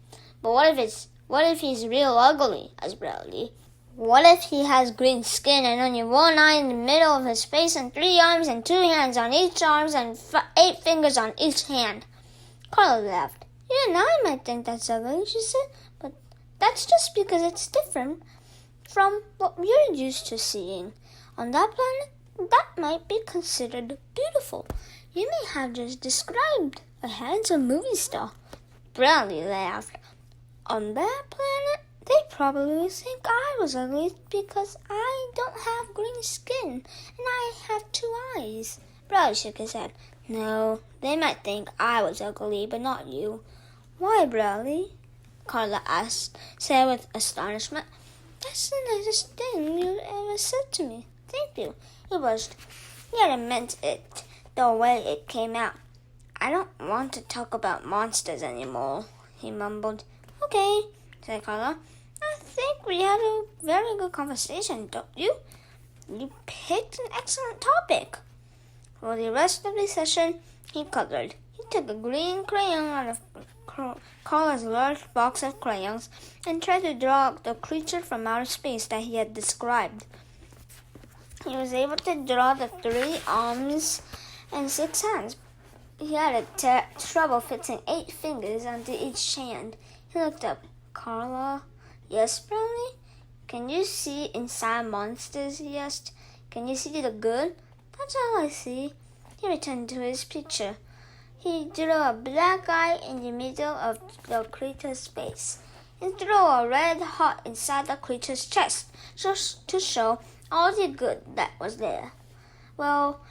"But what if he's real ugly?" asked Brownie. "What if he has green skin and only one eye in the middle of his face and 3 arms and 2 hands on each arm and 8 fingers on each hand?" Carla laughed. "You and I might think that's ugly," she said, "but that's just because it's different from what we're used to seeing. On that planet, that might be considered beautiful. You may have just described a handsome movie star." Brownie laughed. "On that planet, they probably think I was ugly because I don't have green skin and I have 2 eyes." Brownie shook his head. "No, they might think I was ugly, but not you." "Why, Brownie?" Carla said with astonishment. "That's the nicest thing you ever said to me. Thank you." He blushed. He hadn't meant it the way it came out. "I don't want to talk about monsters anymore," he mumbled. "Okay," said Carla. "I think we had a very good conversation, don't you? You picked an excellent topic." For the rest of the session, he colored. He took a green crayon out of Carla's large box of crayons and tried to draw the creature from outer space that he had described. He was able to draw the 3 arms and 6 hands. He had trouble fitting 8 fingers onto each hand. He looked up. Carla? Yes, Brownie? Can you see inside monsters? He asked. Can you see the good? That's all I see. He returned to his picture. He drew a black eye in the middle of the creature's face. He drew a red heart inside the creature's chest to show all the good that was there. Well,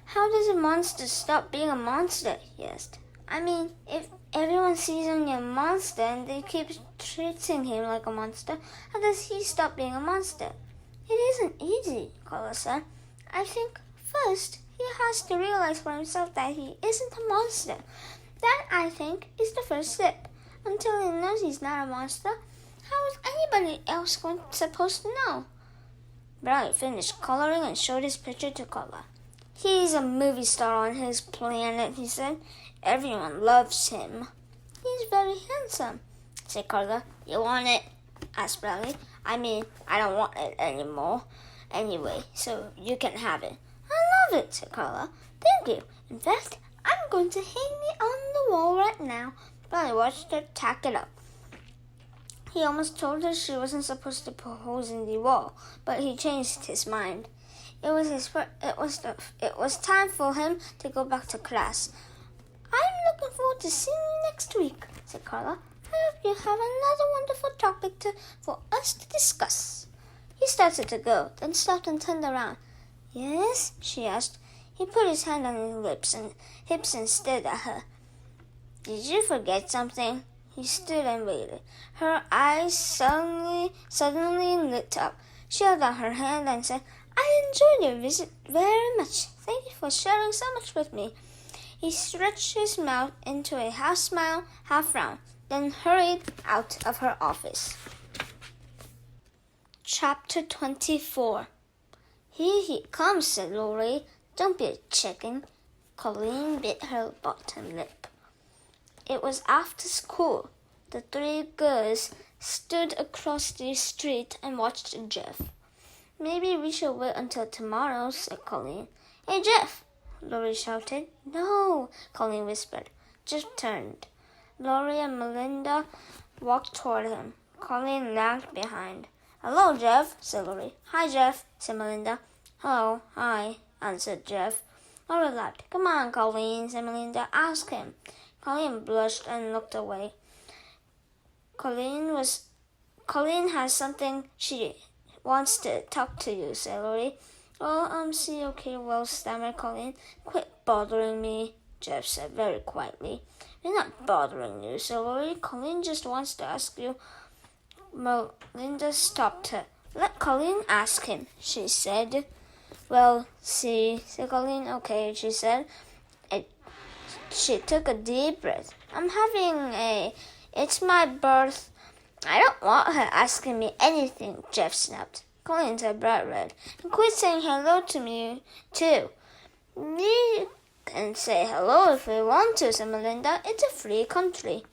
how does a monster stop being a monster? He asked. I mean, if everyone sees him as a monster and they keep treating him like a monster, how does he stop being a monster? It isn't easy, Carla said. I think first he has to realize for himself that he isn't a monster. That, I think, is the first step. Until he knows he's not a monster, how is anybody else supposed to know? Brownie finished coloring and showed his picture to Carla. He's a movie star on his planet, he said. Everyone loves him. He's very handsome, said Carla. You want it? Asked Brownie. I mean, I don't want it anymore. Anyway, so you can have it. I love it, said Carla. Thank you. In fact, I'm going to hang it on the wall right now. Brownie watched her tack it up. He almost told her she wasn't supposed to put holes in the wall, but he changed his mind. It was time for him to go back to class. I'm looking forward to seeing you next week, said Carla. I hope you have another wonderful topic for us to discuss. He started to go, then stopped and turned around. Yes? She asked. He put his hand on his hips and stared at her. Did you forget something? He stood and waited. Her eyes suddenly lit up. She held out her hand and said, I enjoyed your visit very much. Thank you for sharing so much with me. He stretched his mouth into a half smile, half frown, then hurried out of her office. Chapter 24. Here he comes, said Laurie. Don't be a chicken. Colleen bit her bottom lip. It was after school. The 3 girls stood across the street and watched Jeff. Maybe we should wait until tomorrow, said Colleen. Hey, Jeff! Laurie shouted. No, Colleen whispered. Jeff turned. Laurie and Melinda walked toward him. Colleen lagged behind. Hello, Jeff, said Laurie. Hi, Jeff, said Melinda. Hello, hi, answered Jeff. Laurie laughed. Come on, Colleen, said Melinda. Ask him. Colleen blushed and looked away. Colleen has something she wants to talk to you, said Laurie. Oh, see, okay, well, stammered Colleen. Quit bothering me, Jeff said very quietly. We're not bothering you, said Laurie. Colleen just wants to ask you. Melinda stopped her. Let Colleen ask him, she said. Well, see, said Colleen. Okay, she said. She took a deep breath. It's my birth. I don't want her asking me anything, Jeff snapped. Colleen said bright red. And quit saying hello to me, too. You can say hello if you want to, said Melinda. It's a free country.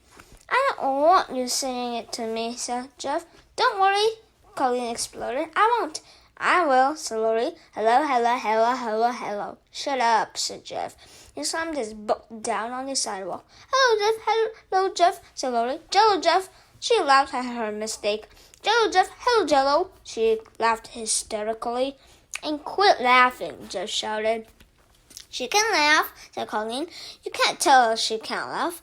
I don't want you saying it to me, said Jeff. Don't worry, Colleen exploded. I won't. I will, said Laurie. Hello, hello, hello, hello, hello. Shut up, said Jeff. He slammed his book down on the sidewalk. Hello, Jeff, said Laurie. Jello, Jeff. She laughed at her mistake. Jello, Jeff. Hello, Jello. She laughed hysterically. And quit laughing, Jeff shouted. She can laugh, said Colleen. You can't tell her she can't laugh.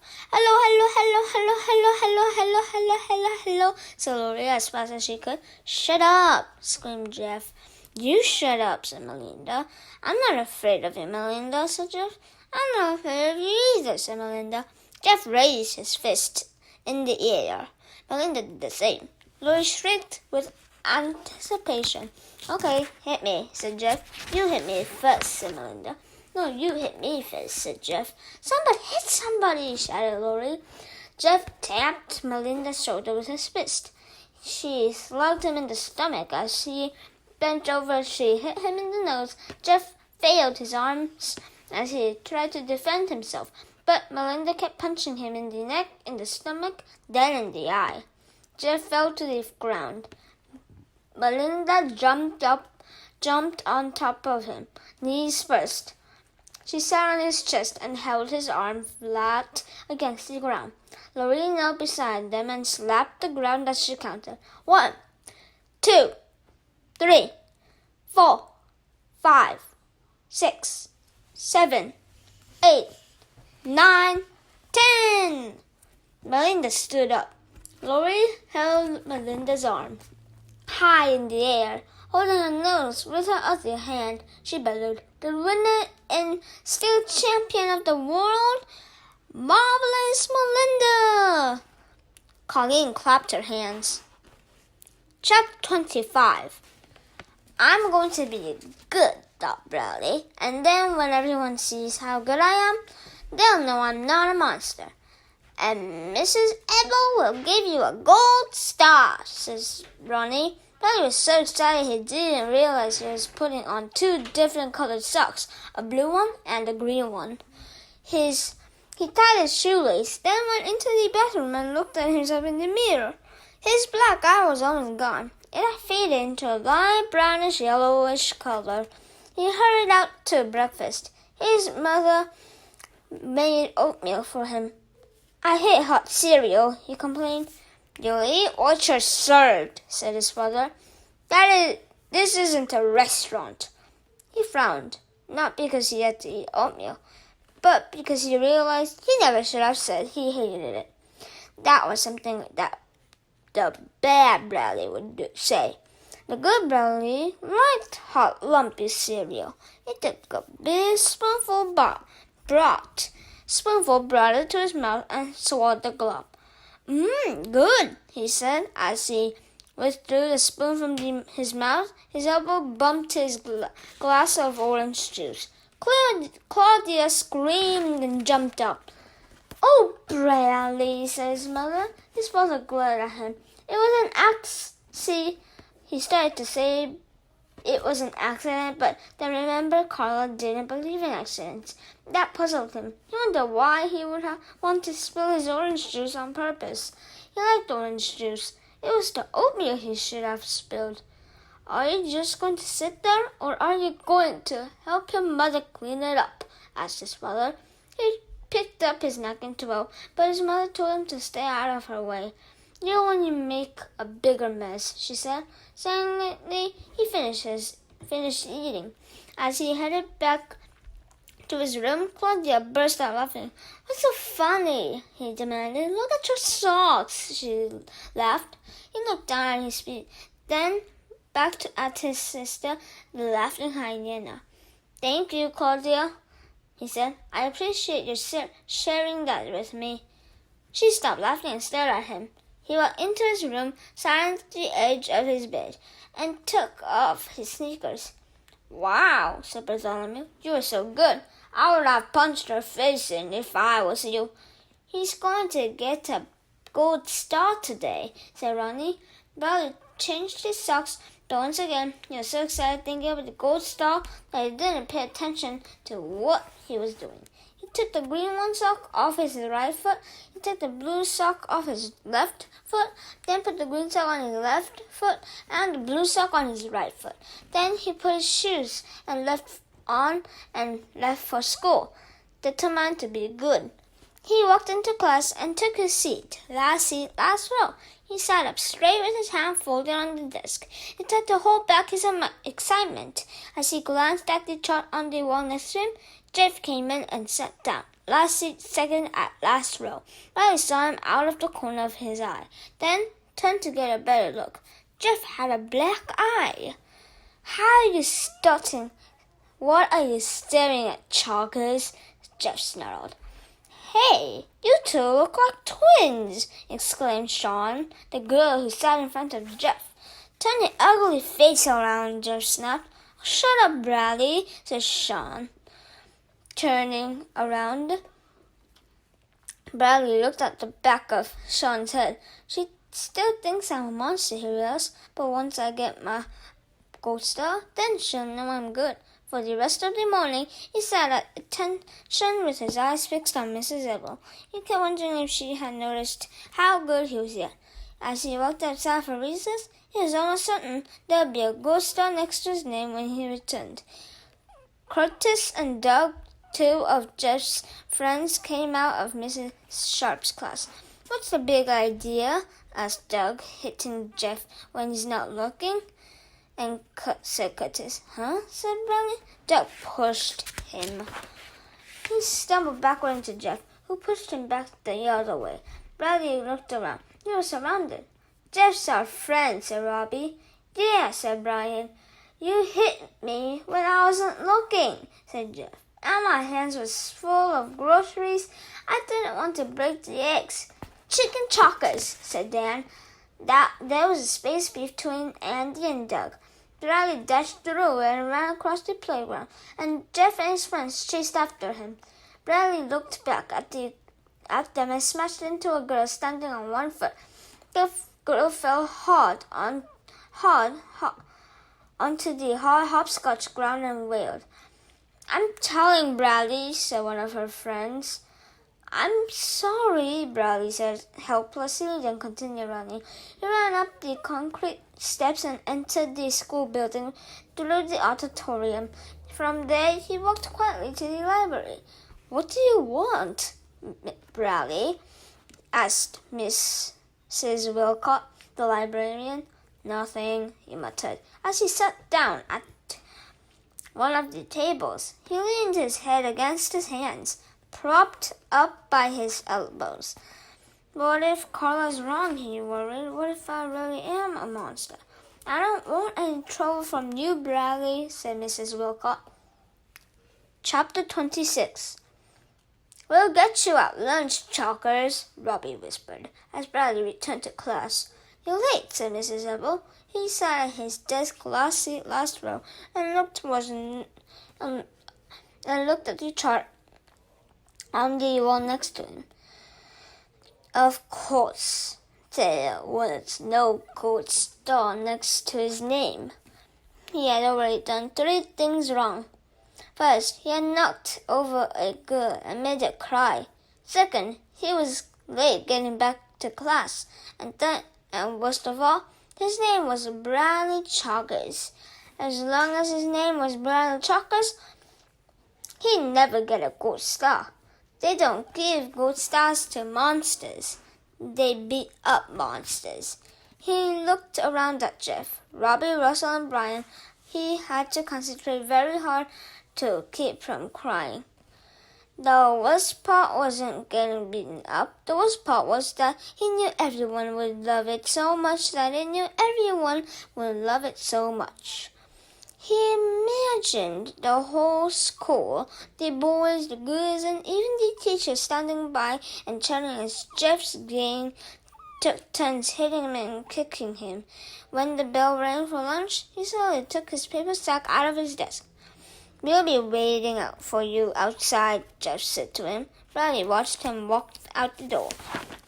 Hello, said Laurie as fast as she could. Shut up, screamed Jeff. You shut up, said Melinda. I'm not afraid of you, Melinda, said Jeff. I'm not afraid of you either, said Melinda. Jeff raised his fist in the air. Melinda did the same. Laurie shrieked with anticipation. Okay, hit me, said Jeff. You hit me first, said Melinda. No, you hit me first, said Jeff. Somebody hit somebody, shouted Laurie. Jeff tapped Melinda's shoulder with his fist. She slugged him in the stomach. As she bent over, she hit him in the nose. Jeff failed his arms as he tried to defend himself. But Melinda kept punching him in the neck, in the stomach, then in the eye. Jeff fell to the ground. Melinda jumped on top of him, knees first. She sat on his chest and held his arm flat against the ground. Lorraine knelt beside them and slapped the ground as she counted. 1, 2, 3, 4, 5, 6, 7, 8, 9, 10. Melinda stood up. Lori held Melinda's arm high in the air. Holding her nose with her other hand, she bellowed, "The winner and still champion of the world, Marvelous Melinda!" Colleen clapped her hands. Chapter 25. I'm going to be good, thought Bradley, and then when everyone sees how good I am, they'll know I'm not a monster. And Mrs. Ebel will give you a gold star, says Ronnie. Bradley was so excited he didn't realize he was putting on 2 different colored socks, a blue one and a green one. He tied his shoelace, then went into the bathroom and looked at himself in the mirror. His black eye was almost gone. It had faded into a light brownish yellowish color. He hurried out to breakfast. His mother made oatmeal for him. "I hate hot cereal," he complained. "You'll eat what you're served," said his father. This isn't a restaurant." He frowned, not because he had to eat oatmeal, but because he realized he never should have said he hated it. That was something that the bad Bradley would say. The good Bradley liked hot, lumpy cereal. He took a big spoonful, brought it to his mouth and swallowed the glob. Good," he said as he withdrew the spoon from his mouth. His elbow bumped his glass of orange juice. Claudia screamed and jumped up. "Oh, Bradley," said his mother. His father glared at him. "It was an accident." He started to say it was an accident, but then remembered Carla didn't believe in accidents. That puzzled him. He wondered why he would want to spill his orange juice on purpose. He liked orange juice. It was the oatmeal he should have spilled. "Are you just going to sit there, or are you going to help your mother clean it up?" asked his father. He picked up his napkin to go, but his mother told him to stay out of her way. "You don't want to make a bigger mess," she said. Silently, he finished eating. As he headed back to his room, Claudia burst out laughing. "What's so funny?" he demanded. "Look at your socks," she laughed. He looked down at his feet, then back at his sister, the laughing hyena. "Thank you, Claudia," he said. "I appreciate your sharing that with me." She stopped laughing and stared at him. He walked into his room, sat at the edge of his bed, and took off his sneakers. "Wow," said Bartholomew. "You were so good. I would have punched her face in if I was you." "He's going to get a gold star today," said Ronnie. Bradley changed his socks, but once again he was so excited thinking of the gold star that he didn't pay attention to what he was doing. He took the green one sock off his right foot. He took the blue sock off his left foot. Then put the green sock on his left foot and the blue sock on his right foot. Then he put his shoes and left for school, determined to be good. He walked into class and took his seat, last row. He sat up straight with his hand folded on the desk. He tried to hold back his excitement. As he glanced at the chart on the wall next to him, Jeff came in and sat down. Last seat, second at last row. Riley saw him out of the corner of his eye, then turned to get a better look. Jeff had a black eye. "How are you starting? What are you staring at, Chalkers?" Jeff snarled. "Hey, you two look like twins!" exclaimed Sean, the girl who sat in front of Jeff. "Turn your ugly face around," Jeff snapped. "Shut up, Bradley," said Sean. Turning around, Bradley looked at the back of Sean's head. "She still thinks I'm a monster," he realized, "but once I get my gold star, then she'll know I'm good." For the rest of the morning, he sat at attention with his eyes fixed on Mrs. Ebel. He kept wondering if she had noticed how good he was yet. As he walked outside for recess, he was almost certain there would be a gold star next to his name when he returned. Curtis and Doug, two of Jeff's friends, came out of Mrs. Sharp's class. "What's the big idea?" asked Doug, hitting Jeff when he's not looking. And said Curtis. "Huh?" said Bradley. Doug pushed him. He stumbled backward into Jeff, who pushed him back the other way. Bradley looked around. He was surrounded. "Jeff's our friend," said Robbie. "Yeah," said Brian. "You hit me when I wasn't looking," said Jeff. "And my hands was full of groceries. I didn't want to break the eggs." "Chicken chockers," said Dan. There was a space between Andy and Doug. Bradley dashed through it and ran across the playground, and Jeff and his friends chased after him. Bradley looked back at them and smashed into a girl standing on one foot. The girl fell hard onto the hard hopscotch ground and wailed. "I'm telling Bradley," said one of her friends. "I'm sorry," Bradley said helplessly, then continued running. He ran up the concrete steps and entered the school building through the auditorium. From there, he walked quietly to the library. "What do you want, Bradley?" asked Mrs. Wilcott, the librarian. "Nothing," he muttered, as he sat down at one of the tables. He leaned his head against his hands, propped up by his elbows. "What if Carla's wrong?" he worried. "What if I really am a monster?" "I don't want any trouble from you, Bradley," said Mrs. Wilcott. Chapter 26. "We'll get you at lunch, Chalkers," Robbie whispered, as Bradley returned to class. "You're late," said Mrs. Ebel. He sat at his desk last row and looked at the chart on the wall next to him. Of course, there was no gold star next to his name. He had already done 3 things wrong. First, he had knocked over a girl and made her cry. Second, he was late getting back to class. And worst of all, his name was Bradley Chalkers. As long as his name was Bradley Chalkers, he'd never get a gold star. They don't give gold stars to monsters. They beat up monsters. He looked around at Jeff, Robbie, Russell, and Brian. He had to concentrate very hard to keep from crying. The worst part wasn't getting beaten up. The worst part was that he knew everyone would love it so much that he knew everyone would love it so much. He imagined the whole school, the boys, the girls, and even the teachers standing by and chatting as Jeff's gang took turns hitting him and kicking him. When the bell rang for lunch, he slowly took his paper sack out of his desk. "We'll be waiting for you outside," Jeff said to him. Bradley watched him walk out the door.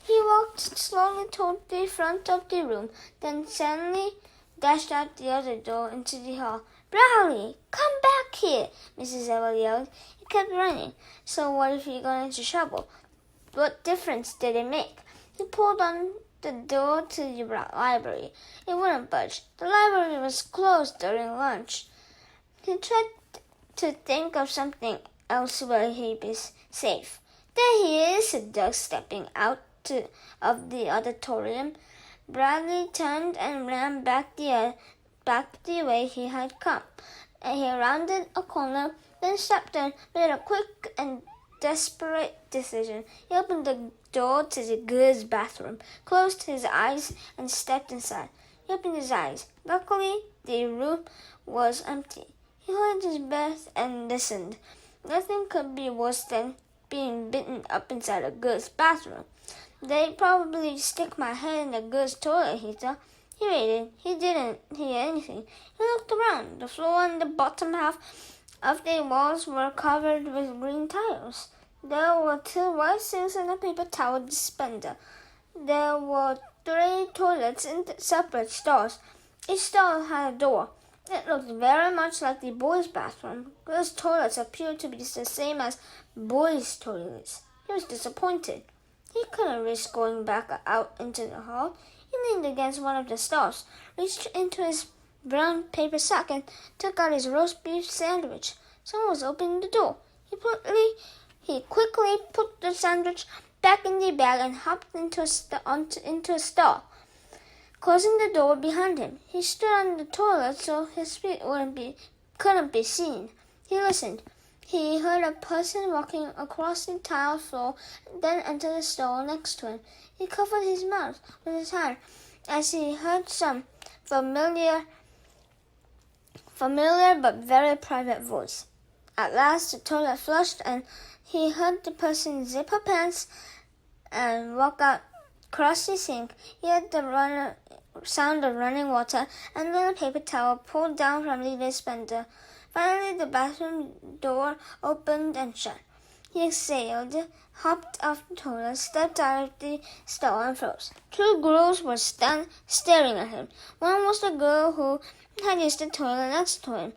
He walked slowly toward the front of the room, then suddenly dashed out the other door into the hall. "Bradley, come back here!" Mrs. Ebel yelled. He kept running. So what if he got into trouble? What difference did it make? He pulled on the door to the library. It wouldn't budge. The library was closed during lunch. He tried to think of something else where he'd be safe. "There he is," said Doug, stepping out of the auditorium. Bradley turned and ran back the way he had come. He rounded a corner, then stepped in, made a quick and desperate decision. He opened the door to the girls' bathroom, closed his eyes, and stepped inside. He opened his eyes. Luckily, the room was empty. He held his breath and listened. Nothing could be worse than being bitten up inside a girl's bathroom. "They'd probably stick my head in the girl's toilet," he thought. He waited. He didn't hear anything. He looked around. The floor and the bottom half of the walls were covered with green tiles. There were 2 white sinks and a paper towel dispenser. There were 3 toilets in separate stalls. Each stall had a door. It looked very much like the boys' bathroom. Girls' toilets appeared to be the same as boys' toilets. He was disappointed. He couldn't risk going back out into the hall. He leaned against one of the stalls, reached into his brown paper sack, and took out his roast beef sandwich. Someone was opening the door. He quickly put the sandwich back in the bag and hopped into a stall, closing the door behind him. He stood on the toilet so his feet couldn't be seen. He listened. He heard a person walking across the tile floor, then entered the stall next to him. He covered his mouth with his hand as he heard some familiar but very private voice. At last the toilet flushed, and he heard the person zip her pants and walk out across the sink. He heard the sound of running water and then a paper towel pulled down from the dispenser. Finally, the bathroom door opened and shut. He exhaled, hopped off the toilet, stepped out of the stall, and froze. Two girls were staring at him. One was the girl who had used the toilet next to him.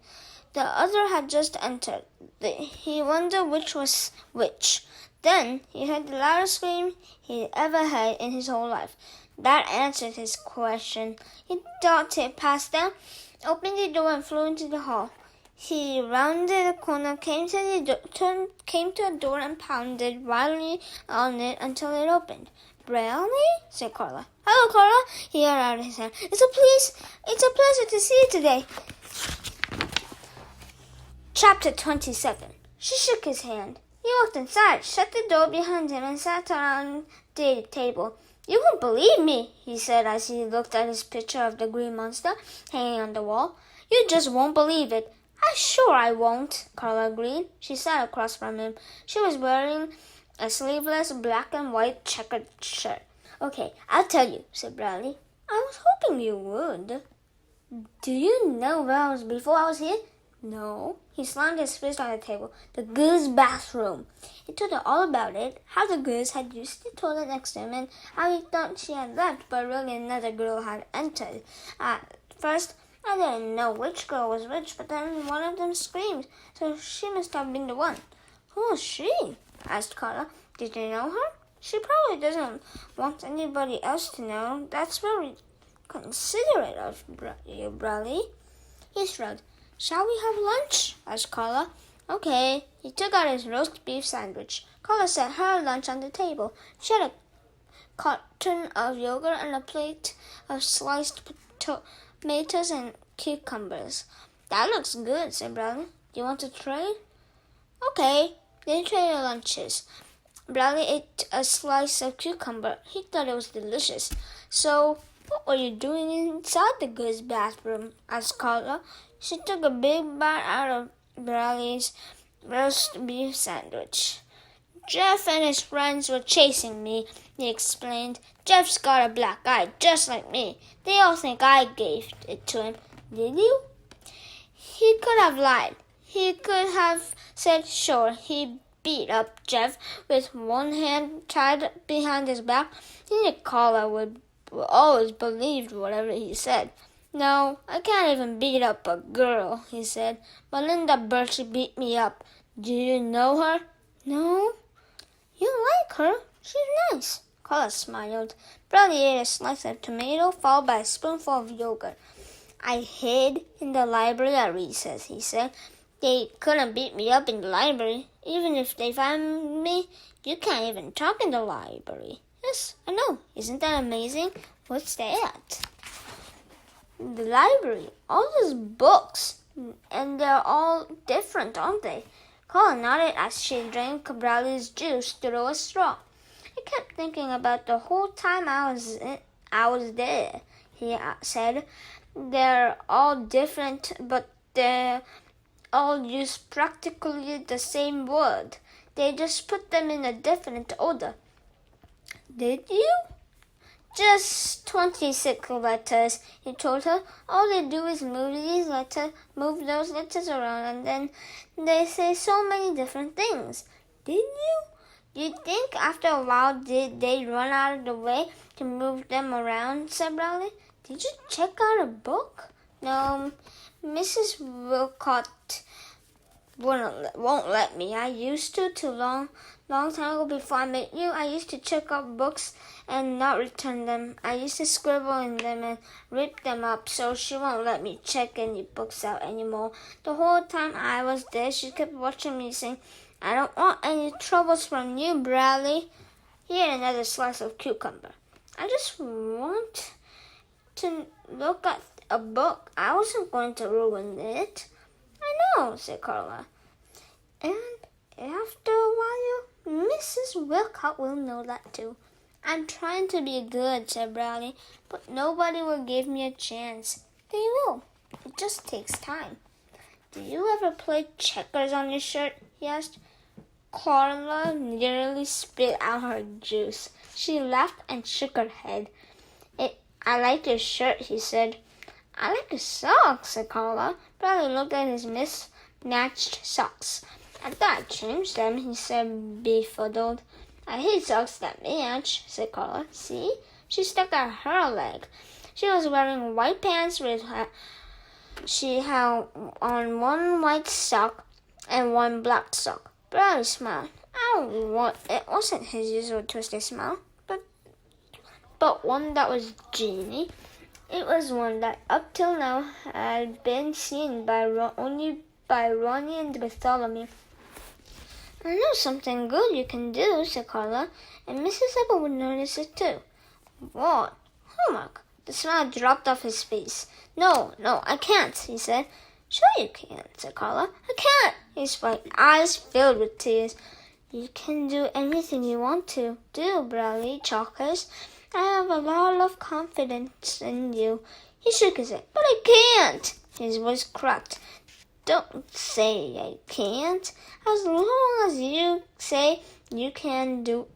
The other had just entered. He wondered which was which. Then he heard the loudest scream he'd ever heard in his whole life. That answered his question. He darted it past them, opened the door, and flew into the hall. He rounded a corner, came to a door, and pounded wildly on it until it opened. "Brownie?" said Carla. "Hello, Carla!" He held out his hand. It's a pleasure to see you today." Chapter 27. She shook his hand. He walked inside, shut the door behind him, and sat around the table. "You won't believe me," he said as he looked at his picture of the green monster hanging on the wall. "You just won't believe it." I won't," Carla agreed. She sat across from him. She was wearing a sleeveless black and white checkered shirt. "Okay, I'll tell you," said Bradley. "I was hoping you would." "Do you know where I was before I was here?" "No." He slammed his fist on the table. "The girls' bathroom." He told her all about it, how the girls had used the toilet next to him, and how he thought she had left, but really another girl had entered. At first, I didn't know which girl was which, but then one of them screamed, so she must have been the one. "Who was she?" asked Carla. "Did you know her?" "She probably doesn't want anybody else to know. That's very considerate of you, Bradley." He shrugged. "Shall we have lunch?" asked Carla. "Okay." He took out his roast beef sandwich. Carla set her lunch on the table. She had a carton of yogurt and a plate of sliced tomatoes and cucumbers. "That looks good," said Bradley. "Do you want to trade?" "Okay." They traded lunches. Bradley ate a slice of cucumber. He thought it was delicious. "So, what were you doing inside the girls' bathroom?" asked Carla. She took a big bite out of Bradley's roast beef sandwich. "Jeff and his friends were chasing me," he explained. "Jeff's got a black eye, just like me. They all think I gave it to him." "Did you?" He could have lied. He could have said sure. He beat up Jeff with one hand tied behind his back. He knew Carla would always believed whatever he said. "No, I can't even beat up a girl," he said. "Melinda Birch beat me up. Do you know her?" "No." "You like her? She's nice." Carla smiled. Bradley ate a slice of tomato, followed by a spoonful of yogurt. "I hid in the library at recess," he said. "They couldn't beat me up in the library. Even if they found me, you can't even talk in the library." "Yes, I know. Isn't that amazing?" "What's that?" "The library. All those books. And they're all different, aren't they?" Carla nodded as she drank Bradley's juice through a straw. "I kept thinking about the whole time I was there," he said. "They're all different, but they all use practically the same word. They just put them in a different order." "Did you?" "Just 26 letters," he told her. "All they do is move those letters around, and then they say so many different things." "Did you?" "You'd think after a while they'd run out of the way to move them around," said Bradley. "Did you check out a book?" No, Mrs. Wilcott won't let me. I used to long time ago before I met you. I used to check out books and not return them. I used to scribble in them and rip them up, so she won't let me check any books out anymore. The whole time I was there, she kept watching me saying, I don't want any troubles from you, Bradley. Here, another slice of cucumber. I just want to look at a book. I wasn't going to ruin it. I know, said Carla. And after a while, Mrs. Wilcott will know that too. I'm trying to be good, said Bradley, but nobody will give me a chance. They will. It just takes time. Do you ever play checkers on your shirt? He asked. Carla nearly spit out her juice. She laughed and shook her head. I like your shirt, he said. I like your socks, said Carla. Bradley looked at his mismatched socks. I thought I'd change them, he said, befuddled. I hate socks that match, said Carla. See? She stuck out her leg. She was wearing white pants with she had on one white sock and one black sock. Bradley smiled. It wasn't his usual twisted smile, but one that was genie. It was one that up till now had been seen only by Ronnie and Bartholomew. I know something good you can do, said Carla, and Mrs. Apple would notice it too. What? Homework. The smile dropped off his face. No, I can't, he said. Sure you can, said Carla. I can't. His white eyes filled with tears. You can do anything you want to do, Bradley Chalkers. I have a lot of confidence in you. He shook his head. But I can't. His voice cracked. Don't say I can't. As long as you say you can't do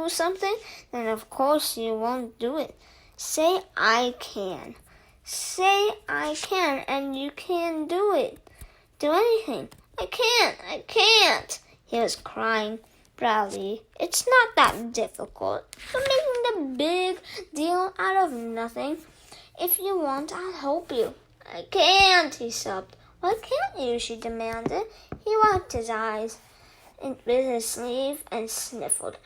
something, then of course you won't do it. Say I can. Say I can, and you can do it. Do anything. I can't. He was crying. Bradley, it's not that difficult. You're making a big deal out of nothing. If you want, I'll help you. I can't, he sobbed. Why can't you? She demanded. He wiped his eyes with his sleeve and sniffled.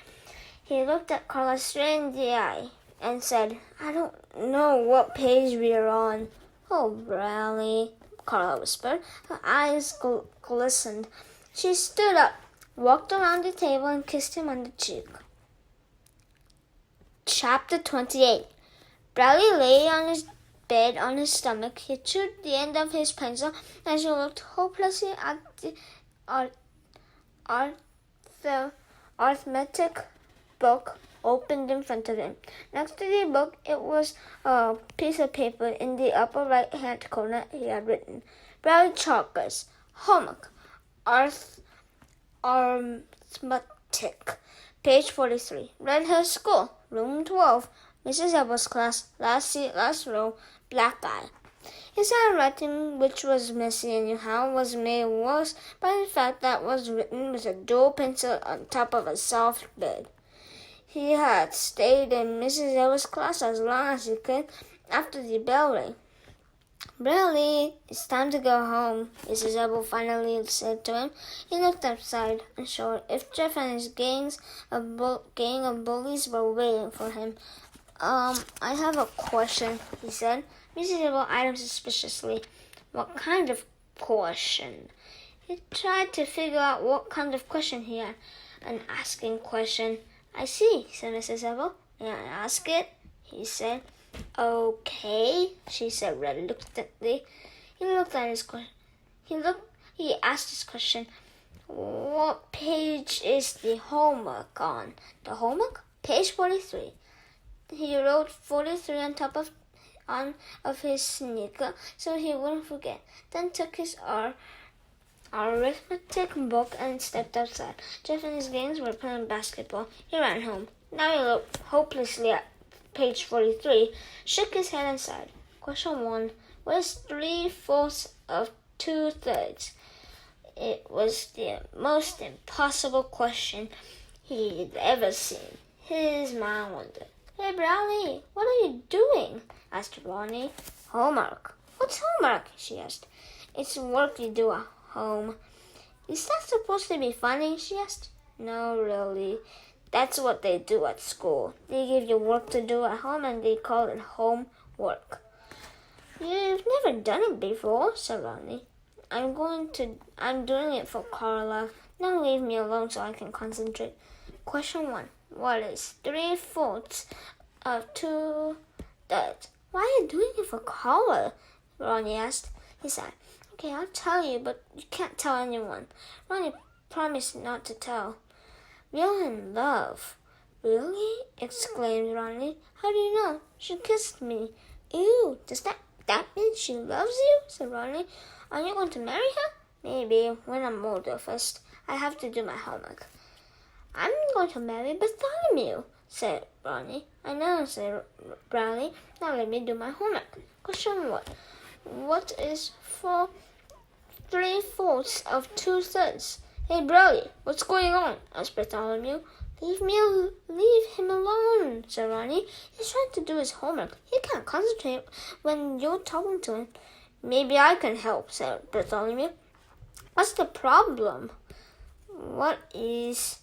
He looked at Carla straight in the eye and said, I don't know what page we are on. Oh, Bradley, Carla whispered. Her eyes glistened. She stood up, walked around the table, and kissed him on the cheek. Chapter 28. Bradley lay on his bed on his stomach. He chewed the end of his pencil as he looked hopelessly at the arithmetic book opened in front of him. Next to the book, it was a piece of paper. In the upper right-hand corner, he had written, Bradley Chalkers, homework, arithmetic, page 43, Redhurst School, room 12, Mrs. Apple's class, last seat, last row, black eye. His handwriting, which was messy anyhow, was made worse by the fact that it was written with a dull pencil on top of a soft bed. He had stayed in Mrs. Apple's class as long as he could after the bell rang. Bradley, it's time to go home, Mrs. Apple finally said to him. He looked outside, unsure if Jeff and his gang of bullies were waiting for him. I have a question, he said. Mrs. Apple eyed him suspiciously. What kind of question? He tried to figure out what kind of question he had. An asking question. I see, said Mrs. Apple. May I ask it? He said. Okay, she said reluctantly. He looked at his question. He asked his question. What page is the homework on? The homework? Page 43. He wrote 43 on top of his sneaker so he wouldn't forget. Then took his arithmetic book and stepped outside. Jeff and his gangs were playing basketball. He ran home. Now he looked hopelessly at page 43, shook his head and sighed. Question 1. What is 3/4 of 2/3? It was the most impossible question he'd ever seen. His mind wandered. Hey, Brownie, what are you doing? Asked Ronnie. Homework. What's homework? She asked. It's work you do at home. Is that supposed to be funny? She asked. No, really. That's what they do at school. They give you work to do at home and they call it homework. You've never done it before, said Ronnie. I'm doing it for Carla. Now leave me alone so I can concentrate. Question 1. What is 3/4 of 2/3? Why are you doing it for Carla? Ronnie asked. He said, Okay, I'll tell you, but you can't tell anyone. Ronnie promised not to tell. We're in love. Really? Exclaimed Ronnie. How do you know? She kissed me. Ew, does that mean she loves you? Said Ronnie. Are you going to marry her? Maybe, when I'm older first. I have to do my homework. I'm going to marry Bartholomew, said Ronnie. I know, said Bradley. Now let me do my homework. Question 1. What is 3/4 of 2/3? Hey, Bradley, what's going on? Asked Bartholomew. Leave him alone, said Ronnie. He's trying to do his homework. He can't concentrate when you're talking to him. Maybe I can help, said Bartholomew. What's the problem? What is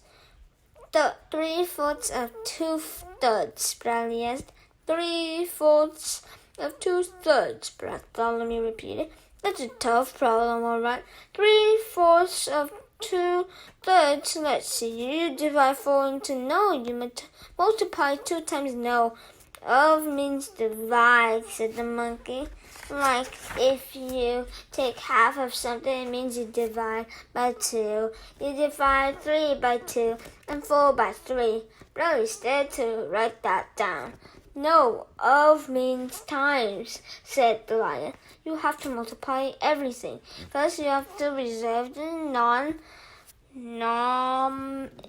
the 3/4 of 2/3? Bradley asked. 3/4 of 2/3, Bartholomew repeated. That's a tough problem, all right. 3/4 of 2/3. Let's see. You divide 4 into no. You multiply 2 times no. Of means divide, said the monkey. Like if you take half of something, it means you divide by 2. You divide 3 by 2 and 4 by 3. Bradley started to write that down. No, of means times, said the lion. You have to multiply everything. First, you have to reserve the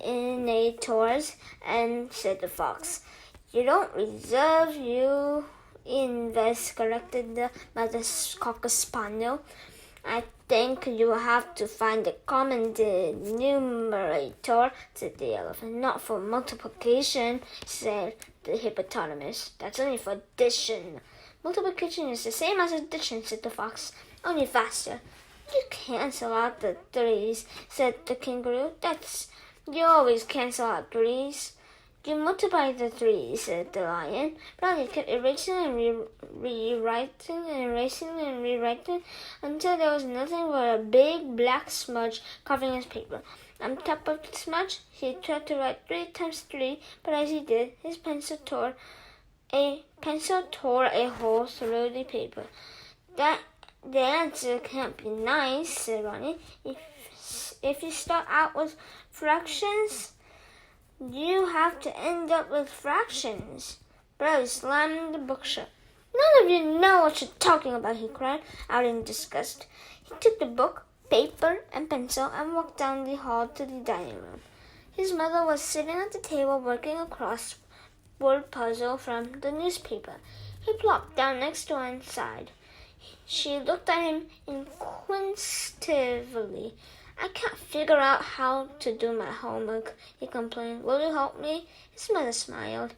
nominators, and said the fox. You don't reserve, you invest, corrected the mother cocker spaniel. I think you have to find the common denominator, said the elephant. Not for multiplication, said the hippopotamus. That's only for addition. Multiplication is the same as addition, said the fox, only faster. You cancel out the 3s, said the kangaroo. You always cancel out 3s. You multiply the 3s, said the lion. Bradley kept erasing and rewriting until there was nothing but a big black smudge covering his paper. On top of the smudge, he tried to write 3 times 3, but as he did, his pencil tore a hole through the paper. The answer can't be nice, said Ronnie. If you start out with fractions, you have to end up with fractions. Bradley slammed the book shut. None of you know what you're talking about, he cried out in disgust. He took the book, paper, and pencil and walked down the hall to the dining room. His mother was sitting at the table working a crossword puzzle from the newspaper. He plopped down next to her and sighed. She looked at him inquisitively. I can't figure out how to do my homework, he complained. Will you help me? His mother smiled.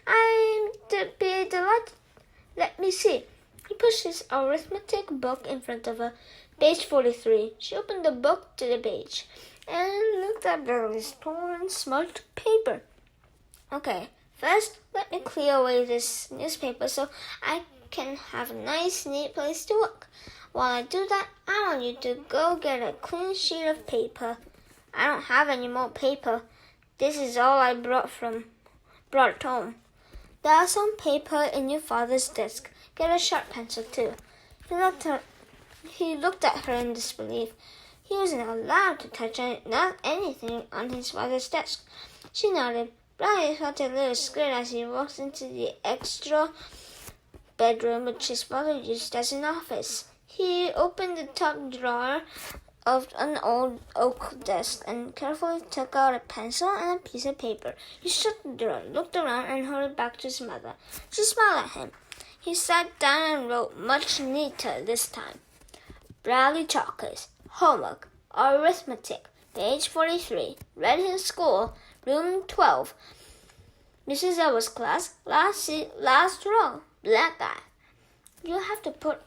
I'm be delighted. Let me see. He pushed his arithmetic book in front of her. Page 43. She opened the book to the page and looked at Bradley's torn, smudged paper. Okay, first let me clear away this newspaper so I can have a nice, neat place to work. While I do that, I want you to go get a clean sheet of paper. I don't have any more paper. This is all I brought home. There's some paper in your father's desk. Get a sharp pencil too. He looked at her in disbelief. He wasn't allowed to touch anything on his father's desk. She nodded. Bradley felt a little scared as he walked into the extra bedroom which his father used as an office. He opened the top drawer of an old oak desk and carefully took out a pencil and a piece of paper. He shut the drawer, looked around, and hurried back to his mother. She smiled at him. He sat down and wrote much neater this time. Bradley Chalkers, homework, arithmetic, page 43, Red Hill School, room 12. Mrs. Elwood's class, last row, black guy. You have to put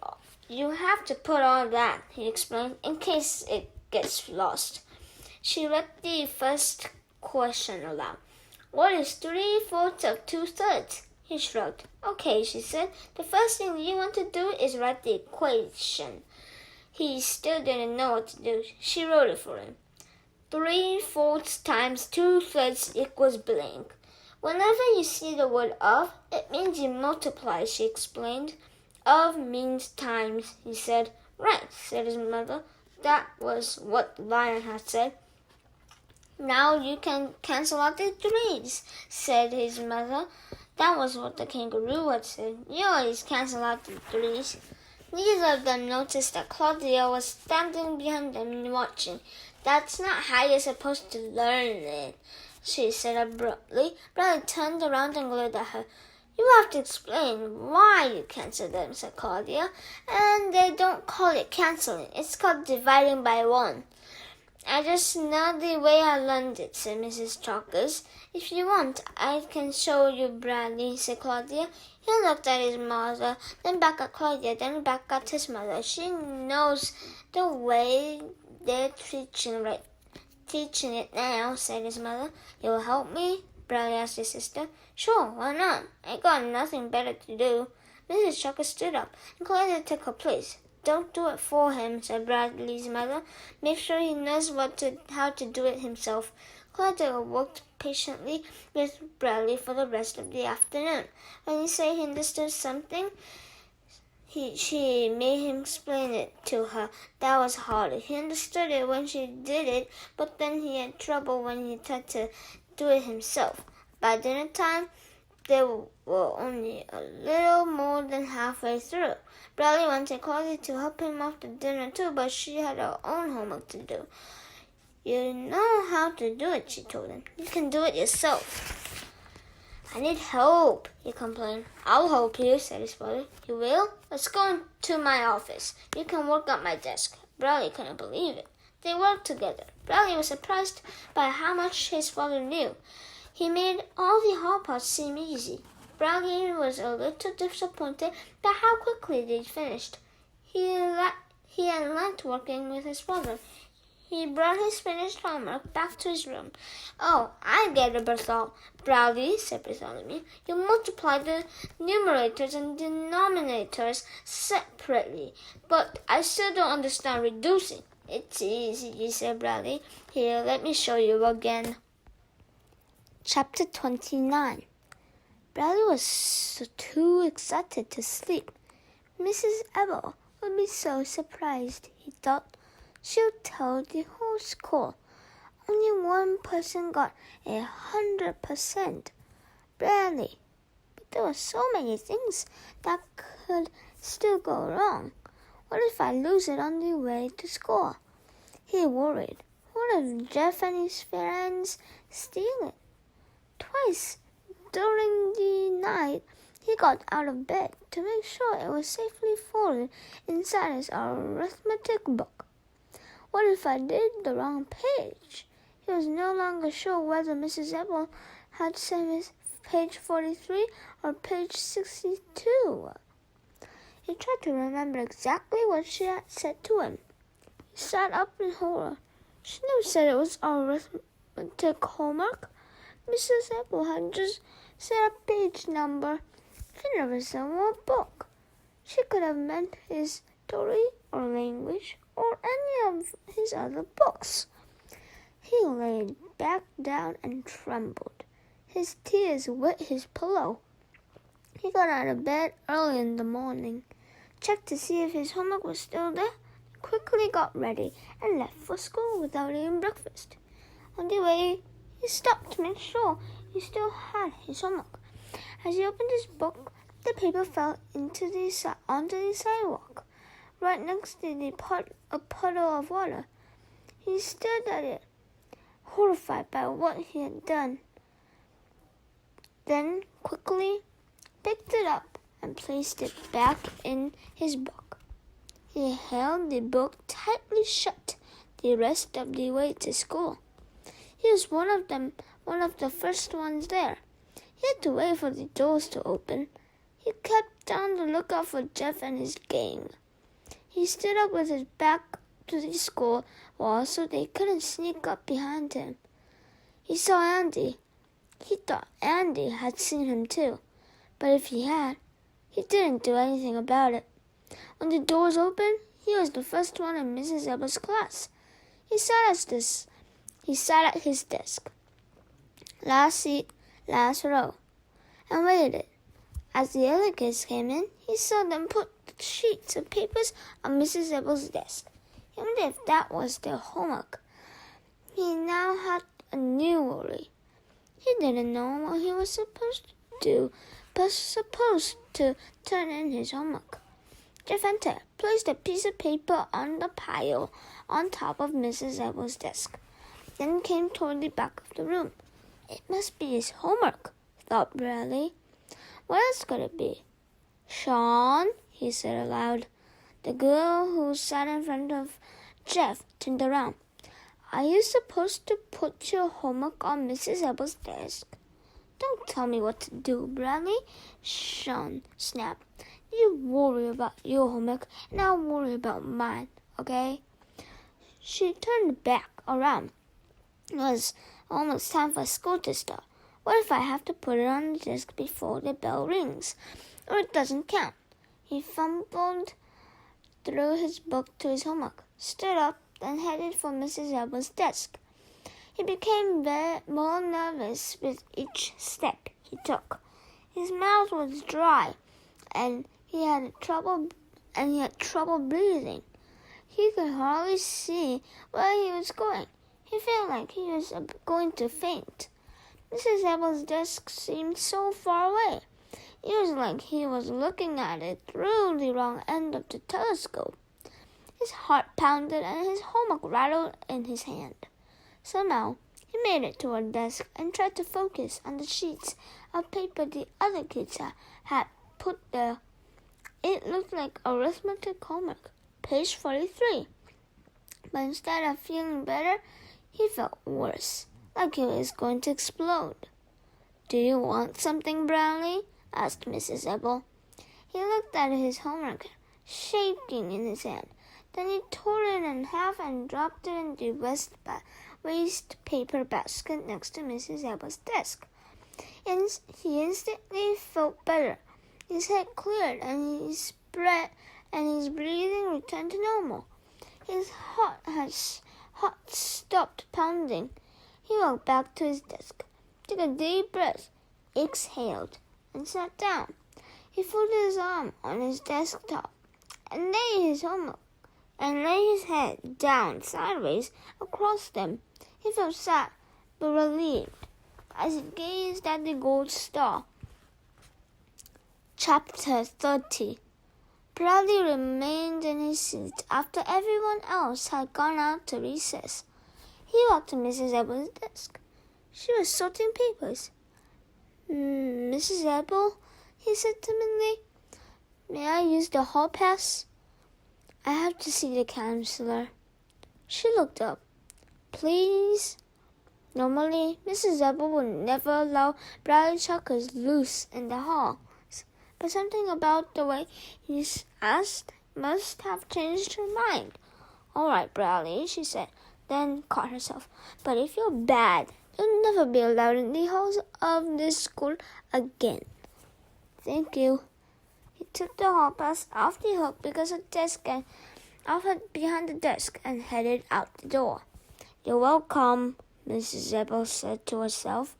You have to put on that, he explained, in case it gets lost. She read the first question aloud. What is 3/4 of 2/3? He shrugged. Okay, she said. The first thing you want to do is write the equation. He still didn't know what to do. She wrote it for him. 3/4 times 2/3 equals blank. Whenever you see the word of, it means you multiply, she explained. Of means times, he said. Right, said his mother. That was what Lion had said. Now you can cancel out the 3s, said his mother. That was what the kangaroo had said. You always cancel out the 3s. Neither of them noticed that Claudia was standing behind them watching. That's not how you're supposed to learn it, she said abruptly. Bradley turned around and glared at her. You have to explain why you cancel them, said Claudia. And they don't call it canceling. It's called dividing by 1. I just know the way I learned it, said Mrs. Chalkers. If you want, I can show you, Bradley, said Claudia. He looked at his mother, then back at Claudia, then back at his mother. She knows the way they're teaching it now, said his mother. You'll help me? Bradley asked his sister. Sure, why not? I got nothing better to do. Mrs. Chalkers stood up, and Claudia took her place. Don't do it for him, said Bradley's mother. Make sure he knows how to do it himself. Claudia worked patiently with Bradley for the rest of the afternoon. When he said he understood something, she made him explain it to her. That was harder. He understood it when she did it, but then he had trouble when he tried to do it himself. By dinner time, they were only a little more than halfway through. Bradley wanted Claudia to help him after dinner too, but she had her own homework to do. You know how to do it, she told him. You can do it yourself. I need help, he complained. I'll help you, said his father. You will? Let's go to my office. You can work at my desk. Bradley couldn't believe it. They worked together. Bradley was surprised by how much his father knew. He made all the hard parts seem easy. Bradley was a little disappointed by how quickly they finished. He had learned working with his father. He brought his finished homework back to his room. Oh, I get it, Berthol. Bradley, said Bartholomew. You multiply the numerators and denominators separately. But I still don't understand reducing. It's easy, said Bradley. Here, let me show you again. Chapter 29. Bradley was too excited to sleep. Mrs. Abel would be so surprised, he thought. She'll tell the whole school. Only one person got 100%. Bradley. But there were so many things that could still go wrong. What if I lose it on the way to school? He worried. What if Jeff and his friends steal it? Twice during the night, he got out of bed to make sure it was safely folded inside his arithmetic book. What if I did the wrong page? He was no longer sure whether Mrs. Apple had sent his page 43 or page 62. He tried to remember exactly what she had said to him. He sat up in horror. She never said it was arithmetic homework. Mrs. Apple had just said a page number. She never said what book. She could have meant history or language or any of his other books. He lay back down and trembled. His tears wet his pillow. He got out of bed early in the morning, checked to see if his homework was still there, quickly got ready, and left for school without eating breakfast. On the way, he stopped to make sure he still had his homework. As he opened his book, the paper fell onto the sidewalk, right next to a puddle of water. He stared at it, horrified by what he had done. Then, quickly picked it up and placed it back in his book. He held the book tightly shut the rest of the way to school. He was one of the first ones there. He had to wait for the doors to open. He kept on the lookout for Jeff and his gang. He stood up with his back to the school wall so they couldn't sneak up behind him. He saw Andy. He thought Andy had seen him too, but if he had, he didn't do anything about it. When the doors opened, he was the first one in Mrs. Ebel's class. He sat at his desk, last seat, last row, and waited. As the other kids came in, he saw them put sheets of papers on Mrs. Ebel's desk. He wondered if that was their homework. He now had a new worry. He didn't know what he was supposed to do, but supposed to turn in his homework. Jeff and Ted placed a piece of paper on the pile on top of Mrs. Ebel's desk, then came toward the back of the room. It must be his homework, thought Bradley. What else could it be? Sean, he said aloud. The girl who sat in front of Jeff turned around. Are you supposed to put your homework on Mrs. Ebel's desk? Don't tell me what to do, Bradley, Sean snapped. You worry about your homework, and I'll worry about mine, okay? She turned back around. It was almost time for school to start. What if I have to put it on the desk before the bell rings, or it doesn't count? He fumbled through his book to his homework, stood up, then headed for Mrs. Ebel's desk. He became more nervous with each step he took. His mouth was dry, and he had trouble breathing. He could hardly see where he was going. He felt like he was going to faint. Mrs. Ebel's desk seemed so far away. It was like he was looking at it through the wrong end of the telescope. His heart pounded and his homework rattled in his hand. Somehow, he made it to her desk and tried to focus on the sheets of paper the other kids had put there. It looked like arithmetic homework, page 43. But instead of feeling better, he felt worse, like he was going to explode. Do you want something, Bradley? Asked Mrs. Ebel. He looked at his homework, shaking in his hand. Then he tore it in half and dropped it in the waste paper basket next to Mrs. Ebel's desk. And he instantly felt better. His head cleared and his breathing returned to normal. His heart stopped pounding. He walked back to his desk, took a deep breath, exhaled, and sat down. He folded his arm on his desktop and laid his head down sideways across them. He felt sad but relieved as he gazed at the gold star. Chapter 30. Bradley remained in his seat after everyone else had gone out to recess. He walked to Mrs. Ebel's desk. She was sorting papers. Mrs. Ebel, he said timidly, may I use the hall pass? I have to see the counselor. She looked up. Please? Normally, Mrs. Ebel would never allow Bradley Chalkers loose in the hall, but something about the way he asked must have changed her mind. All right, Bradley, she said, then caught herself. But if you're bad, you'll never be allowed in the halls of this school again. Thank you. He took the hall pass off the hook because of the desk and off behind the desk and headed out the door. You're welcome, Mrs. Ebel said to herself.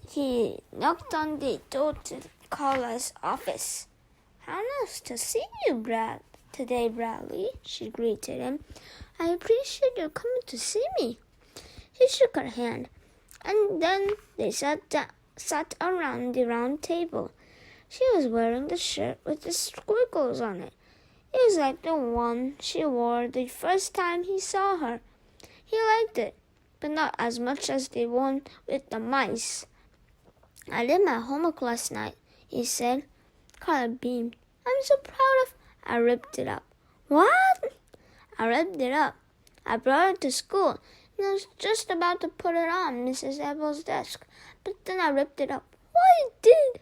He knocked on the door to the caller's office. How nice to see you, today, Bradley, she greeted him. I appreciate you coming to see me. He shook her hand, and then they sat around the round table. She was wearing the shirt with the squiggles on it. It was like the one she wore the first time he saw her. He liked it, but not as much as the one with the mice. I did my homework last night, he said. Carla beamed. I'm so proud of... I ripped it up. What? I ripped it up. I brought it to school, and I was just about to put it on Mrs. Ebel's desk, but then I ripped it up. Why did?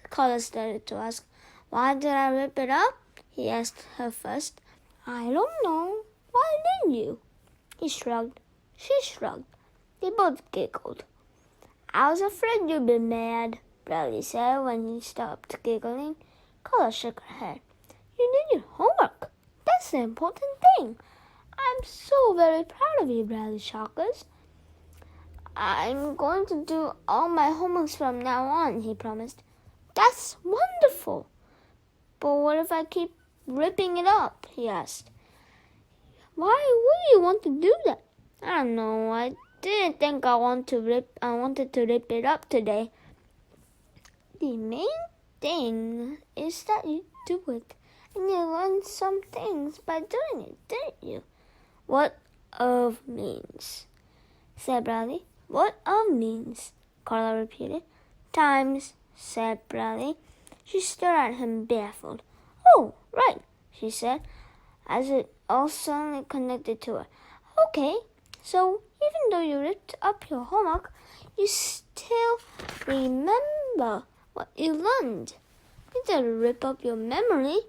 Carla started to ask. Why did I rip it up? He asked her first. I don't know. Why didn't you? He shrugged. She shrugged. They both giggled. I was afraid you'd be mad, Bradley said when he stopped giggling. Carla shook her head. You did your homework. That's the important thing. I'm so very proud of you, Bradley Shockers. I'm going to do all my homeworks from now on, he promised. That's wonderful. But what if I keep ripping it up? He asked. Why would you want to do that? I don't know. I didn't think I wanted to rip it up today. The main thing is that you do it, and you learn some things by doing it, didn't you? What of means? Said Bradley. What of means? Carla repeated. Times, said Bradley. She stared at him baffled. Oh, right, she said, as it all suddenly connected to her. Okay, so even though you ripped up your homework, you still remember what you learned. You didn't rip up your memory.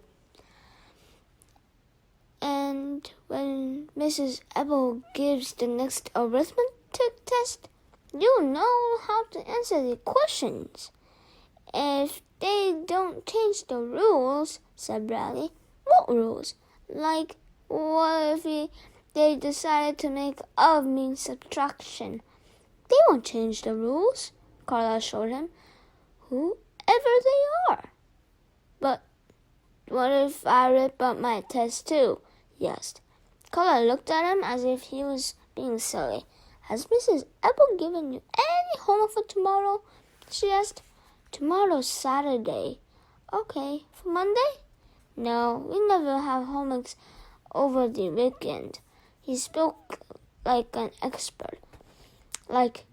And when Mrs. Ebel gives the next arithmetic test, you'll know how to answer the questions. If they don't change the rules, said Bradley. What rules? Like, what if they decided to make of means subtraction? They won't change the rules, Carla assured him. Whoever they are. But what if I rip up my test too? He asked. Carla looked at him as if he was being silly. Has Mrs. Ebel given you any homework for tomorrow? She asked. Tomorrow's Saturday. Okay, for Monday? No, we never have homeworks over the weekend. He spoke like an expert, like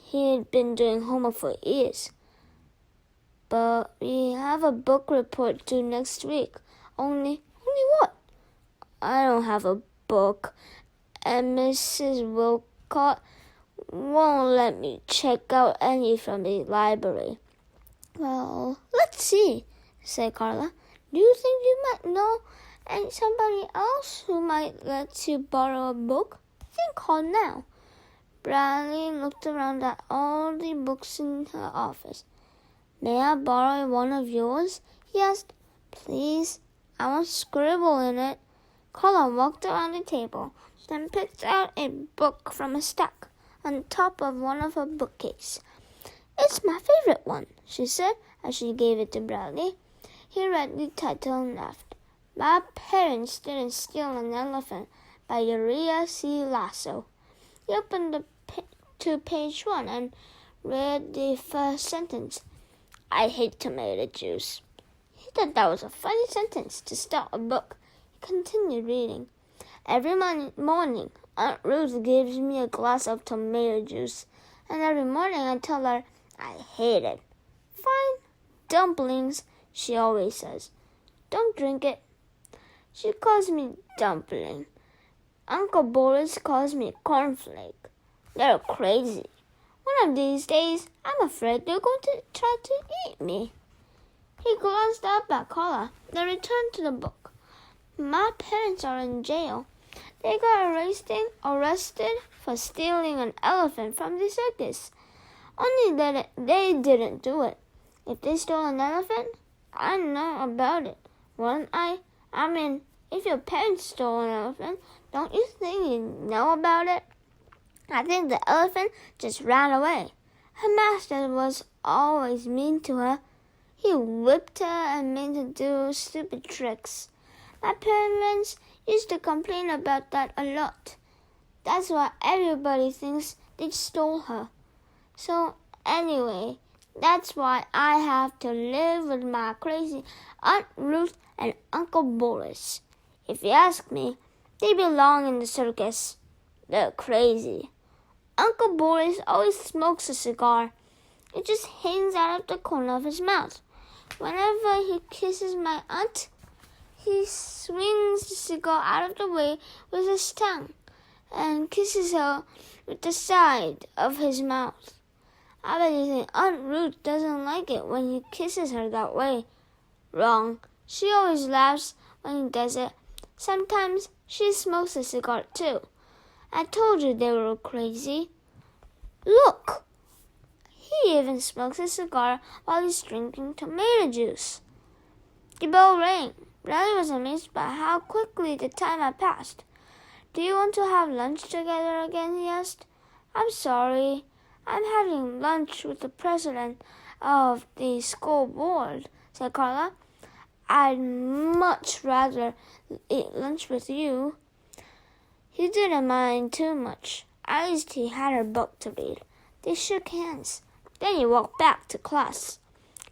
he'd been doing homework for years. But we have a book report due next week. Only what? I don't have a book, and Mrs. Wilcott won't let me check out any from the library. Well, let's see, said Carla. Do you think you might know somebody else who might let you borrow a book? Think hard now. Bradley looked around at all the books in her office. May I borrow one of yours? He asked. Please, I won't scribble in it. Carla walked around the table, then picked out a book from a stack on top of one of her bookcases. It's my favorite one, she said as she gave it to Bradley. He read the title and laughed. My Parents Didn't Steal an Elephant by Uriah C. Lasso. He opened to page 1 and read the first sentence. I hate tomato juice. He thought that was a funny sentence to start a book. He continued reading. Every morning, Aunt Ruth gives me a glass of tomato juice, and every morning I tell her I hate it. Fine, dumplings, she always says. Don't drink it. She calls me dumpling. Uncle Boris calls me cornflake. They're crazy. One of these days, I'm afraid they're going to try to eat me. He glanced up at Carla, then returned to the book. My parents are in jail. They got arrested for stealing an elephant from the circus. Only that they didn't do it. If they stole an elephant, I know about it, wouldn't I? I mean, if your parents stole an elephant, don't you think you know about it? I think the elephant just ran away. Her master was always mean to her. He whipped her and made her do stupid tricks. My parents used to complain about that a lot. That's why everybody thinks they stole her. So anyway, that's why I have to live with my crazy Aunt Ruth and Uncle Boris. If you ask me, they belong in the circus. They're crazy. Uncle Boris always smokes a cigar. It just hangs out of the corner of his mouth. Whenever he kisses my aunt, he swings the cigar out of the way with his tongue and kisses her with the side of his mouth. I bet you think Aunt Ruth doesn't like it when he kisses her that way. Wrong. She always laughs when he does it. Sometimes she smokes a cigar too. I told you they were crazy. Look! He even smokes a cigar while he's drinking tomato juice. The bell rang. Bradley was amazed by how quickly the time had passed. Do you want to have lunch together again? He asked. I'm sorry. I'm having lunch with the president of the school board, said Carla. I'd much rather eat lunch with you. He didn't mind too much. At least he had her book to read. They shook hands. Then he walked back to class.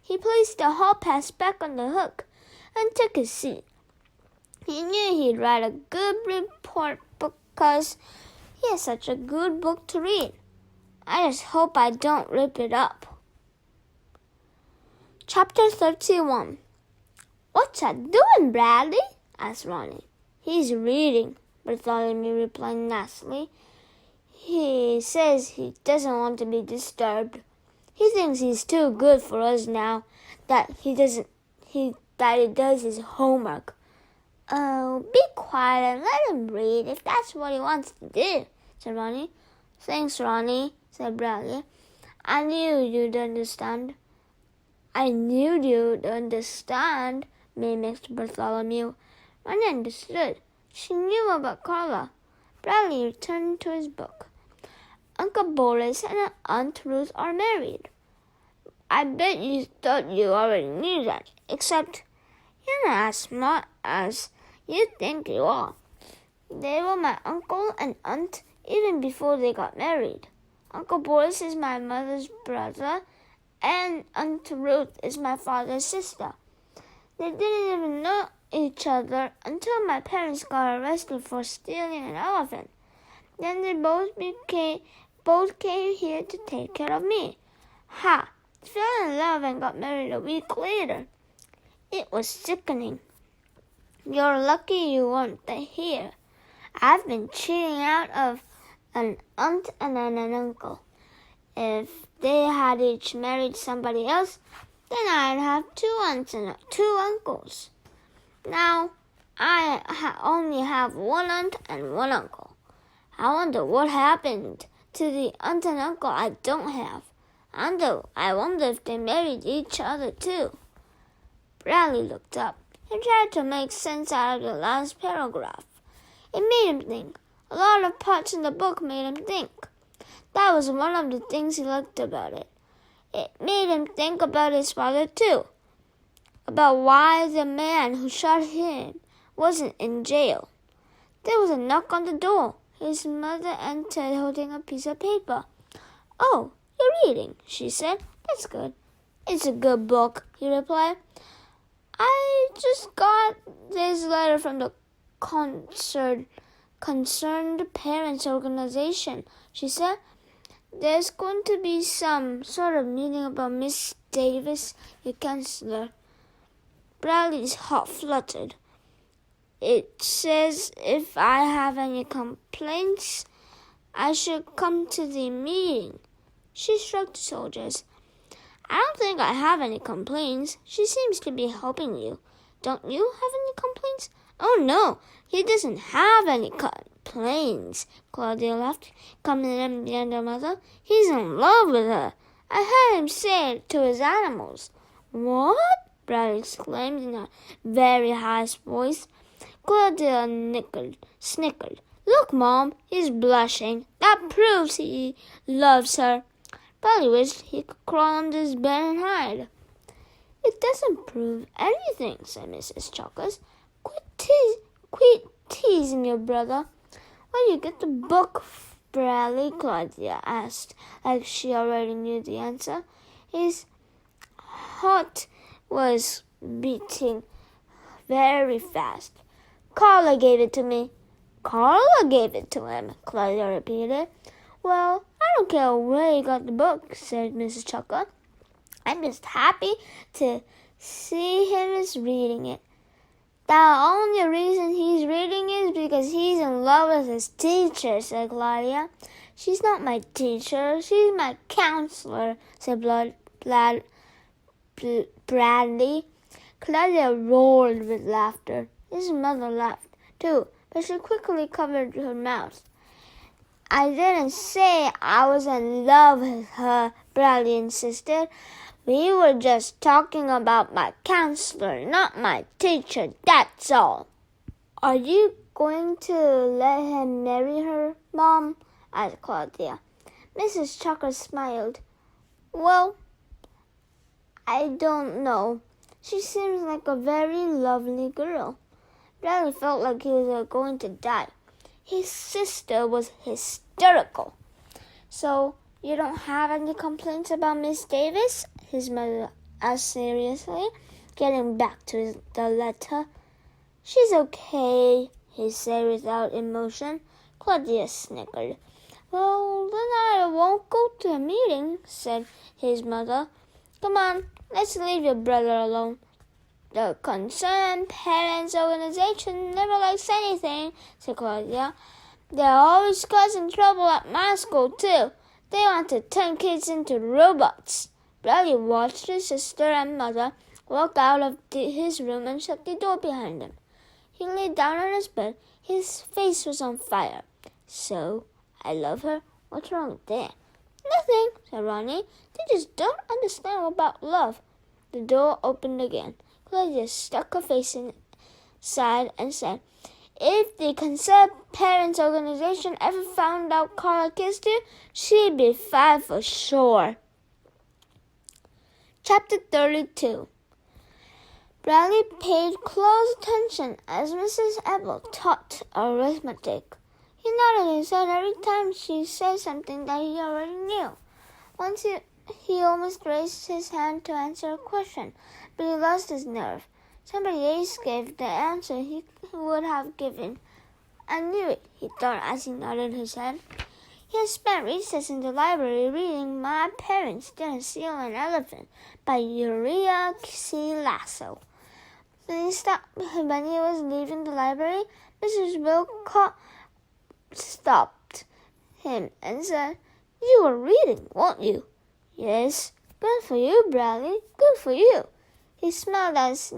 He placed the hall pass back on the hook and took his seat. He knew he'd write a good report because he has such a good book to read. I just hope I don't rip it up. Chapter 31. What's that doing, Bradley? asked Ronnie. He's reading, Bartholomew replied nastily. He says he doesn't want to be disturbed. He thinks he's too good for us now that he does his homework. Oh, be quiet and let him read if that's what he wants to do, said Ronnie. Thanks, Ronnie, said Bradley. I knew you'd understand. Mimicked Bartholomew. Ronnie understood. She knew about Carla. Bradley returned to his book. Uncle Boris and Aunt Ruth are married. I bet you thought you already knew that, except you're not as smart as you think you are. They were my uncle and aunt even before they got married. Uncle Boris is my mother's brother, and Aunt Ruth is my father's sister. They didn't even know each other until my parents got arrested for stealing an elephant. Then they both came here to take care of me. Ha! Fell in love and got married a week later. It was sickening. You're lucky you weren't here. I've been cheating out of an aunt and an uncle. If they had each married somebody else, then I'd have 2 aunts and 2 uncles. Now, I only have 1 aunt and 1 uncle. I wonder what happened to the aunt and uncle I don't have. I wonder if they married each other too. Bradley looked up. He tried to make sense out of the last paragraph. It made him think. A lot of parts in the book made him think. That was one of the things he liked about it. It made him think about his father too. About why the man who shot him wasn't in jail. There was a knock on the door. His mother entered holding a piece of paper. Oh, you're reading, she said. That's good. It's a good book, he replied. I just got this letter from the Concerned Parents Organization, she said. There's going to be some sort of meeting about Miss Davis, your counselor. Bradley's heart fluttered. It says if I have any complaints, I should come to the meeting. She shrugged her shoulders. I don't think I have any complaints. She seems to be helping you. Don't you have any complaints? Oh, no, he doesn't have any complaints, Claudia laughed, coming in behind her mother. He's in love with her. I heard him say it to his animals. What? Bradley exclaimed in a very high voice. Claudia snickered. Look, Mom, he's blushing. That proves he loves her. Bradley wished he could crawl under his bed and hide. It doesn't prove anything, said Mrs. Chalkers. Quit teasing your brother. Where do you get the book, Bradley? Claudia asked, like she already knew the answer. His heart was beating very fast. Carla gave it to me. Carla gave it to him, Claudia repeated. Well, I don't care where you got the book, said Mrs. Chucker. I'm just happy to see him is reading it. The only reason he's reading is because he's in love with his teacher, said Claudia. She's not my teacher, she's my counselor, said Bradley. Claudia roared with laughter. His mother laughed. too, but she quickly covered her mouth. I didn't say I was in love with her, Bradley insisted. We were just talking about my counselor, not my teacher, that's all. Are you going to let him marry her, Mom? Asked Claudia. Mrs. Tucker smiled. Well, I don't know. She seems like a very lovely girl. Bradley felt like he was going to die. His sister was hysterical. So, you don't have any complaints about Miss Davis? His mother asked seriously, getting back to the letter. She's okay, he said without emotion. Claudia snickered. Well, then I won't go to a meeting, said his mother. Come on, let's leave your brother alone. The Concerned Parents Organization never likes anything, said Claudia. They're always causing trouble at my school, too. They want to turn kids into robots. Bradley watched his sister and mother walk out of his room and shut the door behind him. He lay down on his bed. His face was on fire. So, I love her? What's wrong with that? Nothing, said Ronnie. They just don't understand about love. The door opened again. Claudia stuck her face inside and said, If the Concerned Parents Organization ever found out Carla kissed you, she'd be fired for sure. Chapter 32. Bradley paid close attention as Mrs. Ebel taught arithmetic. He nodded his head every time she said something that he already knew. Once he almost raised his hand to answer a question, but he lost his nerve. Somebody else gave the answer he would have given. I knew it, he thought as he nodded his head. He had spent recess in the library reading My Parents Didn't Steal an Elephant by Uriah C. Lasso. When he was leaving the library, Mrs. Wilcott stopped him and said, You were reading, weren't you? Yes. Good for you, Bradley. Good for you. He smiled as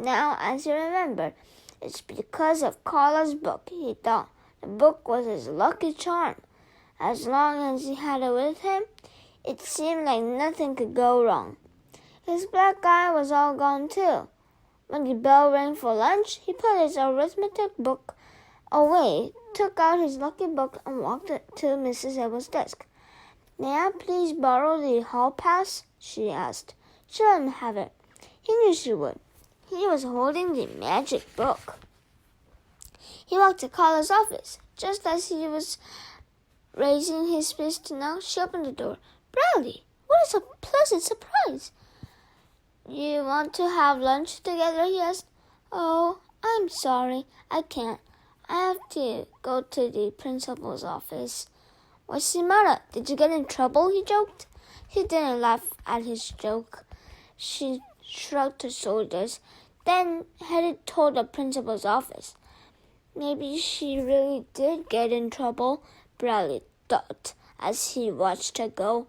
he remembered. It's because of Carla's book, he thought. The book was his lucky charm. As long as he had it with him, it seemed like nothing could go wrong. His black eye was all gone, too. When the bell rang for lunch, he put his arithmetic book away, took out his lucky book, and walked to Mrs. Ebel's desk. May I please borrow the hall pass? She asked. She let him have it. He knew she would. He was holding the magic book. He walked to Carla's office. Just as he was raising his fist to knock, she opened the door. Bradley, what a pleasant surprise! You want to have lunch together? He asked. Oh, I'm sorry. I can't. I have to go to the principal's office. What's the matter? Did you get in trouble? He joked. She didn't laugh at his joke. She shrugged her shoulders, then headed toward the principal's office. Maybe she really did get in trouble, Bradley thought as he watched her go.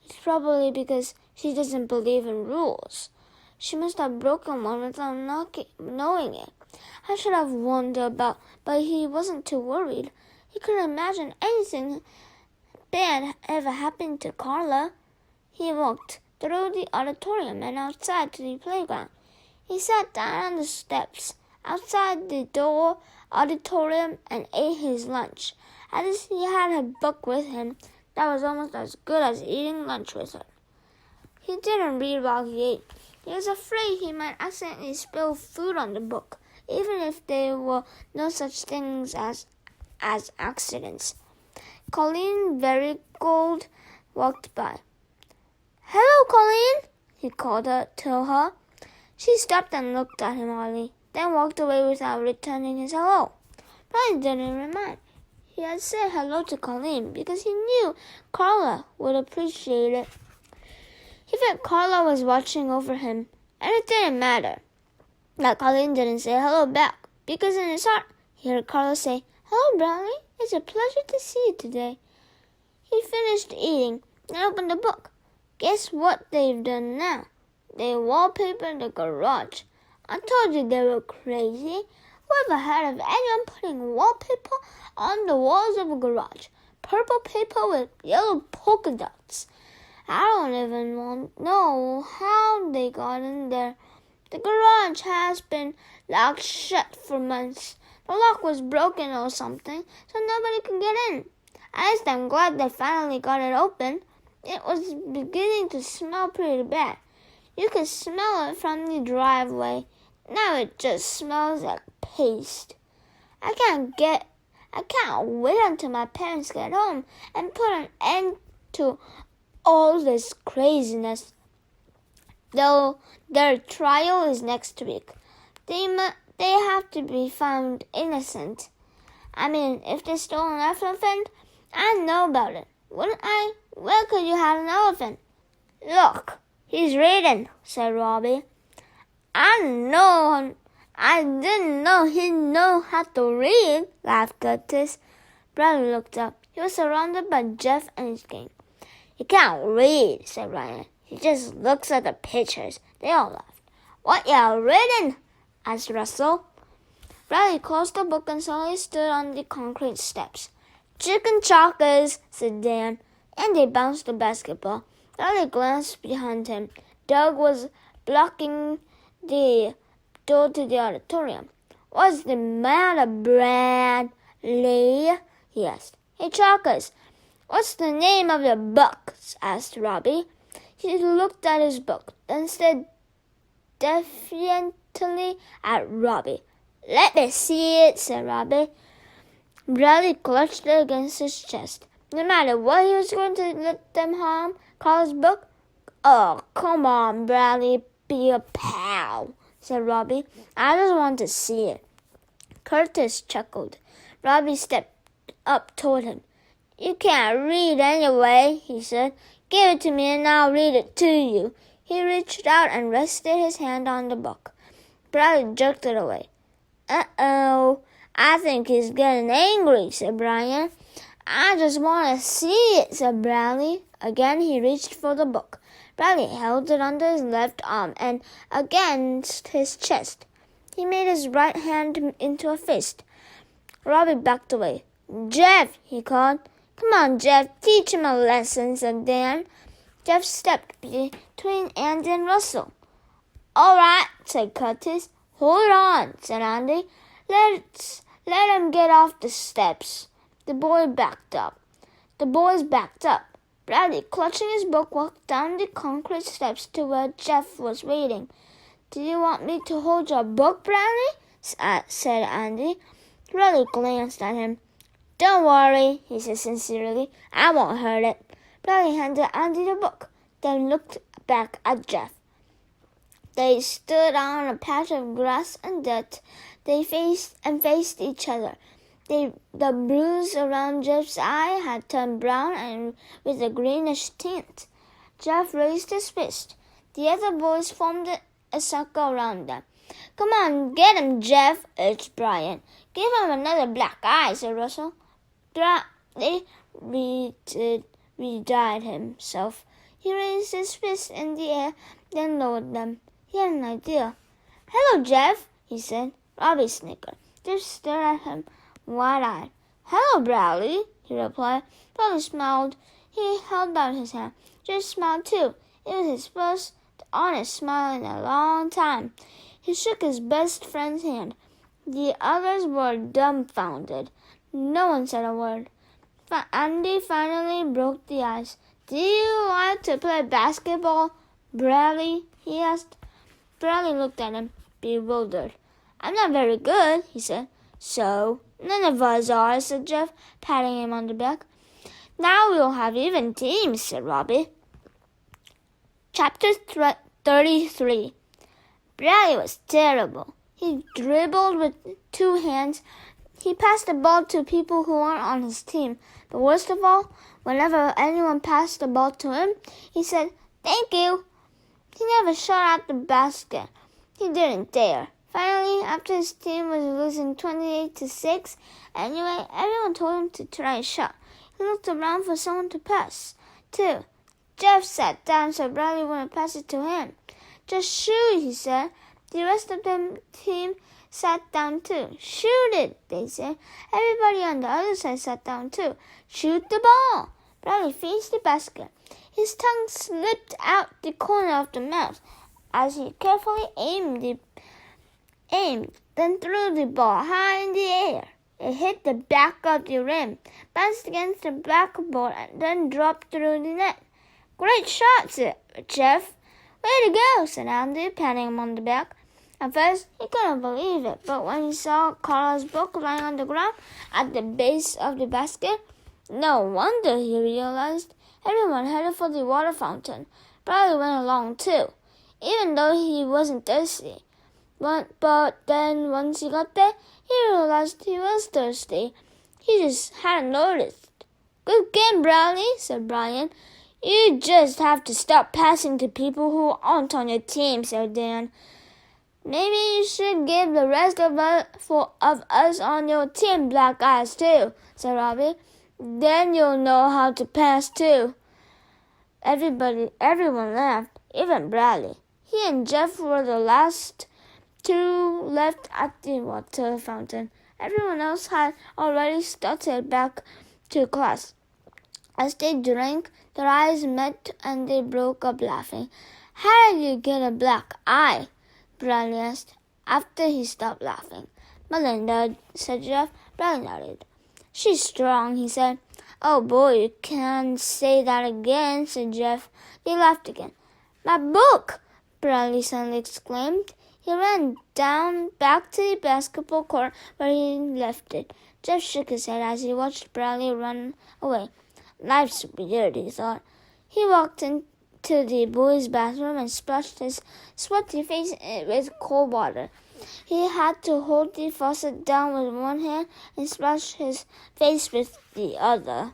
It's probably because she doesn't believe in rules. She must have broken one without knowing it. I should have warned her but he wasn't too worried. He couldn't imagine anything bad ever happened to Carla. He walked through the auditorium and outside to the playground. He sat down on the steps outside the auditorium and ate his lunch. As he had a book with him, that was almost as good as eating lunch with her. He didn't read while he ate. He was afraid he might accidentally spill food on the book, even if there were no such things as accidents. Colleen Verigold walked by. Hello, Colleen, he called to her. She stopped and looked at him oddly, then walked away without returning his hello. Bradley didn't remind. He had said hello to Colleen because he knew Carla would appreciate it. He felt Carla was watching over him, and it didn't matter that Colleen didn't say hello back, because in his heart he heard Carla say, Hello, Bradley. It's a pleasure to see you today. He finished eating and opened the book. Guess what they've done now? They wallpapered the garage. I told you they were crazy. Who ever heard of anyone putting wallpaper on the walls of a garage? Purple paper with yellow polka dots. I don't even know how they got in there. The garage has been locked shut for months. The lock was broken or something, so nobody could get in. At least I'm glad they finally got it open. It was beginning to smell pretty bad. You could smell it from the driveway. Now it just smells like paste. I can't wait until my parents get home and put an end to all this craziness. Though their trial is next week, they have to be found innocent. I mean, if they stole an elephant, I'd know about it, wouldn't I? Where could you have an elephant? Look, he's reading, said Robbie. I didn't know he'd know how to read, laughed Curtis. Bradley looked up. He was surrounded by Jeff and his gang. He can't read, said Ryan. He just looks at the pictures. They all laughed. What you reading? Asked Russell. Bradley closed the book and slowly stood on the concrete steps. Chicken chockers, said Dan, and they bounced the basketball. Bradley glanced behind him. Doug was blocking the door to the auditorium. What's the matter, Bradley? He asked. Hey, Chalkers, what's the name of the book? Asked Robbie. He looked at his book, then stared defiantly at Robbie. Let me see it, said Robbie. Bradley clutched it against his chest. No matter what he was going to let them harm Carl's book. Oh, come on, Bradley, be a pal, said Robbie. I just want to see it. Curtis chuckled. Robbie stepped up toward him. You can't read anyway, he said. Give it to me and I'll read it to you. He reached out and rested his hand on the book. Bradley jerked it away. Uh-oh, I think he's getting angry, said Brian. I just want to see it, said Bradley. Again, he reached for the book. Bradley held it under his left arm and against his chest. He made his right hand into a fist. Robbie backed away. Jeff, he called. Come on, Jeff, teach him a lesson, said Dan. Jeff stepped between Andy and Russell. All right, said Curtis. Hold on, said Andy. Let him get off the steps. The boys backed up. Bradley, clutching his book, walked down the concrete steps to where Jeff was waiting. Do you want me to hold your book, Bradley? Said Andy. Bradley glanced at him. Don't worry, he said sincerely. I won't hurt it. Bradley handed Andy the book, then looked back at Jeff. They stood on a patch of grass and dirt. They faced each other. The bruise around Jeff's eye had turned brown and with a greenish tint. Jeff raised his fist. The other boys formed a circle around them. Come on, get him, Jeff, urged Brian. Give him another black eye, said Russell. Bradley re-dyed himself. He raised his fists in the air, then lowered them. He had an idea. Hello, Jeff, he said. Robbie snickered. Jeff stared at him, wide-eyed. Hello, Bradley, he replied. Bradley smiled. He held out his hand. Jeff smiled too. It was his first honest smile in a long time. He shook his best friend's hand. The others were dumbfounded. No one said a word. Andy finally broke the ice. Do you like to play basketball, Bradley? He asked. Bradley looked at him, bewildered. I'm not very good, he said. So, none of us are, said Jeff, patting him on the back. Now we'll have even teams, said Robbie. Chapter 33. Bradley was terrible. He dribbled with two hands. He passed the ball to people who weren't on his team. But worst of all, whenever anyone passed the ball to him, he said, Thank you. He never shot at the basket. He didn't dare. Finally, after his team was losing 28-6, anyway, everyone told him to try a shot. He looked around for someone to pass to. Jeff sat down so Bradley wouldn't pass it to him. Just shoot, he said. The rest of the team sat down too. Shoot it, they said. Everybody on the other side sat down too. Shoot the ball. Bradley faced the basket. His tongue slipped out the corner of the mouth as he carefully aimed, then threw the ball high in the air. It hit the back of the rim, bounced against the backboard, and then dropped through the net. Great shot, said Jeff. Way to go, said Andy, patting him on the back. At first, he couldn't believe it, but when he saw Carla's book lying on the ground at the base of the basket, no wonder, he realized. Everyone headed for the water fountain. Bradley went along too, even though he wasn't thirsty. But then once he got there, he realized he was thirsty. He just hadn't noticed. Good game, Bradley, said Brian. You just have to stop passing to people who aren't on your team, said Dan. Maybe you should give the rest of us on your team black eyes too, said Robbie. Then you'll know how to pass too. Everyone laughed, even Bradley. He and Jeff were the last two left at the water fountain. Everyone else had already started back to class. As they drank, their eyes met and they broke up laughing. How did you get a black eye? Bradley asked, after he stopped laughing. Melinda, said Jeff. Bradley nodded. She's strong, he said. Oh boy, you can't say that again, said Jeff. They laughed again. My book! Bradley suddenly exclaimed. He ran down back to the basketball court where he left it. Jeff shook his head as he watched Bradley run away. Life's weird, he thought. He walked into the boys' bathroom and splashed his sweaty face with cold water. He had to hold the faucet down with one hand and splash his face with the other.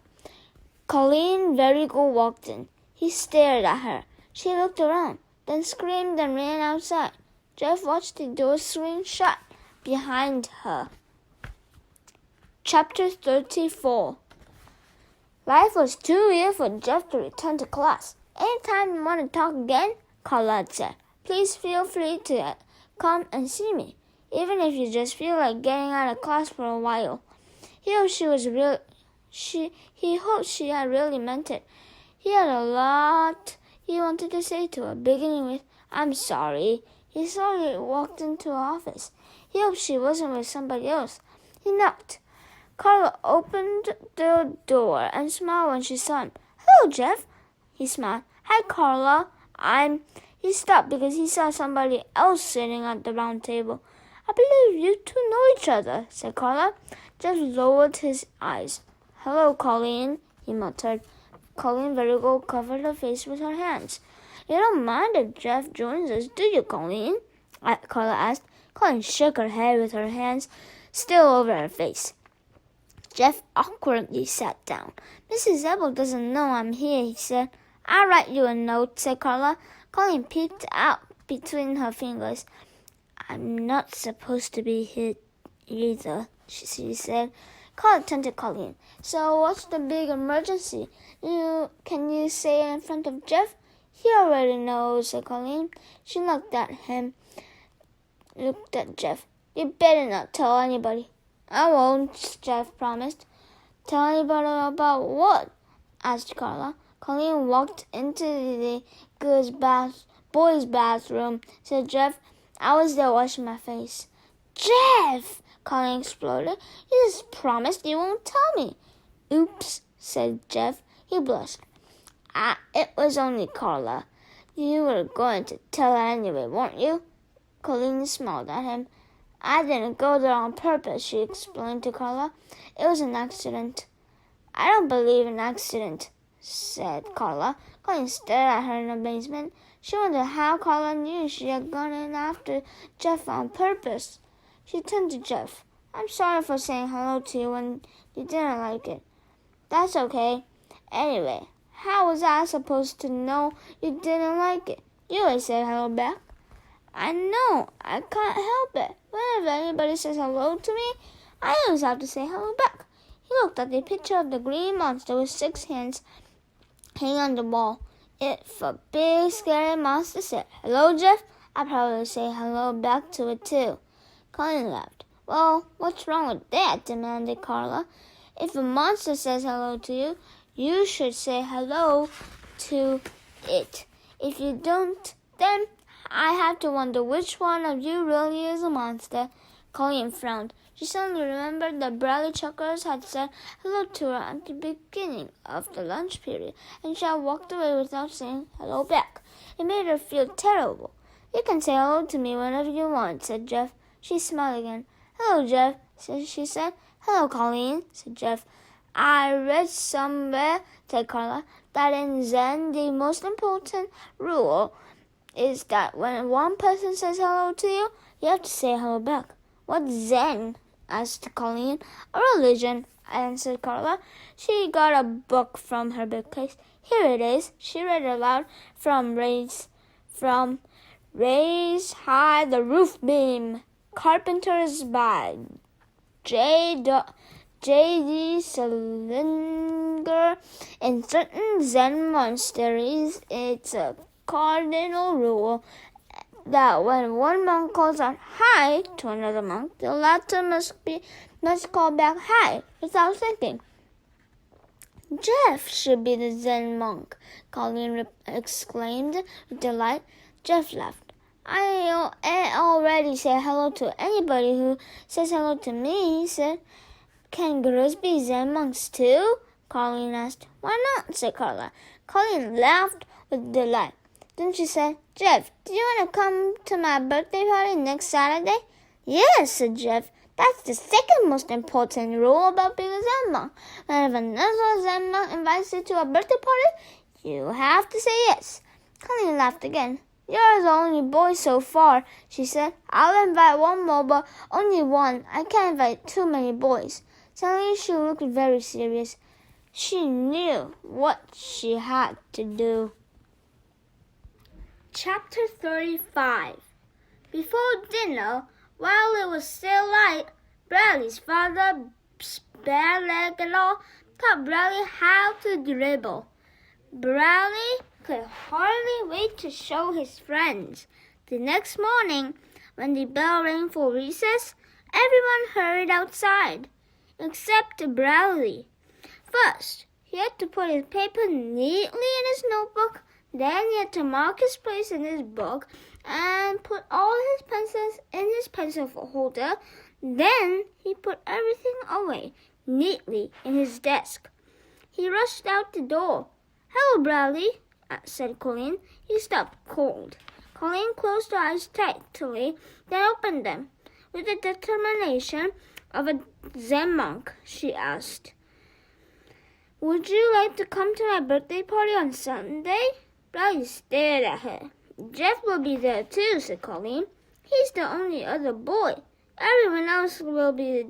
Colleen Verygo walked in. He stared at her. She looked around, then screamed and ran outside. Jeff watched the door swing shut behind her. Chapter 34. Life was too weird for Jeff to return to class. Anytime you want to talk again, Carla said, please feel free to come and see me, even if you just feel like getting out of class for a while. He hoped she had really meant it. He had a lot he wanted to say to her, beginning with, I'm sorry. He slowly walked into her office. He hoped she wasn't with somebody else. He knocked. Carla opened the door and smiled when she saw him. Hello, Jeff. He smiled. Hi, Carla. He stopped because he saw somebody else sitting at the round table. I believe you two know each other, said Carla. Jeff lowered his eyes. Hello, Colleen, he muttered. Colleen Verygo covered her face with her hands. You don't mind if Jeff joins us, do you, Colleen? Carla asked. Colleen shook her head with her hands still over her face. Jeff awkwardly sat down. Mrs. Ebel doesn't know I'm here, he said. I'll write you a note, said Carla. Colleen peeked out between her fingers. I'm not supposed to be here either, she said. Carla turned to Colleen. So what's the big emergency? Can you say it in front of Jeff? He already knows, said Colleen. She looked at Jeff. You better not tell anybody. I won't, Jeff promised. Tell anybody about what? Asked Carla. Colleen walked into the boys' bathroom, said Jeff. I was there washing my face. Jeff! Colleen exploded. You just promised you won't tell me. Oops, said Jeff. He blushed. It was only Carla. You were going to tell her anyway, weren't you? Colleen smiled at him. I didn't go there on purpose, she explained to Carla. It was an accident. I don't believe in accident, said Carla. Colleen stared at her in amazement. She wondered how Carla knew she had gone in after Jeff on purpose. She turned to Jeff. I'm sorry for saying hello to you when you didn't like it. That's okay. Anyway, how was I supposed to know you didn't like it? You always said hello back. I know. I can't help it. Whenever anybody says hello to me, I always have to say hello back. He looked at the picture of the green monster with 6 hands hanging on the wall. If a big, scary monster said, Hello, Jeff, I'll probably say hello back to it too. Colleen laughed. Well, what's wrong with that? Demanded Carla. If a monster says hello to you, you should say hello to it. If you don't, then I have to wonder which one of you really is a monster. Colleen frowned. She suddenly remembered that Bradley Chuckers had said hello to her at the beginning of the lunch period, and she had walked away without saying hello back. It made her feel terrible. You can say hello to me whenever you want, said Jeff. She smiled again. Hello, Jeff, she said. Hello, Colleen, said Jeff. I read somewhere, said Carla, that in Zen the most important rule is that when one person says hello to you, you have to say hello back. What's Zen? Asked Colleen. A religion, answered Carla. She got a book from her bookcase. Here it is. She read aloud from Raise High the Roof Beam. Carpenters by J.D. Salinger. In certain Zen monasteries, it's a cardinal rule that when one monk calls out hi to another monk, the latter must call back hi without thinking. Jeff should be the Zen monk, Colleen exclaimed with delight. Jeff laughed. I already say hello to anybody who says hello to me, he said. Can girls be Zen monks too? Colleen asked. Why not? Said Carla. Colleen laughed with delight. Then she said, Jeff, do you want to come to my birthday party next Saturday? Yes, said Jeff. That's the second most important rule about being a Zen monk. Whenever another Zen monk invites you to a birthday party, you have to say yes. Colleen laughed again. You're the only boy so far, she said. I'll invite one more, but only one. I can't invite too many boys. Suddenly she looked very serious. She knew what she had to do. Chapter 35. Before dinner, while it was still light, Bradley's father, Spare-Legged-Law, taught Bradley how to dribble. Bradley could hardly wait to show his friends. The next morning, when the bell rang for recess, everyone hurried outside, except Bradley. First, he had to put his paper neatly in his notebook. Then he had to mark his place in his book and put all his pencils in his pencil holder. Then he put everything away neatly in his desk. He rushed out the door. Hello, Bradley, said Colleen. He stopped cold. Colleen closed her eyes tightly, then opened them. With the determination of a Zen monk, she asked, Would you like to come to my birthday party on Sunday? Bradley stared at her. Jeff will be there too, said Colleen. He's the only other boy. Everyone else will be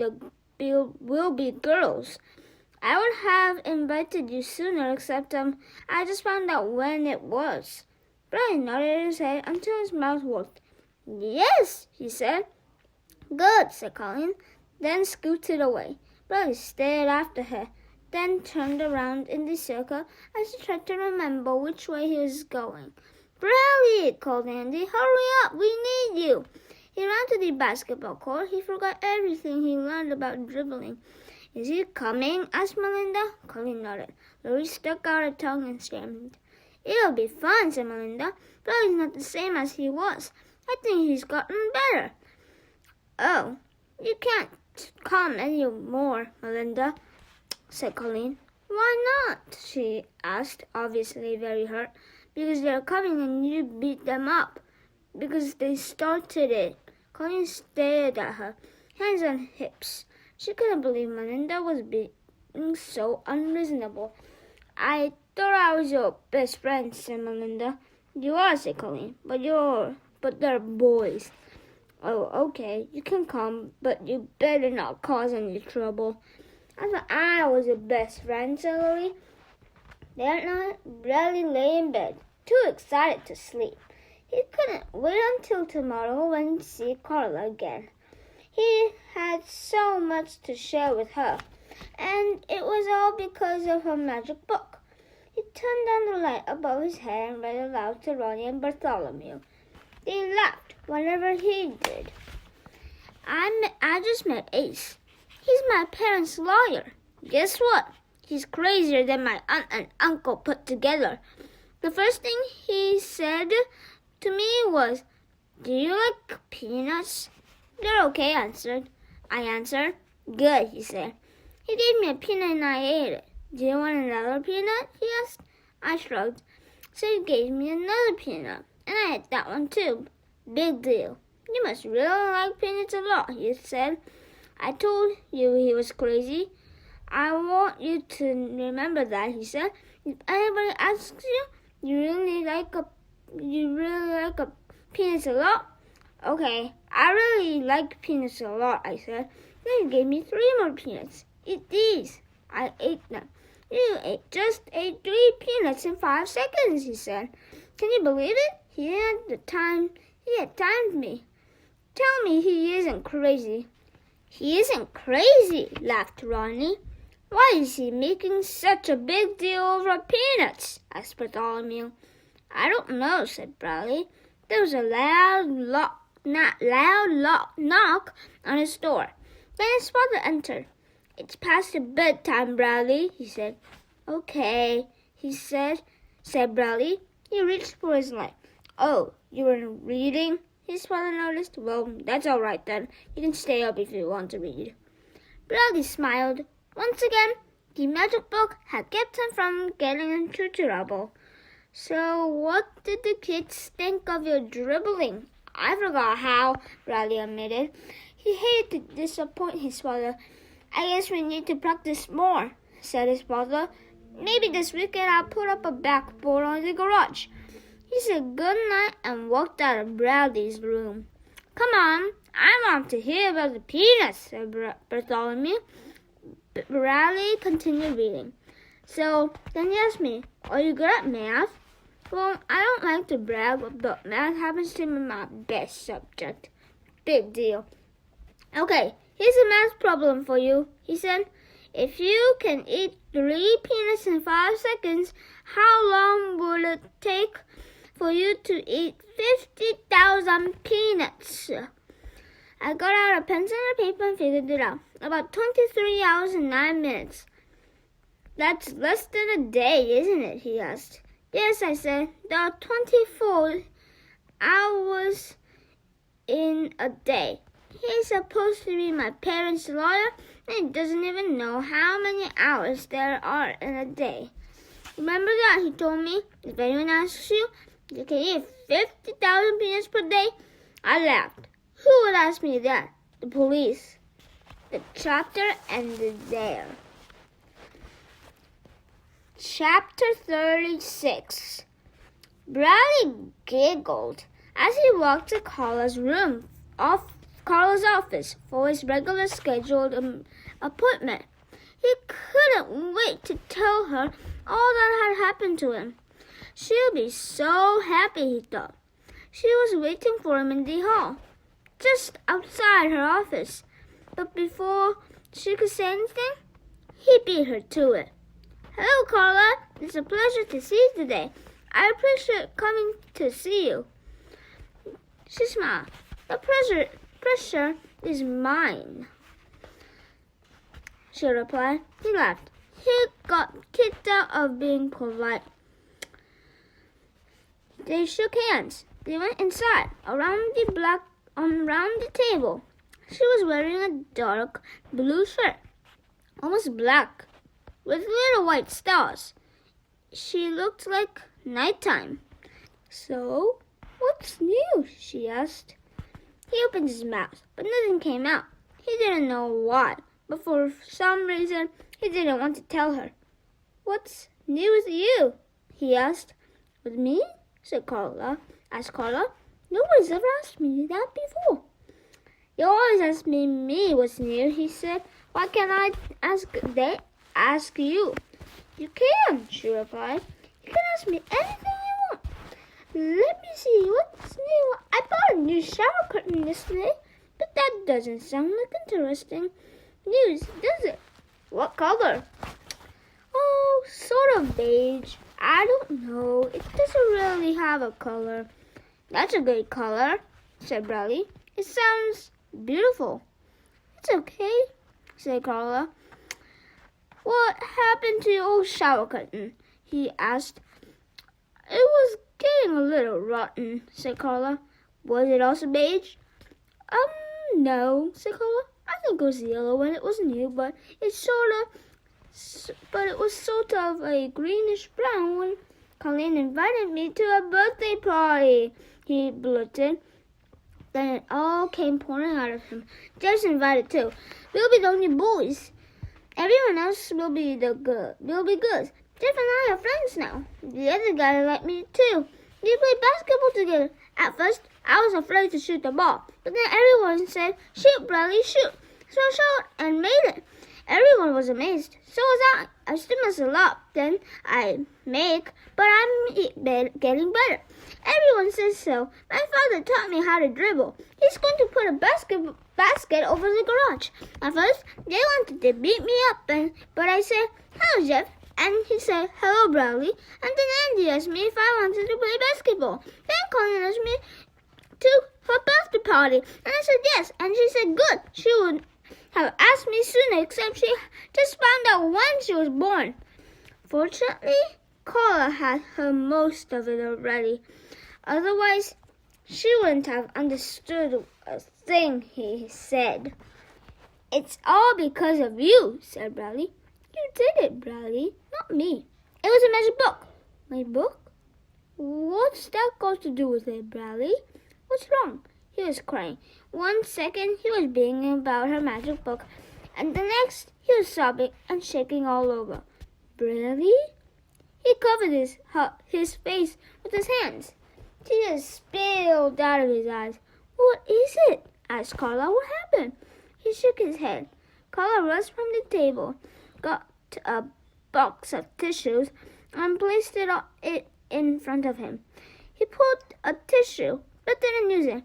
girls. I would have invited you sooner, except I just found out when it was. Bradley nodded his head until his mouth worked. Yes, he said. Good, said Colleen, then scooted away. Bradley stared after her, then turned around in the circle as he tried to remember which way he was going. Bradley, called Andy, hurry up, we need you. He ran to the basketball court. He forgot everything he learned about dribbling. Is he coming? Asked Melinda. Colleen nodded. Lori stuck out her tongue and screamed. It'll be fun, said Melinda. Bradley's not the same as he was. I think he's gotten better. Oh, you can't come any more, Melinda, said Colleen. Why not? She asked, obviously very hurt. Because they're coming and you beat them up. Because they started it. Colleen stared at her, hands on hips. She couldn't believe Melinda was being so unreasonable. I thought I was your best friend, said Melinda. You are, said Colleen, but they're boys. Oh, okay, you can come, but you better not cause any trouble. I thought I was your best friend, said Lori. That night, Bradley lay in bed, too excited to sleep. He couldn't wait until tomorrow when he'd see Carla again. He had so much to share with her, and it was all because of her magic book. He turned on the light above his head and read aloud to Ronnie and Bartholomew. They laughed whenever he did. I just met Ace. He's my parents' lawyer. Guess what? He's crazier than my aunt and uncle put together. The first thing he said to me was, "Do you like peanuts?" "They're okay," I answered. "Good," he said. He gave me a peanut and I ate it. "Do you want another peanut?" he asked. I shrugged. So he gave me another peanut, and I ate that one too. "Big deal. You must really like peanuts a lot," he said. "I told you he was crazy. I want you to remember that," he said. "If anybody asks you, you really like a peanuts a lot?" "Okay, I really like peanuts a lot," I said. Then he gave me 3 more peanuts. "Eat these." I ate them. "You just ate 3 peanuts in 5 seconds," he said. "Can you believe it?" He had timed me. "Tell me he isn't crazy." "He isn't crazy," laughed Ronnie. "Why is he making such a big deal over peanuts?" asked Bartholomew. "I don't know," said Bradley. There was a loud knock on his door. Then his father entered. "It's past your bedtime, Bradley," he said. "Okay," said Bradley. He reached for his light. "Oh, you were reading?" his father noticed. "Well, that's all right then. You can stay up if you want to read." Bradley smiled. Once again, the magic book had kept him from getting into trouble. "So what did the kids think of your dribbling?" "I forgot how," Bradley admitted. He hated to disappoint his father. "I guess we need to practice more," said his father. "Maybe this weekend I'll put up a backboard on the garage." He said good night and walked out of Bradley's room. "Come on, I want to hear about the peanuts," said Bartholomew. Bradley continued reading. "So then he asked me, are you good at math?" "Well, I don't like to brag, but math happens to be my best subject." "Big deal." "Okay, here's a math problem for you," he said. "If you can eat 3 peanuts in 5 seconds, how long would it take for you to eat 50,000 peanuts? I got out a pencil and a paper and figured it out. "About 23 hours and 9 minutes. "That's less than a day, isn't it?" he asked. "Yes," I said. "There are 24 hours in a day." He's supposed to be my parents' lawyer, and he doesn't even know how many hours there are in a day. "Remember that," he told me. "If anyone asks you, you can eat 50,000 peanuts per day." I laughed. Who would ask me that? The police. The chapter ended there. Chapter 36. Bradley giggled as he walked to Carla's office for his regular scheduled appointment. He couldn't wait to tell her all that had happened to him. She'll be so happy, he thought. She was waiting for him in the hall, just outside her office. But before she could say anything, he beat her to it. "Hello, Carla. It's a pleasure to see you today. I appreciate coming to see you." She smiled. "The pressure is mine," she replied. He laughed. He got kicked out of being polite. They shook hands. They went inside, around the table. She was wearing a dark blue shirt, almost black, with little white stars. She looked like nighttime. "So, what's new?" she asked. He opened his mouth, but nothing came out. He didn't know why, but for some reason, he didn't want to tell her. "What's new with you?" he asked. "With me?" said Carla. "Nobody's ever asked me that before." "You always ask me what's new," he said. "Why can't I ask you?" "You can," she replied. "You can ask me anything you want. Let me see, what's new? I bought a new shower curtain yesterday, but that doesn't sound like interesting news, does it?" "What color?" "Oh, sort of beige. I don't know. It doesn't really have a color." That's a great color, said Bradley. It sounds beautiful. It's okay, said Carla. What happened to your old shower curtain? He asked. It was getting a little rotten, said Carla. Was it also beige? No, said Carla. I think it was yellow when it was new, but it was sort of a greenish brown when Colleen invited me to a birthday party, he blurted. Then it all came pouring out of him. Jeff's invited too. We'll be the only boys. Everyone else will be girls. Jeff and I are friends now. The other guys like me too. We play basketball together. At first, I was afraid to shoot the ball, but then everyone said, "Shoot, Bradley, shoot." So I shot and made it. Everyone was amazed. So was I. I stood myself up. Then I make, but I'm getting better. Everyone says so. My father taught me how to dribble. He's going to put a basket over the garage. At first, they wanted to beat me up, but I said, "Hello, Jeff." And he said, "Hello, Bradley." And then Andy asked me if I wanted to play basketball. Then Colleen asked me to her birthday party. And I said yes. And she said good. She would have asked me sooner, except she just found out when she was born. Fortunately, Carla had heard most of it already. Otherwise, she wouldn't have understood a thing he said. It's all because of you, said Bradley. You did it, Bradley, not me. It was a magic book. My book? What's that got to do with it, Bradley? What's wrong? He was crying. 1 second, he was being about her magic book, and the next, he was sobbing and shaking all over. Bradley? He covered his face with his hands. Tears spilled out of his eyes. What is it? Asked Carla. What happened? He shook his head. Carla rushed from the table, got a box of tissues, and placed it in front of him. He pulled a tissue, but didn't use it.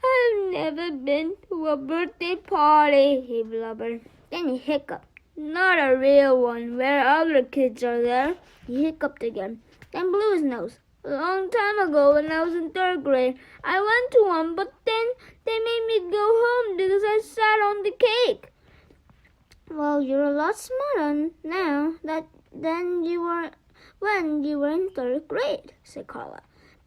I've never been to a birthday party, he blubbered. Then he hiccuped. Not a real one, where other kids are there. He hiccuped again, then blew his nose. A long time ago, when I was in 3rd grade, I went to one, but then they made me go home because I sat on the cake. Well, you're a lot smarter now than you were when you were in 3rd grade, said Carla.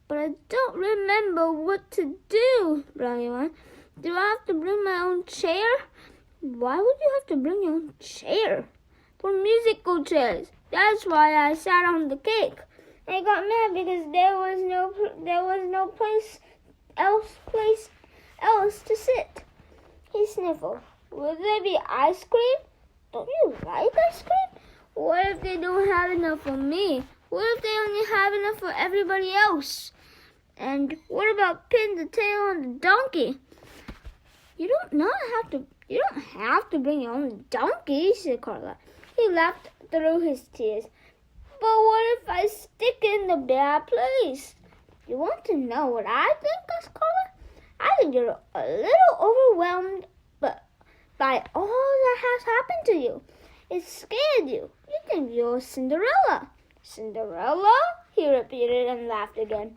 But I don't remember what to do, Bradley went. Do I have to bring my own chair? Why would you have to bring your own chair? For musical chairs. That's why I sat on the cake. I got mad because there was no place else to sit. He sniffled. Will there be ice cream? Don't you like ice cream? What if they don't have enough for me? What if they only have enough for everybody else? And what about pinning the tail on the donkey? You don't have to bring your own donkey, said Carla. He laughed through his tears. But what if I stick in the bad place? You want to know what I think, asked Carla? I think you're a little overwhelmed by all that has happened to you. It scared you. You think you're Cinderella. Cinderella? He repeated and laughed again.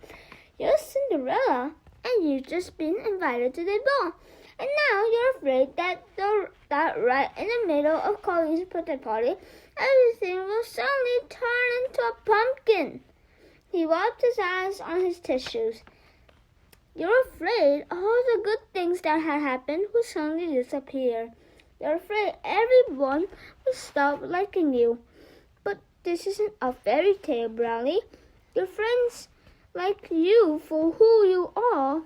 You're Cinderella, and you've just been invited to the ball. And now you're afraid that right in the middle of Colleen's birthday party, everything will suddenly turn into a pumpkin. He wiped his eyes on his tissues. You're afraid all the good things that had happened will suddenly disappear. You're afraid everyone will stop liking you. But this isn't a fairy tale, Bradley. Your friends like you for who you are.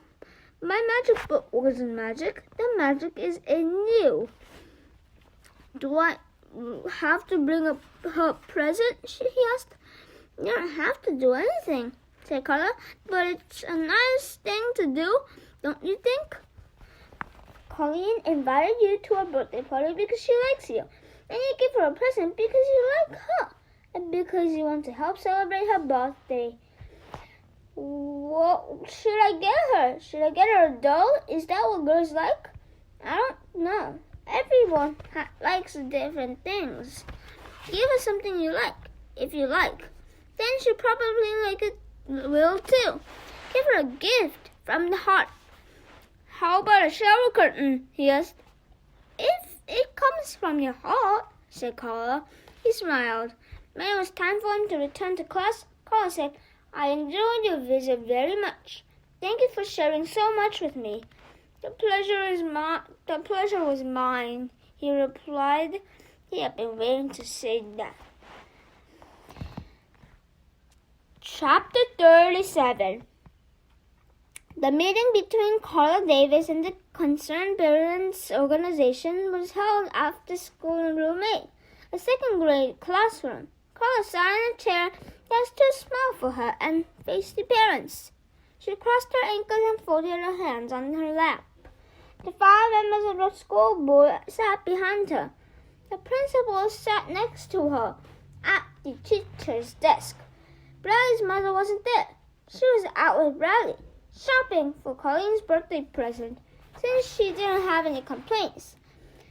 My magic book wasn't magic. The magic is in you. Do I have to bring her present? He asked. You don't have to do anything, said Carla, but it's a nice thing to do, don't you think? Colleen invited you to her birthday party because she likes you, and you give her a present because you like her, and because you want to help celebrate her birthday. What should I get her? Should I get her a doll? Is that what girls like? I don't know. Everyone likes different things. Give her something you like, if you like. Then she probably will too. Give her a gift from the heart. How about a shower curtain? He asked. If it comes from your heart, said Carla. He smiled. When it was time for him to return to class, Carla said, I enjoyed your visit very much. Thank you for sharing so much with me. The pleasure was mine, he replied. He had been waiting to say that. Chapter 37. The meeting between Carla Davis and the Concerned Parents Organization was held after school in Room 8, a second-grade classroom. Carla sat in a chair that was too small for her and faced the parents. She crossed her ankles and folded her hands on her lap. The 5 members of the school board sat behind her. The principal sat next to her at the teacher's desk. Bradley's mother wasn't there. She was out with Bradley, shopping for Colleen's birthday present. Since she didn't have any complaints,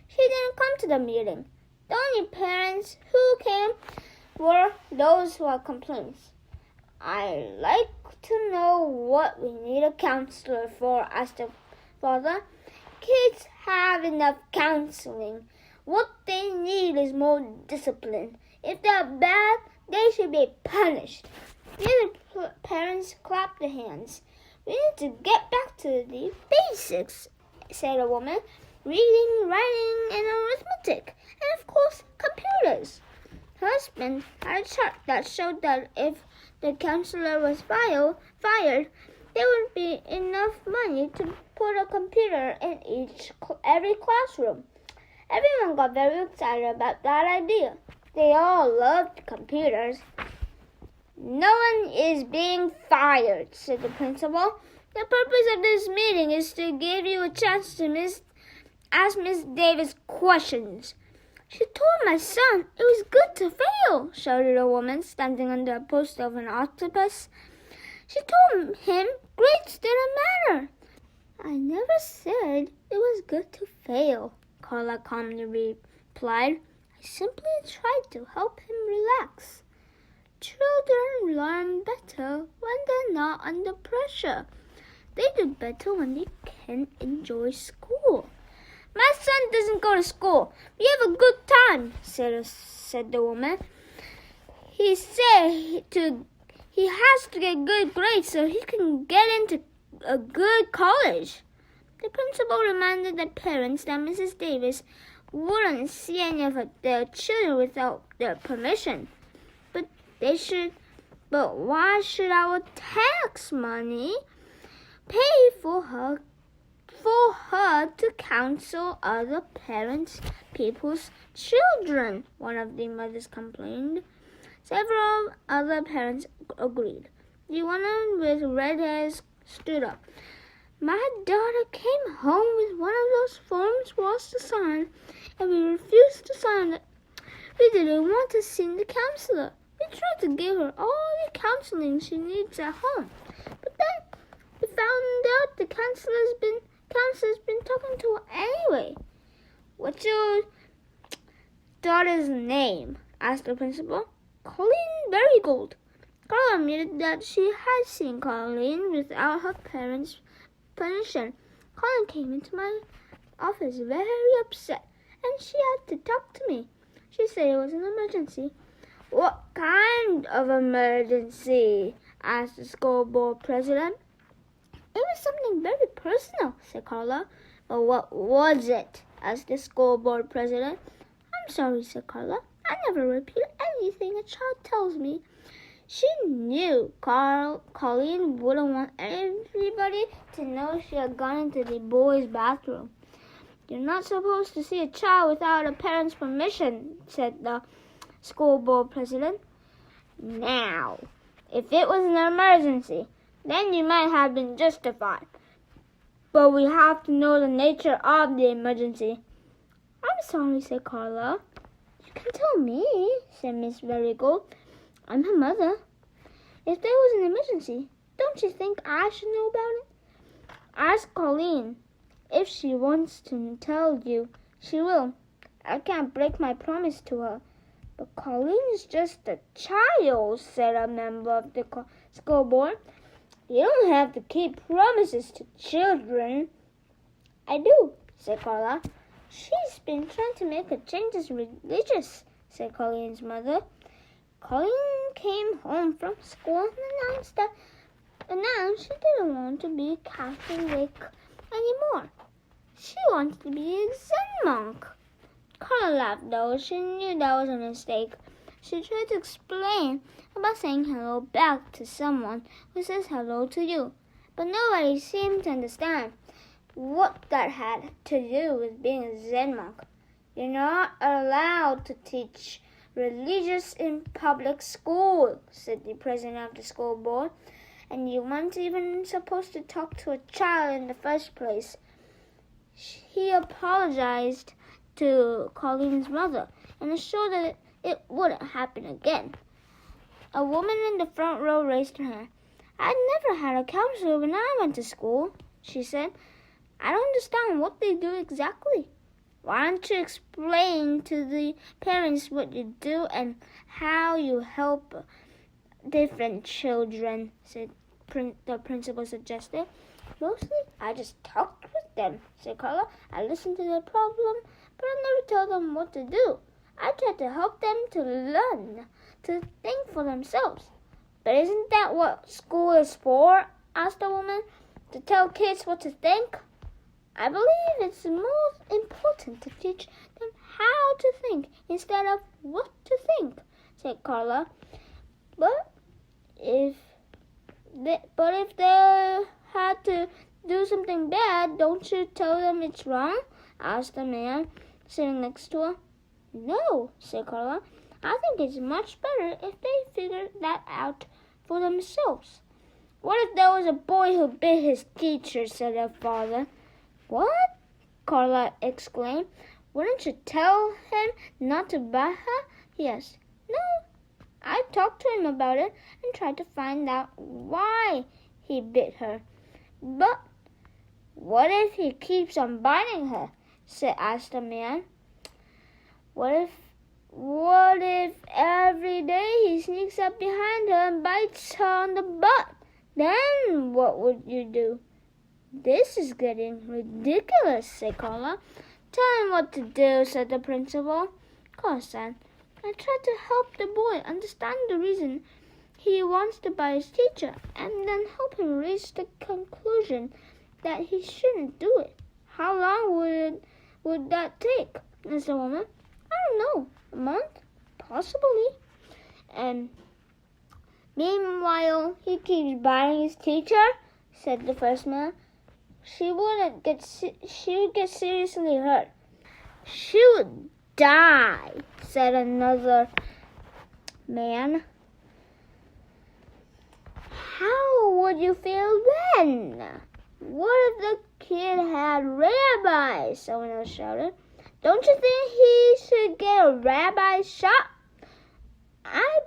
she didn't come to the meeting. The only parents who came were those who had complaints. I'd like to know what we need a counselor for, asked the father. Kids have enough counseling. What they need is more discipline. If they're bad, they should be punished. The other parents clapped their hands. We need to get back to the basics, said a woman. Reading, writing, and arithmetic, and of course, computers. Her husband had a chart that showed that if the counselor was fired, there would be enough money to put a computer in every classroom. Everyone got very excited about that idea. They all loved computers. No one is being fired, said the principal. The purpose of this meeting is to give you a chance to ask Miss Davis questions. She told my son it was good to fail, shouted a woman standing under a poster of an octopus. She told him grades didn't matter. I never said it was good to fail, Carla calmly replied. I simply tried to help him relax. Children learn better when they're not under pressure. They do better when they can enjoy school. My son doesn't go to school. We have a good time, said the woman. He said he has to get good grades so he can get into a good college. The principal reminded the parents that Mrs. Davis wouldn't see any of their children without their permission. But why should our tax money pay for her to counsel other people's children? One of the mothers complained. Several other parents agreed. The woman with red hairs stood up. My daughter came home with one of those forms for us to sign, and we refused to sign it. We didn't want to see the counselor. We tried to give her all the counseling she needs at home, but then we found out the counselor's been talking to her anyway. What's your daughter's name? Asked the principal. Colleen Berrygold. Carla admitted that she had seen Colleen without her parents' permission. Colleen came into my office very upset, and she had to talk to me. She said it was an emergency. What kind of emergency? Asked the school board president. It was something very personal, said Carla. But what was it? Asked the school board president. I'm sorry, said Carla. I never repeat anything a child tells me. She knew Colleen wouldn't want everybody to know she had gone into the boys' bathroom. You're not supposed to see a child without a parent's permission, said the school board president. Now, if it was an emergency, then you might have been justified. But we have to know the nature of the emergency. I'm sorry, said Carla. You can tell me, said Miss Berrygold. I'm her mother. If there was an emergency, don't you think I should know about it? Ask Colleen. If she wants to tell you, she will. I can't break my promise to her. But Colleen is just a child, said a member of the school board. You don't have to keep promises to children. I do, said Carla. She's been trying to make her changes religious, said Colleen's mother. Colleen came home from school and announced she didn't want to be Catholic anymore. She wanted to be a Zen monk. Carla laughed, though she knew that was a mistake. She tried to explain about saying hello back to someone who says hello to you, but nobody seemed to understand what that had to do with being a Zen monk. You're not allowed to teach religious in public school, said the president of the school board, and you weren't even supposed to talk to a child in the first place. He apologized to Colleen's mother and assured her that it wouldn't happen again. A woman in the front row raised her hand. I'd never had a counselor when I went to school, she said. I don't understand what they do exactly. Why don't you explain to the parents what you do and how you help different children, said the principal suggested. Mostly, I just talked with them, said Carla. I listened to their problem, but I never told them what to do. I tried to help them to learn, to think for themselves. But isn't that what school is for? Asked the woman. To tell kids what to think? I believe it's most important to teach them how to think instead of what to think, said Carla. But if they had to do something bad, don't you tell them it's wrong? Asked the man sitting next to her. No, said Carla. I think it's much better if they figure that out for themselves. What if there was a boy who bit his teacher, said her father. What? Carla exclaimed. Wouldn't you tell him not to bite her? He asked. No. I talked to him about it and tried to find out why he bit her. But what if he keeps on biting her? asked the man. What if every day he sneaks up behind her and bites her on the butt? Then what would you do? This is getting ridiculous, said Carla. Tell him what to do, said the principal. Carla said, I tried to help the boy understand the reason he wants to bite his teacher and then help him reach the conclusion that he shouldn't do it. How long would that take? Asked the woman. I don't know. A month? Possibly. And meanwhile, he keeps biting his teacher, said the first man. She would get seriously hurt. She would die, said another man. How would you feel then? What if the kid had rabbi? Someone else shouted. Don't you think he should get a rabbi shot? I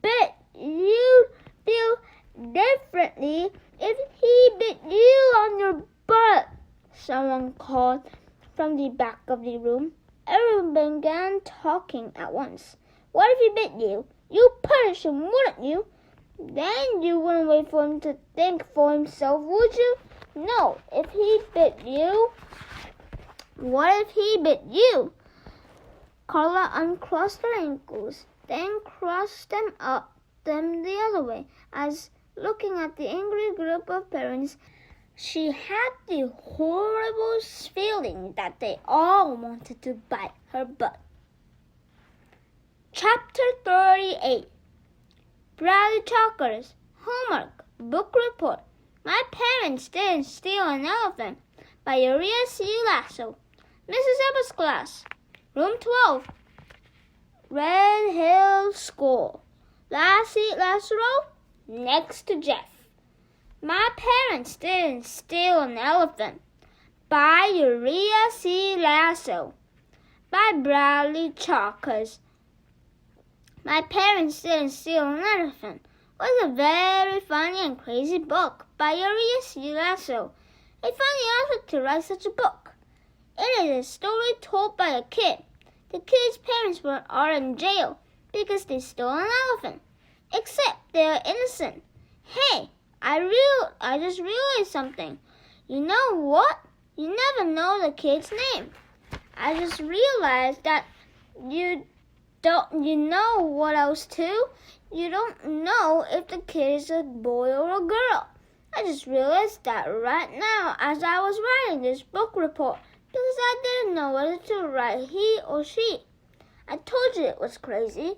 bet you'd feel differently if he bit you on your butt, someone called from the back of the room. Everyone began talking at once. What if he bit you? You'd punish him, wouldn't you? Then you wouldn't wait for him to think for himself, would you? No, if he bit you. What if he bit you? Carla uncrossed her ankles, then crossed them the other way, as looking at the angry group of parents, she had the horrible feeling that they all wanted to bite her butt. Chapter 38. Bradley Chalkers. Homework. Book report. My Parents Didn't Steal an Elephant by Uriah C. Lasso. Mrs. Ebbers' class. Room 12. Red Hill School. Last seat, last row. Next to Jeff. My Parents Didn't Steal an Elephant by Uriah C. Lasso. By Bradley Chalkers. My Parents Didn't Steal an Elephant was a very funny and crazy book by Uriah C. Lasso. A funny author to write such a book. It is a story told by a kid. The kid's parents are in jail because they stole an elephant. Except they are innocent. Hey, I just realized something. You know what? You never know the kid's name. I just realized that you know what else too? You don't know if the kid is a boy or a girl. I just realized that right now as I was writing this book report because I didn't know whether to write he or she. I told you it was crazy.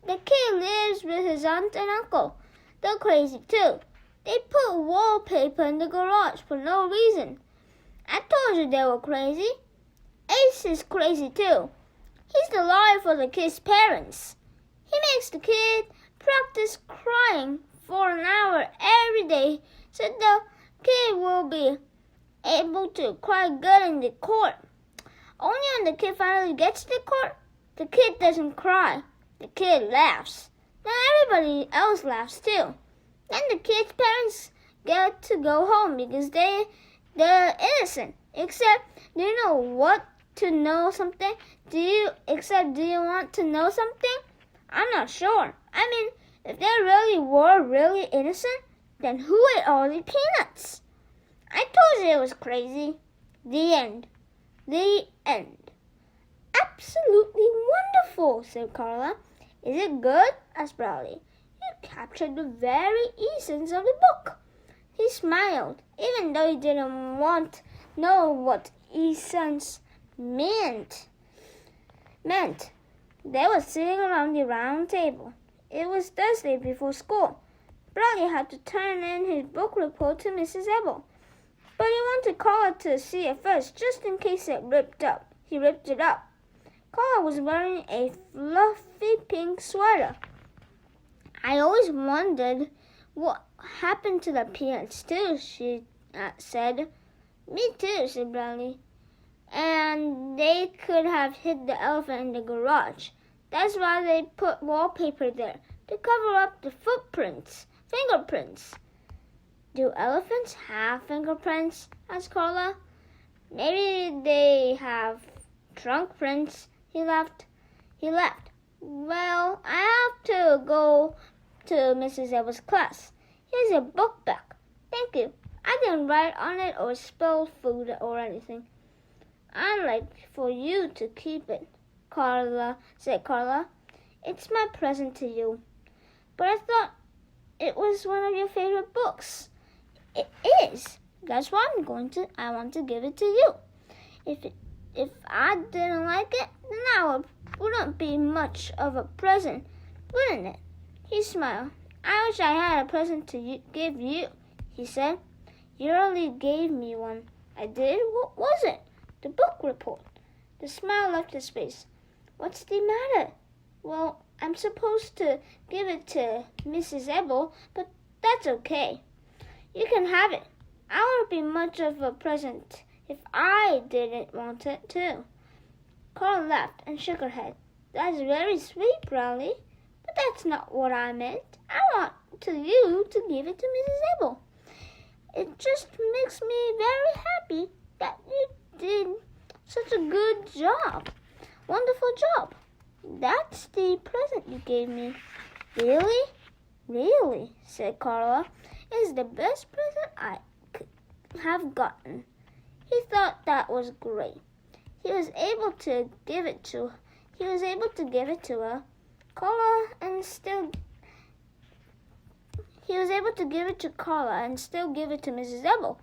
The kid lives with his aunt and uncle. They're crazy too. They put wallpaper in the garage for no reason. I told you they were crazy. Ace is crazy too. He's the lawyer for the kid's parents. He makes the kid practice crying for an hour every day so the kid will be able to cry good in the court. Only when the kid finally gets to the court, the kid doesn't cry. The kid laughs. Then everybody else laughs too. Then the kid's parents get to go home because they're innocent. Except, do you know what to know something? Do you want to know something? I'm not sure. I mean, if they really were really innocent, then who ate all the peanuts? I told you it was crazy. The end. The end. Absolutely wonderful, said Carla. Is it good? asked Bradley. You captured the very essence of the book. He smiled, even though he didn't want to know what essence meant. They were sitting around the round table. It was Thursday before school. Bradley had to turn in his book report to Mrs. Ebel, but he wanted Carla to see it first, just in case it ripped up. He ripped it up. Carla was wearing a fluffy pink sweater. I always wondered what happened to the peanuts too, she said. Me too, said Bradley. And they could have hid the elephant in the garage. That's why they put wallpaper there, to cover up the fingerprints. Do elephants have fingerprints? asked Carla. Maybe they have trunk prints, he laughed. Well, I have to go to Mrs. Ebel's class. Here's your book back. Thank you. I didn't write on it or spell food or anything. I'd like for you to keep it, said Carla. It's my present to you. But I thought it was one of your favorite books. It is. That's why I want to give it to you. If I didn't like it, then that wouldn't be much of a present, wouldn't it? He smiled. I wish I had a present to give you, he said. You already gave me one. I did? What was it? The book report. The smile left his face. What's the matter? Well, I'm supposed to give it to Mrs. Ebel, but that's okay. You can have it. I wouldn't be much of a present if I didn't want it too. Carla laughed and shook her head. That's very sweet, Bradley, but that's not what I meant. I want you to give it to Mrs. Ebel. It just makes me very happy that you did such a good job. Wonderful job. That's the present you gave me. Really? Really, said Carla. It's the best present I could have gotten. He thought that was great. He was able to give it to her. Carla and still give it to Mrs. Ebel.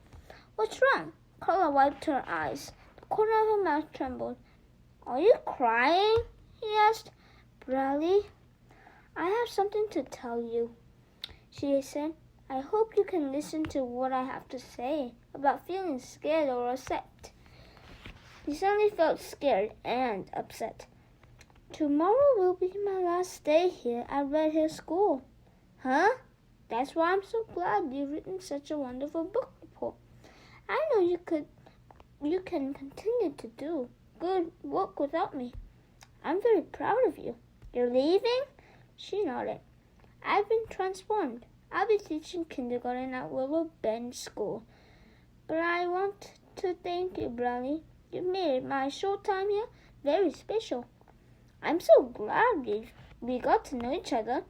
What's wrong? Carla wiped her eyes. The corner of her mouth trembled. Are you crying? He asked. Bradley, I have something to tell you, she said. I hope you can listen to what I have to say about feeling scared or upset. He suddenly felt scared and upset. Tomorrow will be my last day here at Red Hill School. Huh? That's why I'm so glad you've written such a wonderful book report. I know you can continue to do good work without me. I'm very proud of you. You're leaving? She nodded. I've been transformed. I'll be teaching kindergarten at Willow Bend School. But I want to thank you, Bradley. You've made my short time here very special. I'm so glad we got to know each other.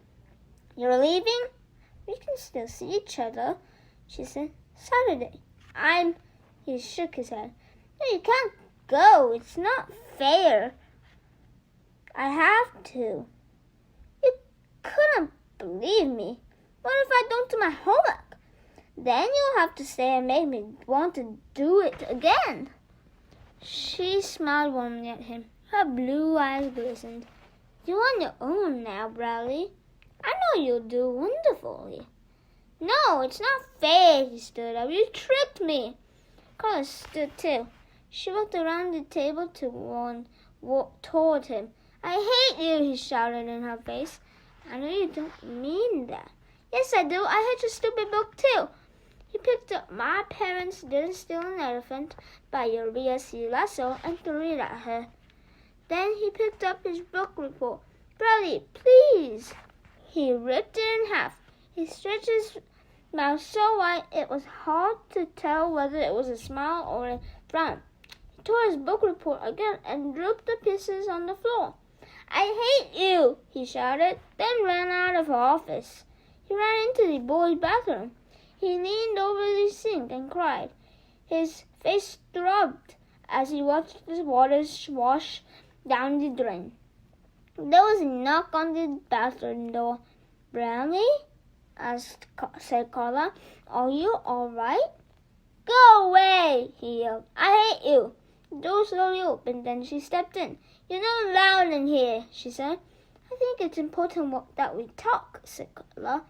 You're leaving? We can still see each other. she said. Saturday. He shook his head. No, you can't go. It's not fair. I have to. You couldn't believe me. What if I don't do my homework? Then you'll have to stay and make me want to do it again. She smiled warmly at him. Her blue eyes glistened. You're on your own now, Bradley. I know you'll do wonderfully. No, it's not fair, he stood up. You tricked me. Carla stood too. She walked around the table toward him. I hate you, he shouted in her face. I know you don't mean that. Yes, I do. I hate your stupid book too. He picked up My Parents Didn't Steal an Elephant by Uriah C. Lasso and threw it at her. Then he picked up his book report. Bradley, please. He ripped it in half. He stretched his mouth so wide it was hard to tell whether it was a smile or a frown. He tore his book report again and dropped the pieces on the floor. I hate you, he shouted, then ran out of the office. He ran into the boys' bathroom. He leaned over the sink and cried. His face throbbed as he watched the water wash down the drain. There was a knock on the bathroom door. Bradley? said Carla. Are you all right? Go away, he yelled. I hate you. The door slowly opened, then she stepped in. You're not allowed in here, she said. I think it's important that we talk, said Carla.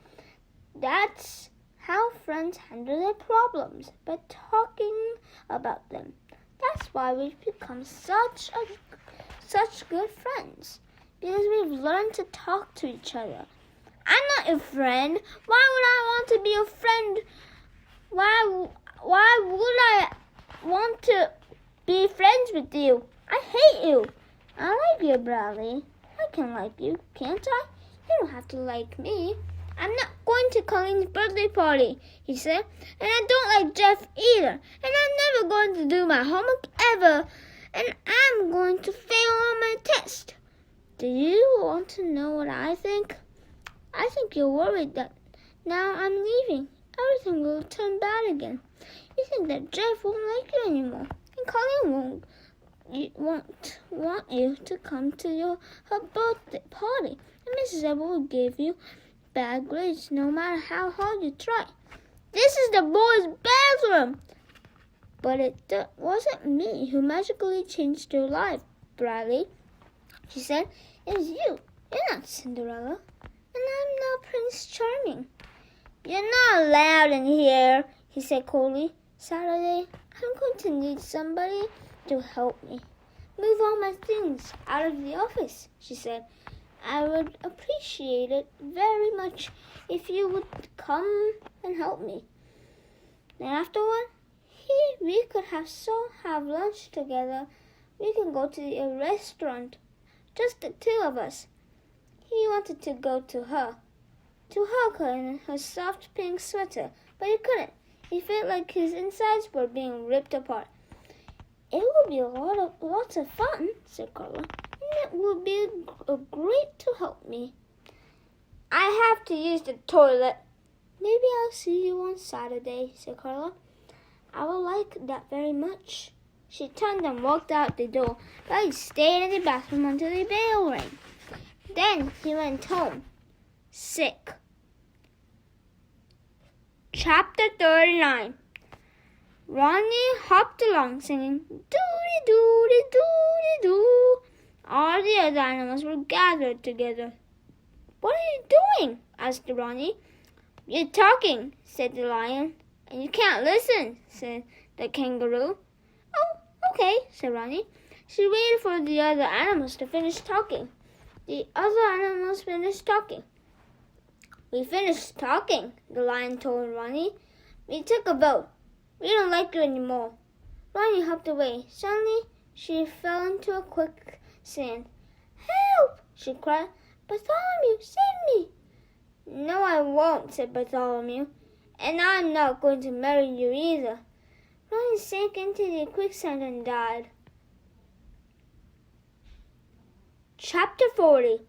That's how friends handle their problems, by talking about them. That's why we've become such good friends, because we've learned to talk to each other. I'm not your friend. Why would I want to be your friend? Why would I want to be friends with you? I hate you. I like you, Bradley. I can like you, can't I? You don't have to like me. I'm not going to Colleen's birthday party, he said. And I don't like Jeff either. And I'm never going to do my homework ever. And I'm going to fail on my test. Do you want to know what I think? I think you're worried that now I'm leaving, everything will turn bad again. You think that Jeff won't like you anymore. And Colleen won't want you to come to her birthday party. And Mrs. Edward will give you bad grades no matter how hard you try. This is the boys' bathroom. But it wasn't me who magically changed your life, Bradley, she said. It was you. You're not Cinderella. And I'm not Prince Charming. You're not allowed in here, he said coldly. Saturday, I'm going to need somebody to help me. Move all my things out of the office, she said. I would appreciate it very much if you would come and help me. Then afterward, we could have lunch together. We can go to a restaurant, just the two of us. He wanted to go to hug her in her soft pink sweater, but he couldn't. He felt like his insides were being ripped apart. It will be lots of fun, said Carla, and it will be great to help me. I have to use the toilet. Maybe I'll see you on Saturday, said Carla. I will like that very much. She turned and walked out the door, but he stayed in the bathroom until the bell rang. Then he went home, sick. Chapter 39. Ronnie hopped along singing, doody doody doody doo. All the other animals were gathered together. What are you doing? asked Ronnie. You're talking, said the lion. And you can't listen, said the kangaroo. Oh, okay, said Ronnie. She waited for the other animals to finish talking. The other animals finished talking. We finished talking, the lion told Ronnie. We took a vote. We don't like you anymore. Ronnie hopped away. Suddenly, she fell into a quicksand. Help! she cried. Bartholomew, save me! No, I won't, said Bartholomew. And I'm not going to marry you either. Ronnie sank into the quicksand and died. Chapter 40.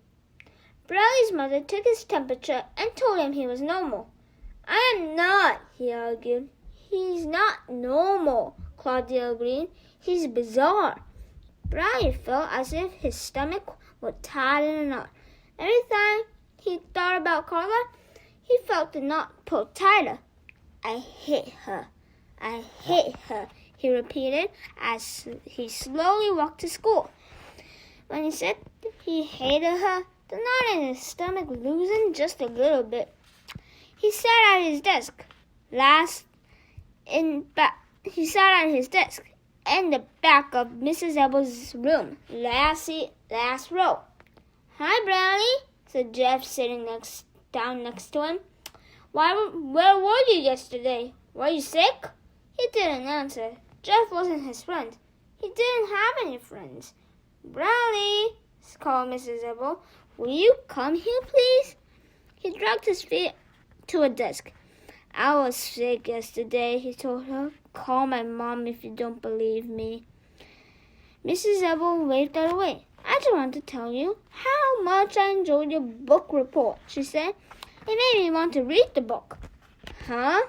Bradley's mother took his temperature and told him he was normal. I am not, he argued. He's not normal, Claudia agreed. He's bizarre. Bradley felt as if his stomach was tied in a knot. Every time he thought about Carla, he felt the knot pull tighter. I hate her. I hate her, he repeated as he slowly walked to school. When he said he hated her, the knot in his stomach loosened just a little bit. He sat at his desk. He sat at his desk in the back of Mrs. Ebel's room, last seat, last row. Hi, Bradley, said Jeff, sitting down next to him. Where were you yesterday? Were you sick? He didn't answer. Jeff wasn't his friend. He didn't have any friends. Bradley, called Mrs. Ebel, will you come here, please? He dragged his feet to a desk. I was sick yesterday, he told her. Call my mom if you don't believe me. Mrs. Ebel waved that away. I just want to tell you how much I enjoyed your book report, she said. It made me want to read the book. Huh?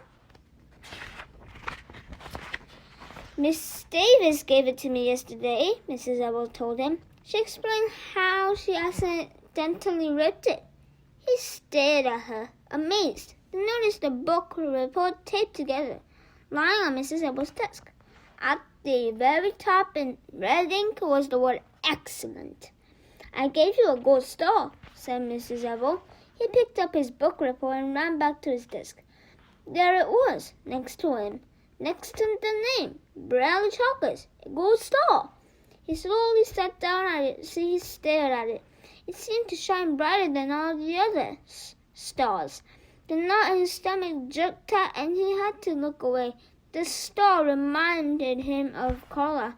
Miss Davis gave it to me yesterday, Mrs. Ebel told him. She explained how she accidentally ripped it. He stared at her, amazed, and noticed the book report taped together, lying on Mrs. Ebel's desk. At the very top in red ink was the word excellent. I gave you a gold star, said Mrs. Ebel. He picked up his book report and ran back to his desk. There it was, next to him, next to the name, Bradley Chocolates, a gold star. He slowly sat down at it, he stared at it. It seemed to shine brighter than all the other stars. The knot in his stomach jerked tight, and he had to look away. The star reminded him of Carla.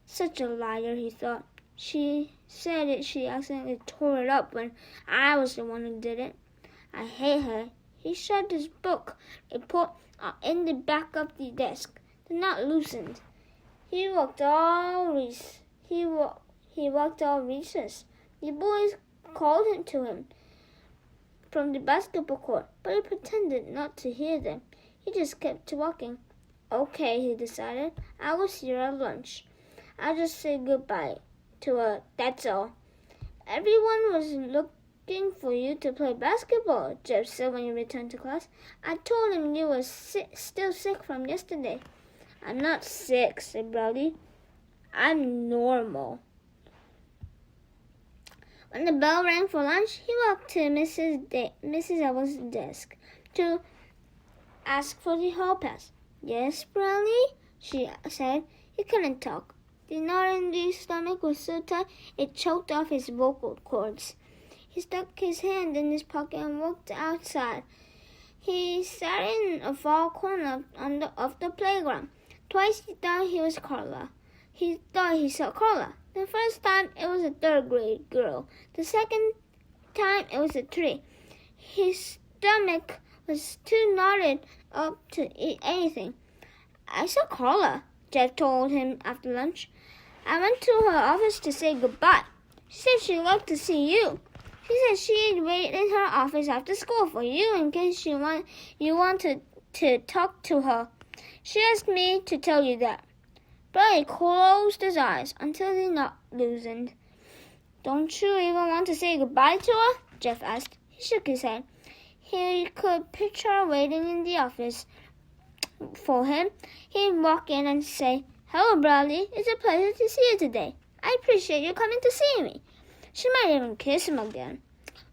Such a liar, he thought. She said she accidentally tore it up when I was the one who did it. I hate her. He shoved his book report in the back of the desk. The knot loosened. He walked all recess. The boys called to him from the basketball court, but he pretended not to hear them. He just kept walking. Okay, he decided. I will see her at lunch. I'll just say goodbye to her, that's all. Everyone was looking for you to play basketball, Jeff said when he returned to class. I told him you were still sick from yesterday. I'm not sick, said Bradley. I'm normal. When the bell rang for lunch, he walked to Mrs. Ebel's desk to ask for the hall pass. Yes, Bradley, she said. He couldn't talk. The knot in his stomach was so tight it choked off his vocal cords. He stuck his hand in his pocket and walked outside. He sat in a far corner of the playground. Twice he thought he was Carla. He thought he saw Carla. The first time it was a third grade girl. The second time it was a tree. His stomach was too knotted up to eat anything. I saw Carla, Jeff told him after lunch. I went to her office to say goodbye. She said she'd like to see you. She said she'd wait in her office after school for you in case you wanted to talk to her. She asked me to tell you that. Bradley closed his eyes until the knot loosened. Don't you even want to say goodbye to her? Jeff asked. He shook his head. He could picture her waiting in the office for him. He'd walk in and say, Hello, Bradley. It's a pleasure to see you today. I appreciate you coming to see me. She might even kiss him again.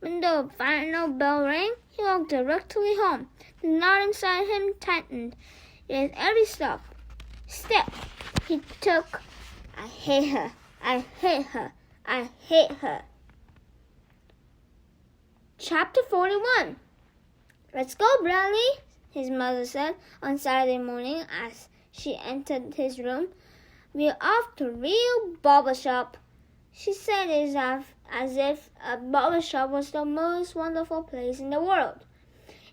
When the final bell rang, he walked directly home. The knot inside him tightened. With every step he took, I hate her. I hate her. I hate her. Chapter 41. Let's go, Bradley, his mother said on Saturday morning as she entered his room. We're off to real barber shop. She said as if a barber shop was the most wonderful place in the world.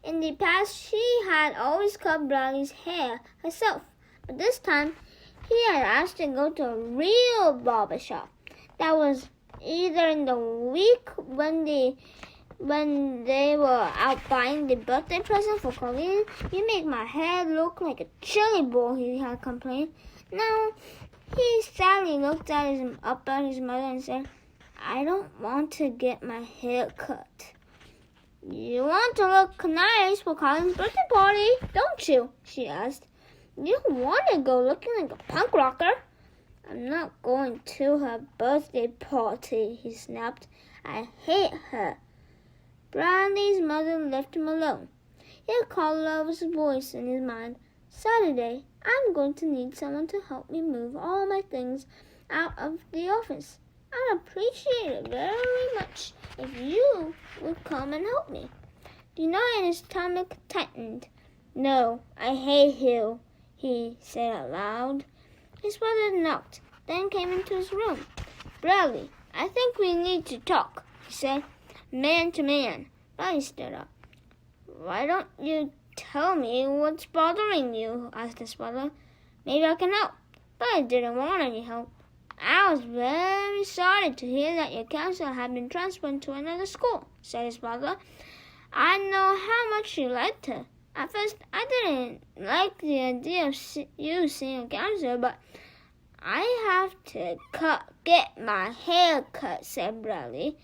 In the past, she had always cut Bradley's hair herself, but this time he had asked to go to a real barber shop. That was either in the week when the when they were out buying the birthday present for Colleen. You make my hair look like a chili ball, he had complained. Now, he sadly looked up at his mother and said, I don't want to get my hair cut. You want to look nice for Colleen's birthday party, don't you? She asked. You want to go looking like a punk rocker? I'm not going to her birthday party, he snapped. I hate her. Bradley's mother left him alone. He had Carla's voice in his mind. Saturday, I'm going to need someone to help me move all my things out of the office. I'd appreciate it very much if you would come and help me. His stomach tightened. No, I hate you, he said out loud. His mother knocked, then came into his room. Bradley, I think we need to talk, he said, man to man. Bradley stood up. Why don't you tell me what's bothering you? Asked his mother. Maybe I can help. But I didn't want any help. I was very sorry to hear that your counselor had been transferred to another school, said his mother. I know how much you liked her. At first, I didn't like the idea of you seeing a counselor, but I have to get my hair cut, said Bradley.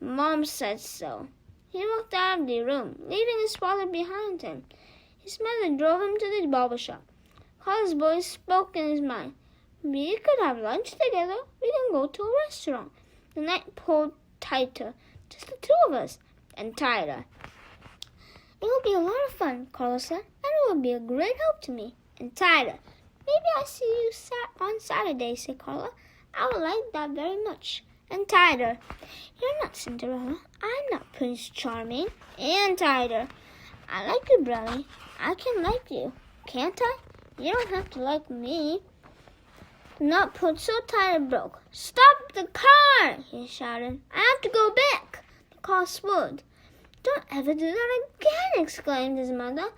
Mom said so. He walked out of the room, leaving his father behind him. His mother drove him to the barber shop. Carla's voice spoke in his mind. We could have lunch together. We can go to a restaurant. The night pulled tighter, just the two of us, and tighter. It will be a lot of fun, Carla said, and it will be a great help to me. And tighter. Maybe I'll see you on Saturday, said Carla. I would like that very much. And tighter. You're not Cinderella. I'm not Prince Charming. And tighter. I like you, Bradley. I can like you. Can't I? You don't have to like me. The knot pulled so tight it broke. Stop the car, he shouted. I have to go back. The car swerved. Don't ever do that again, exclaimed his mother.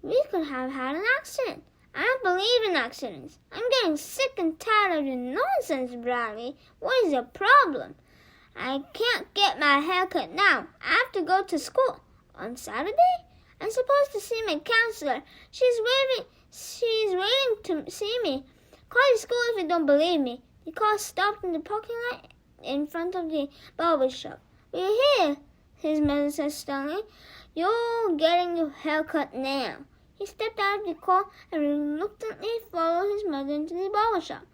We could have had an accident. I don't believe in accidents. I'm getting sick and tired of your nonsense, Bradley. What is your problem? I can't get my hair cut now. I have to go to school. On Saturday? I'm supposed to see my counselor. She's waiting to see me. Call the school if you don't believe me. The car stopped in the parking lot in front of the barber shop. We're here, his mother said sternly. You're getting your hair cut now. He stepped out of the car and reluctantly followed his mother into the barber shop.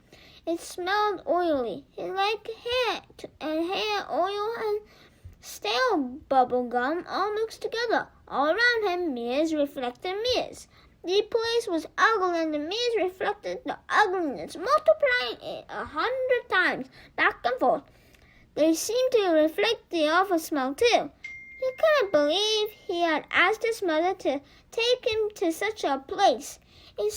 It smelled oily. He liked hair oil and stale bubble gum all mixed together. All around him, mirrors reflected mirrors. The place was ugly, and the mirrors reflected the ugliness, multiplying it 100 times, back and forth. They seemed to reflect the awful smell, too. He couldn't believe he had asked his mother to take him to such a place. It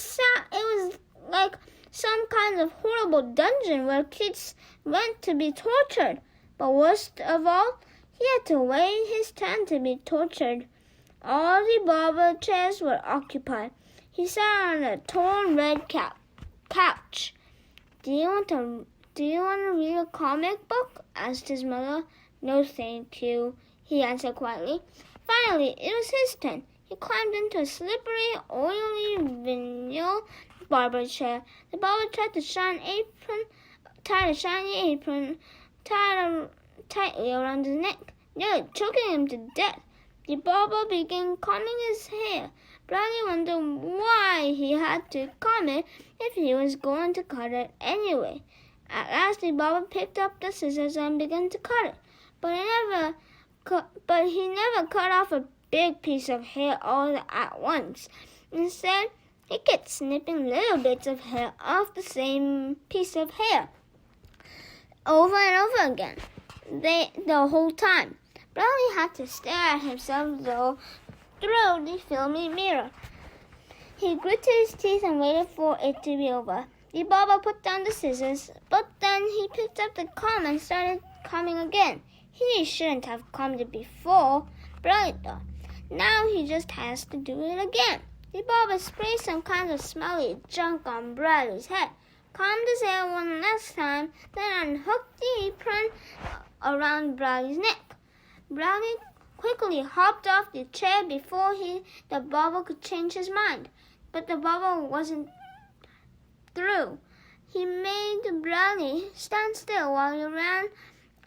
was like some kind of horrible dungeon where kids went to be tortured. But worst of all, he had to wait his turn to be tortured. All the barber chairs were occupied. He sat on a torn red couch. Do you want to read a comic book? Asked his mother. No, thank you, he answered quietly. Finally, it was his turn. He climbed into a slippery, oily vinyl barber chair. The barber tied a shiny apron tightly around his neck, nearly choking him to death. The barber began combing his hair. Bradley wondered why he had to comb it if he was going to cut it anyway. At last, the barber picked up the scissors and began to cut it. But he never cut off a big piece of hair all at once. Instead, he kept snipping little bits of hair off the same piece of hair over and over again, the whole time. Bradley had to stare at himself through the filmy mirror. He gritted his teeth and waited for it to be over. The barber put down the scissors, but then he picked up the comb and started combing again. He shouldn't have combed it before, Bradley thought. Now he just has to do it again. The barber sprayed some kind of smelly junk on Bradley's head, combed his hair one last time, then unhooked the apron around Bradley's neck. Bradley quickly hopped off the chair before the bubble could change his mind. But the bubble wasn't through. He made Brownie stand still while he ran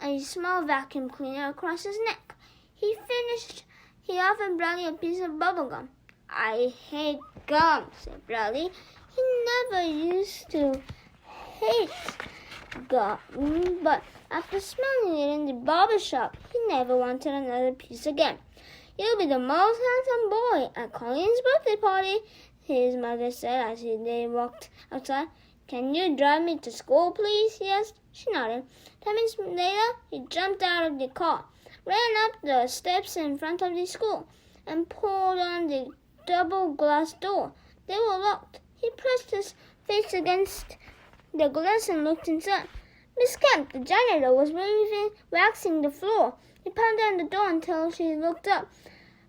a small vacuum cleaner across his neck. He offered Brownie a piece of bubble gum. "I hate gum," said Brownie. He never used to hate gum, but after smelling it in the barber shop, he never wanted another piece again. "You'll be the most handsome boy at Colleen's birthday party," his mother said as they walked outside. "Can you drive me to school, please?" he asked. She nodded. 10 minutes later, he jumped out of the car, ran up the steps in front of the school, and pulled on the double glass door. They were locked. He pressed his face against the glass and looked inside. Miss Kemp, the janitor, was waxing the floor. He pounded on the door until she looked up.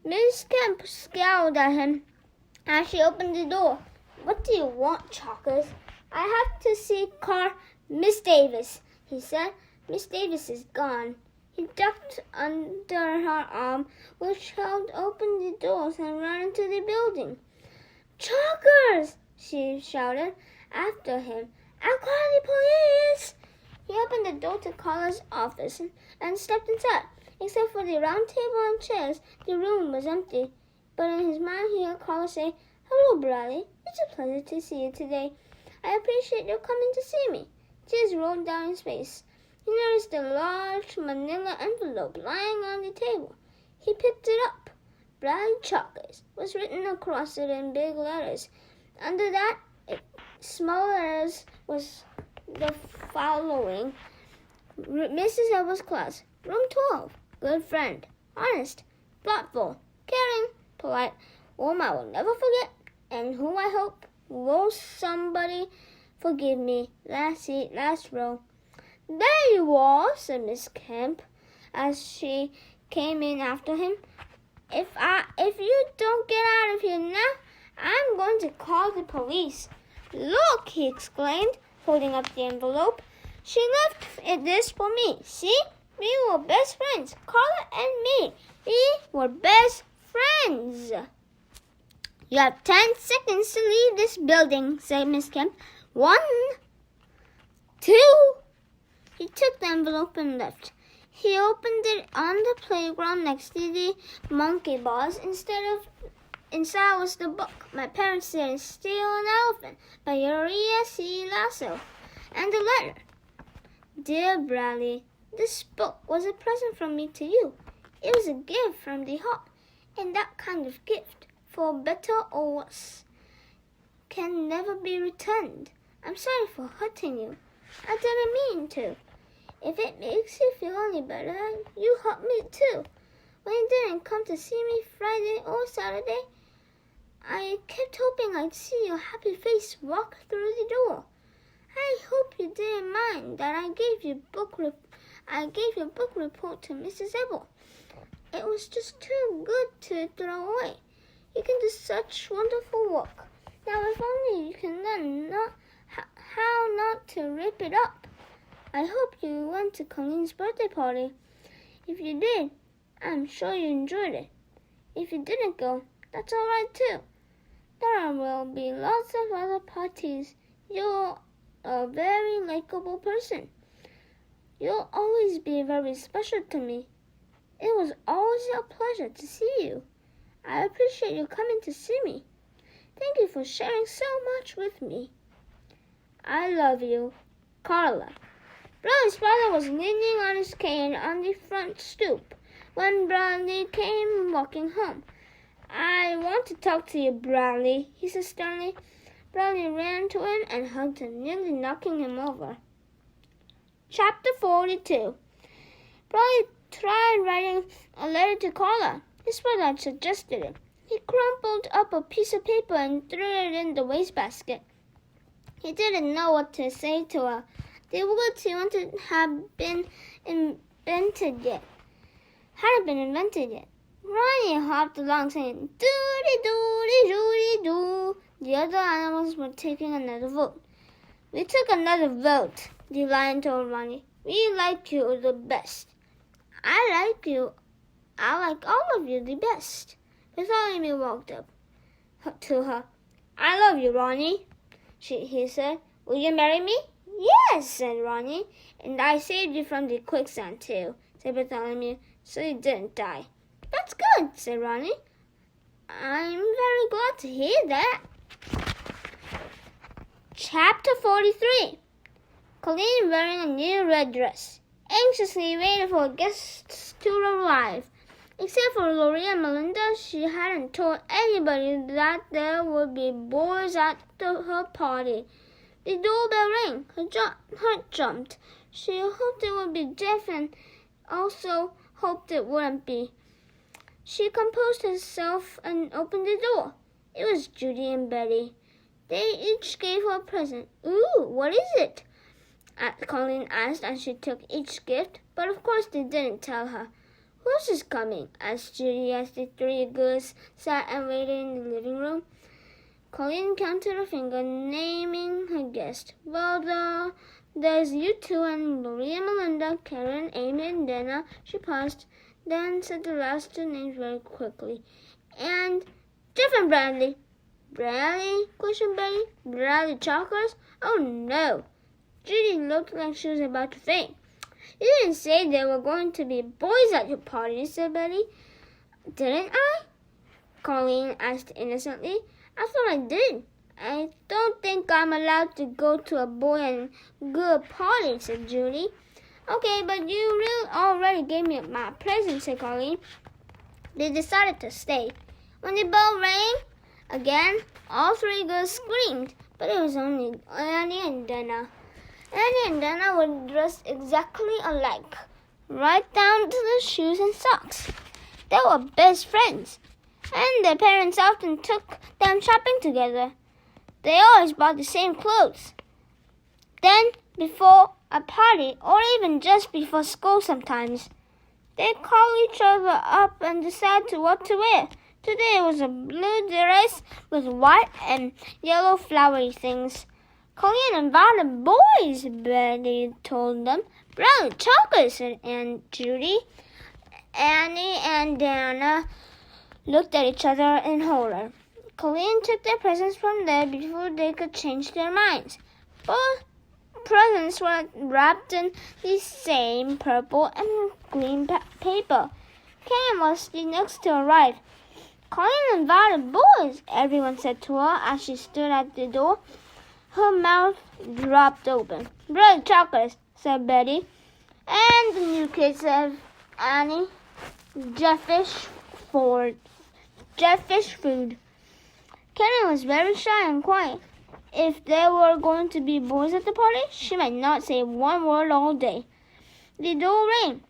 Miss Kemp scowled at him as she opened the door. "What do you want, Chalkers?" "I have to see Miss Davis," he said. "Miss Davis is gone." He ducked under her arm, which held open the doors, and ran into the building. "Chalkers!" she shouted after him. "I'll call the police!" He opened the door to Carla's office and stepped inside. Except for the round table and chairs, the room was empty. But in his mind, he heard Carla say, "Hello, Bradley. It's a pleasure to see you today. I appreciate your coming to see me." Tears rolled down his face. He noticed a large manila envelope lying on the table. He picked it up. "Bradley Chalkers" was written across it in big letters. Under that, small letters, was the following: Mrs. Ebel's class, room 12. Good friend, honest, thoughtful, caring, polite, whom I will never forget, and who I hope will somebody forgive me. Last seat, last row. "There you are," said Miss Kemp as she came in after him. If you don't get out of here now, I'm going to call the police." "Look," he exclaimed, holding up the envelope. "She left this for me. See? We were best friends, Carla and me. We were best friends." "You have 10 seconds to leave this building," said Miss Kemp. 1, 2. He took the envelope and left. He opened it on the playground next to the monkey bars. Inside was the book, "My Parents Didn't Steal an Elephant" by Uriah C. Lasso, and a letter. "Dear Bradley, this book was a present from me to you. It was a gift from the heart, and that kind of gift, for better or worse, can never be returned. I'm sorry for hurting you. I didn't mean to. If it makes you feel any better, you hurt me too. When you didn't come to see me Friday or Saturday, I kept hoping I'd see your happy face walk through the door. I hope you didn't mind that I gave your book report to Mrs. Ebel. It was just too good to throw away. You can do such wonderful work. Now, if only you can learn how not to rip it up. I hope you went to Colleen's birthday party. If you did, I'm sure you enjoyed it. If you didn't go, that's all right too. There will be lots of other parties. You're a very likable person. You'll always be very special to me. It was always a pleasure to see you. I appreciate you coming to see me. Thank you for sharing so much with me. I love you, Carla." Bradley's father was leaning on his cane on the front stoop when Bradley came walking home. "I want to talk to you, Bradley," he said sternly. Bradley ran to him and hugged him, nearly knocking him over. Chapter 42. Bradley tried writing a letter to Carla. His father had suggested it. He crumpled up a piece of paper and threw it in the wastebasket. He didn't know what to say to her. The words he wanted hadn't been invented yet. Ronnie hopped along saying, "Doody-doody-doody-doo." The other animals were taking another vote. "We took another vote," the lion told Ronnie. "We like you the best." "I like you I like all of you the best. Bartholomew walked up to her. I love you, Ronnie, he said. Will you marry me? Yes, said Ronnie. And I saved you from the quicksand, too, said Bartholomew, so you didn't die. That's good, said Ronnie. I'm very glad to hear that. Chapter 43. Colleen wearing a new red dress, anxiously waited for guests to arrive. Except for Laurie and Melinda, she hadn't told anybody that there would be boys at her party. The doorbell rang. Her heart jumped. She hoped it would be Jeff and also hoped it wouldn't be. She composed herself and opened the door. It was Judy and Betty. They each gave her a present. Ooh, what is it? Colleen asked as she took each gift, but of course they didn't tell her. Who's is coming? Asked Judy as the three girls sat and waited in the living room. Colleen counted her finger, naming her guest. Well, there's you two and Laurie and Melinda, Karen, Amy, and Dana. She paused, then said the last two names very quickly. And Jeff and Bradley. Bradley? Questioned Betty. Bradley Chalkers? Oh, no. Judy looked like she was about to faint. You didn't say there were going to be boys at your party, said Betty. Didn't I? Colleen asked innocently. I thought I did. I don't think I'm allowed to go to a boy and girl party, said Judy. Okay, but you really already gave me my present, said Colleen. They decided to stay. When the bell rang again, all three girls screamed, but it was only Annie and Dana. Annie and Dana were dressed exactly alike, right down to the shoes and socks. They were best friends, and their parents often took them shopping together. They always bought the same clothes. Then, before a party, or even just before school sometimes, they call each other up and decide what to wear. Today it was a blue dress with white and yellow flowery things. Colleen invited boys, Betty told them. Bradley Chalkers, said Aunt Judy. Annie and Dana looked at each other in horror. Colleen took their presents from there before they could change their minds. Both presents were wrapped in the same purple and green paper. Karen was the next to arrive. Colleen invited boys, everyone said to her as she stood at the door. Her mouth dropped open. Bradley Chalkers, said Betty. And the new kid, said Annie. Jeffish food. Karen was very shy and quiet. If there were going to be boys at the party, she might not say one word all day. The door rang.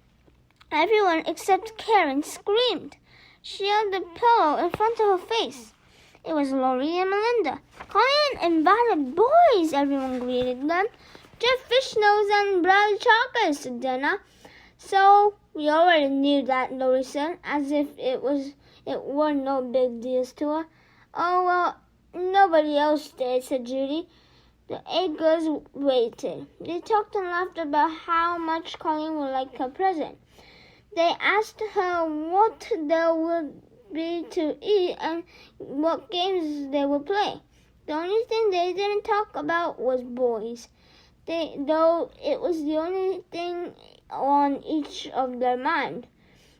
Everyone except Karen screamed. She held the pillow in front of her face. It was Laurie and Melinda. Colleen invited boys, everyone greeted them. Jeff Fishnose and Bradley Chalkers, said Dana. So we already knew that, Laurie said, as if it were no big deal to her. Oh, well, nobody else did, said Judy. The 8 girls waited. They talked and laughed about how much Colleen would like her present. They asked her what there would be to eat and what games they would play. The only thing they didn't talk about was boys, though it was the only thing on each of their mind.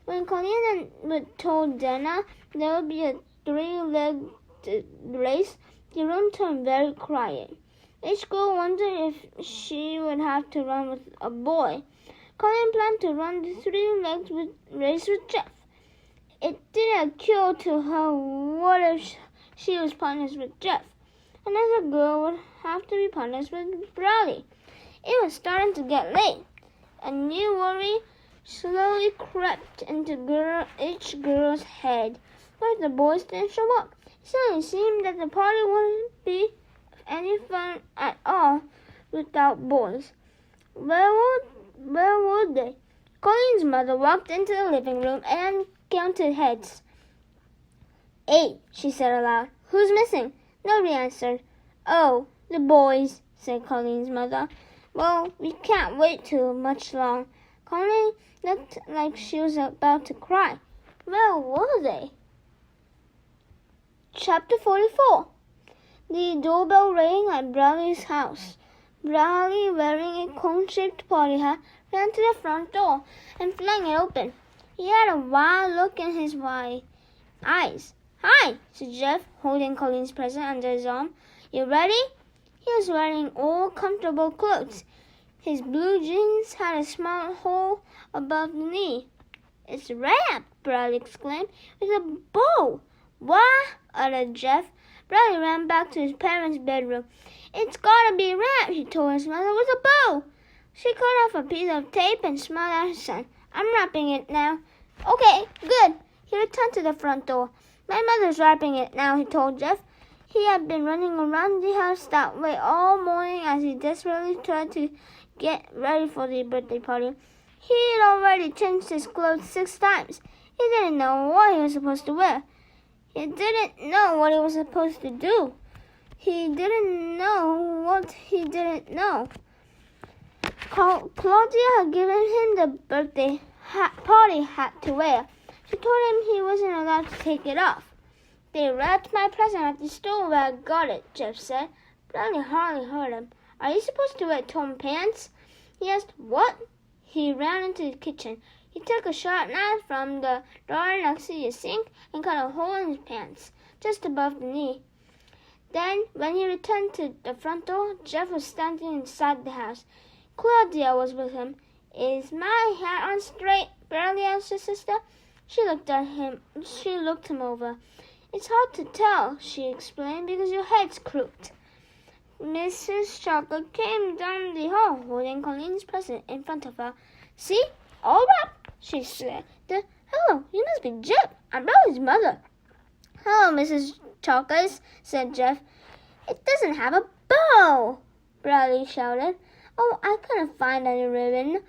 When Colleen told Dana there would be a 3-legged race, the room turned very quiet. Each girl wondered if she would have to run with a boy. Colleen planned to run the 3-legged race with Jeff. It didn't occur to her what if she was punished with Jeff. Another girl would have to be punished with Bradley. It was starting to get late. A new worry slowly crept into each girl's head. What if the boys didn't show up? It suddenly seemed that the party wouldn't be any fun at all without boys. Where would they? Colleen's mother walked into the living room and counted heads. 8, she said aloud. Who's missing? Nobody answered. Oh, the boys, said Colleen's mother. Well, we can't wait too much long. Colleen looked like she was about to cry. Where were they? Chapter 44. The doorbell rang at Bradley's house. Bradley, wearing a cone-shaped party hat, ran to the front door and flung it open. He had a wild look in his wide eyes. "Hi," said Jeff, holding Colleen's present under his arm. "You ready?" He was wearing all comfortable clothes. His blue jeans had a small hole above the knee. "It's wrapped," Bradley exclaimed, "with a bow." "What?" uttered Jeff. Bradley ran back to his parents' bedroom. "It's gotta be wrapped," he told his mother, "with a bow." She cut off a piece of tape and smiled at her son. "I'm wrapping it now." "Okay, good." He returned to the front door. "My mother's wrapping it now," he told Jeff. He had been running around the house that way all morning as he desperately tried to get ready for the birthday party. He had already changed his clothes 6 times. He didn't know what he was supposed to wear. He didn't know what he was supposed to do. He didn't know what he didn't know. Claudia had given him the birthday party hat to wear. She told him he wasn't allowed to take it off. "They wrapped my present at the store where I got it," Jeff said. Bradley hardly heard him. "Are you supposed to wear torn pants?" He asked. "What?" He ran into the kitchen. He took a sharp knife from the drawer next to the sink and cut a hole in his pants, just above the knee. Then, when he returned to the front door, Jeff was standing inside the house. Claudia was with him. "Is my hat on straight?" Bradley asked his sister. She looked him over. "It's hard to tell," she explained, "because your head's crooked." Mrs. Chocolate came down the hall, holding Colleen's present in front of her. "See? All right," she said. "Hello, you must be Jeff. I'm Bradley's mother." "Hello, Mrs. Chocolate," said Jeff. "It doesn't have a bow," Bradley shouted. "Oh, I couldn't find any ribbon,"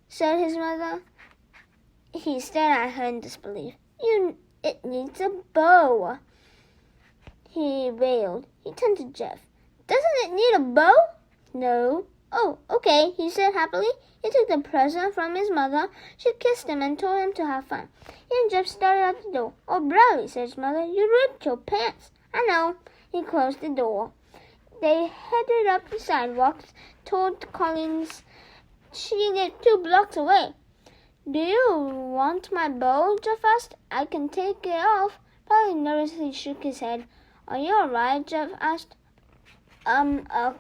said his mother. He stared at her in disbelief. "It needs a bow," he wailed. He turned to Jeff. "Doesn't it need a bow?" "No." "Oh, okay," he said happily. He took the present from his mother. She kissed him and told him to have fun. He and Jeff started out the door. "Oh, Bradley," said his mother, "you ripped your pants." "I know." He closed the door. They headed up the sidewalk toward Colleen's. She lived 2 blocks away. "Do you want my bow?" Jeff asked. "I can take it off." Bradley nervously shook his head. "Are you all right?" Jeff asked.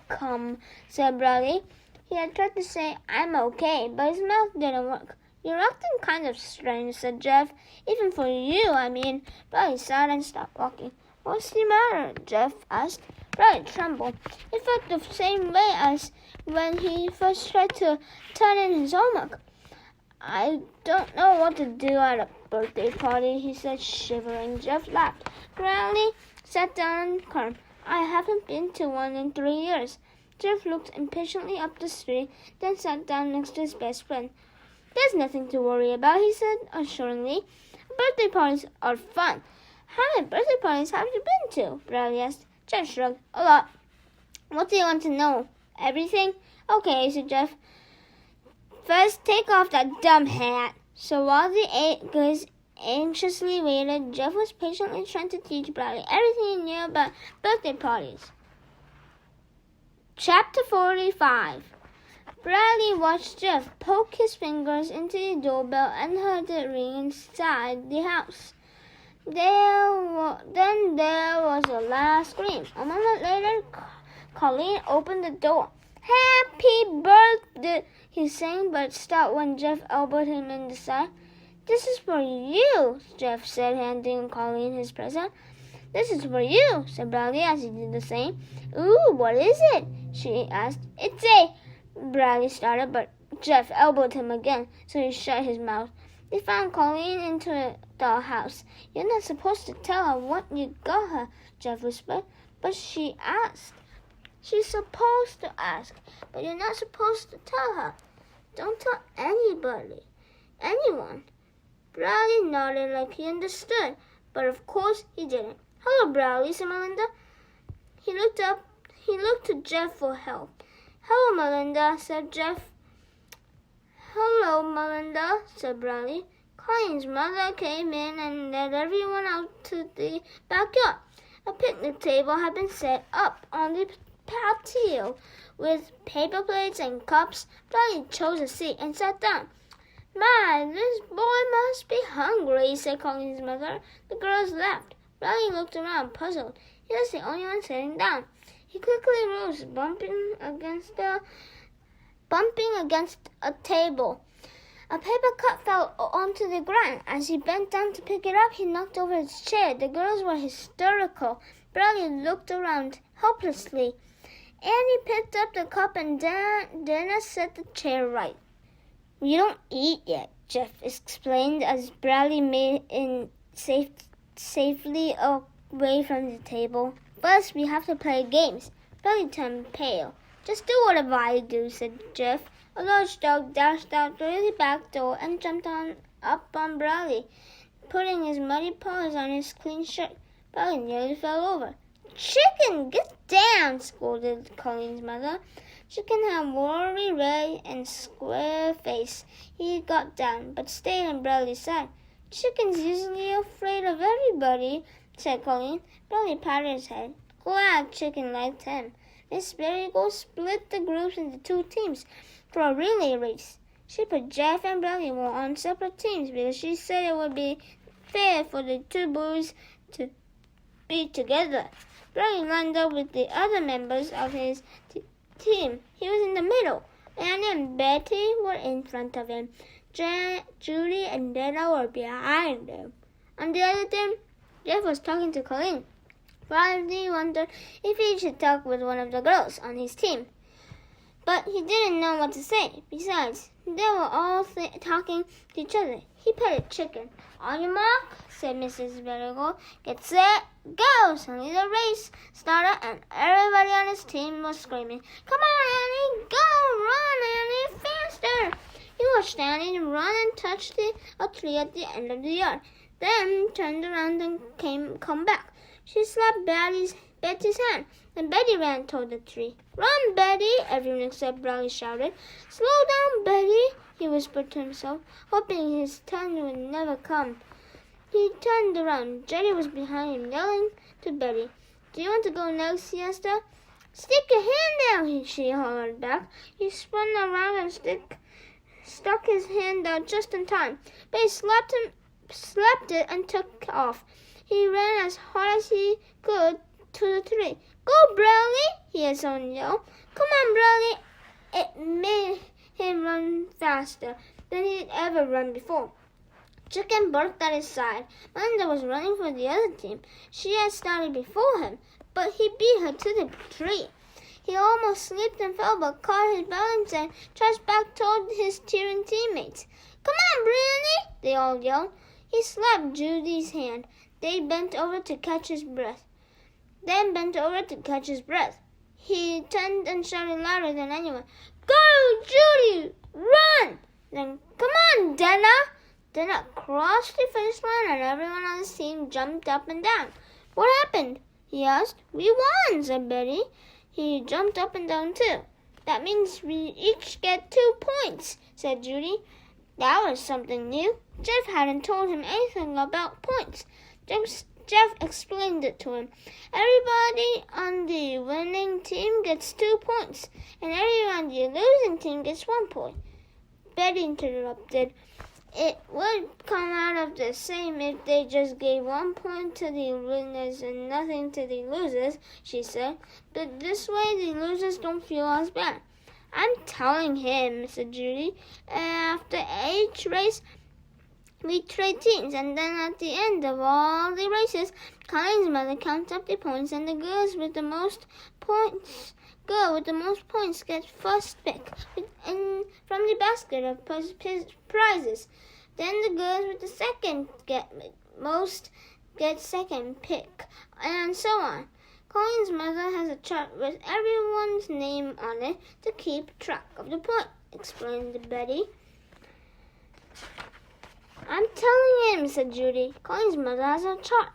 Come," said Bradley. He had tried to say, "I'm okay," but his mouth didn't work. "You're acting kind of strange," said Jeff. "Even for you, I mean." Bradley sighed and stopped walking. "What's the matter?" Jeff asked. Bradley trembled. It felt the same way as when he first tried to turn in his homework. "I don't know what to do at a birthday party," he said, shivering. Jeff laughed. Bradley sat down calm. "I haven't been to one in 3 years." Jeff looked impatiently up the street, then sat down next to his best friend. "There's nothing to worry about," he said assuringly. "Birthday parties are fun." "How many birthday parties have you been to?" Bradley asked. Jeff shrugged. "A lot." "What do you want to know?" "Everything?" "Okay," said Jeff. "First, take off that dumb hat." So while the 8 guys anxiously waited, Jeff was patiently trying to teach Bradley everything he knew about birthday parties. Chapter 45. Bradley watched Jeff poke his fingers into the doorbell and heard it ring inside the house. Then there was a loud scream. A moment later, Colleen opened the door. "Happy birthday," he sang, but stopped when Jeff elbowed him in the side. "This is for you," Jeff said, handing Colleen his present. "This is for you," said Bradley as he did the same. "Ooh, what is it?" she asked. "It's a..." Bradley started, but Jeff elbowed him again, so he shut his mouth. They found Colleen into the house. "You're not supposed to tell her what you got her," Jeff whispered. "But she asked." "She's supposed to ask, but you're not supposed to tell her. Don't tell anybody. Anyone." Bradley nodded like he understood, but of course he didn't. "Hello, Bradley," said Melinda. He looked to Jeff for help. "Hello, Melinda," said Jeff. "Hello, Melinda," said Bradley. Colleen's mother came in and led everyone out to the backyard. A picnic table had been set up on the patio with paper plates and cups. Bradley chose a seat and sat down. "My, this boy must be hungry," said Colleen's mother. The girls laughed. Bradley looked around, puzzled. He was the only one sitting down. He quickly rose, bumping against a table. A paper cup fell onto the ground. As he bent down to pick it up, he knocked over his chair. The girls were hysterical. Bradley looked around helplessly. Annie picked up the cup and Dana set the chair right. "We don't eat yet," Jeff explained as Bradley made it safely away from the table. "First, we have to play games." Bradley turned pale. "Just do whatever I do," said Jeff. A large dog dashed out through the back door and jumped up on Bradley, putting his muddy paws on his clean shirt. Bradley nearly fell over. "Chicken, get down!" scolded Colleen's mother. Chicken had worry red and square face. He got down, but stayed on Bradley's side. "Chicken's usually afraid of everybody," said Colleen. Bradley patted his head. Glad Chicken liked him. Miss Marigold split the groups into 2 teams for a relay race. She put Jeff and Bradley on separate teams because she said it would be fair for the 2 boys to be together. Bradley lined up with the other members of his team. He was in the middle. Annie and Betty were in front of him. Judy and Dana were behind him. On the other team, Jeff was talking to Colleen. Bradley wondered if he should talk with one of the girls on his team, but he didn't know what to say. Besides, they were all talking to each other. He petted Chicken. "On your mark," said Mrs. Marigold. "Get set, go!" Suddenly the race started, and everybody on his team was screaming, "Come on, Annie! Go! Run, Annie! Faster!" He watched Annie run and touch a tree at the end of the yard, then turned around and come back. She slapped Betty's hand, and Betty ran toward the tree. "Run, Betty!" Everyone except Bradley shouted. "Slow down, Betty!" he whispered to himself, hoping his turn would never come. He turned around. Jetty was behind him, yelling to Betty, "Do you want to go next, Siesta?" "Stick your hand down!" she hollered back. He spun around and stuck his hand out just in time. Betty slapped it and took off. He ran as hard as he could to the tree. "Go, Bradley!" he had someone yell. "Come on, Bradley!" It made him run faster than he'd ever run before. Chicken barked at his side. Melinda was running for the other team. She had started before him, but he beat her to the tree. He almost slipped and fell, but caught his balance and charged back toward his cheering teammates. "Come on, Bradley!" they all yelled. He slapped Judy's hand. They bent over to catch his breath. He turned and shouted louder than anyone, "Go, Judy! Run!" Then, "Come on, Dana!" Dana crossed the finish line and everyone on the team jumped up and down. "What happened?" he asked. "We won," said Betty. He jumped up and down too. "That means we each get 2 points," said Judy. That was something new. Jeff hadn't told him anything about points. Jeff explained it to him. "Everybody on the winning team gets 2 points, and everyone on the losing team gets 1 point. Betty interrupted. "It would come out of the same if they just gave 1 point to the winners and nothing to the losers," she said. "But this way the losers don't feel as bad." "I'm telling him," said Judy. "After each race, we trade teams, and then at the end of all the races, Colleen's mother counts up the points, and the girl with the most points gets first pick from the basket of prizes. Then the girls with the second get second pick, and so on. Colleen's mother has a chart with everyone's name on it to keep track of the point," explained Betty. "I'm telling him," said Judy. "Colleen's mother has a chart."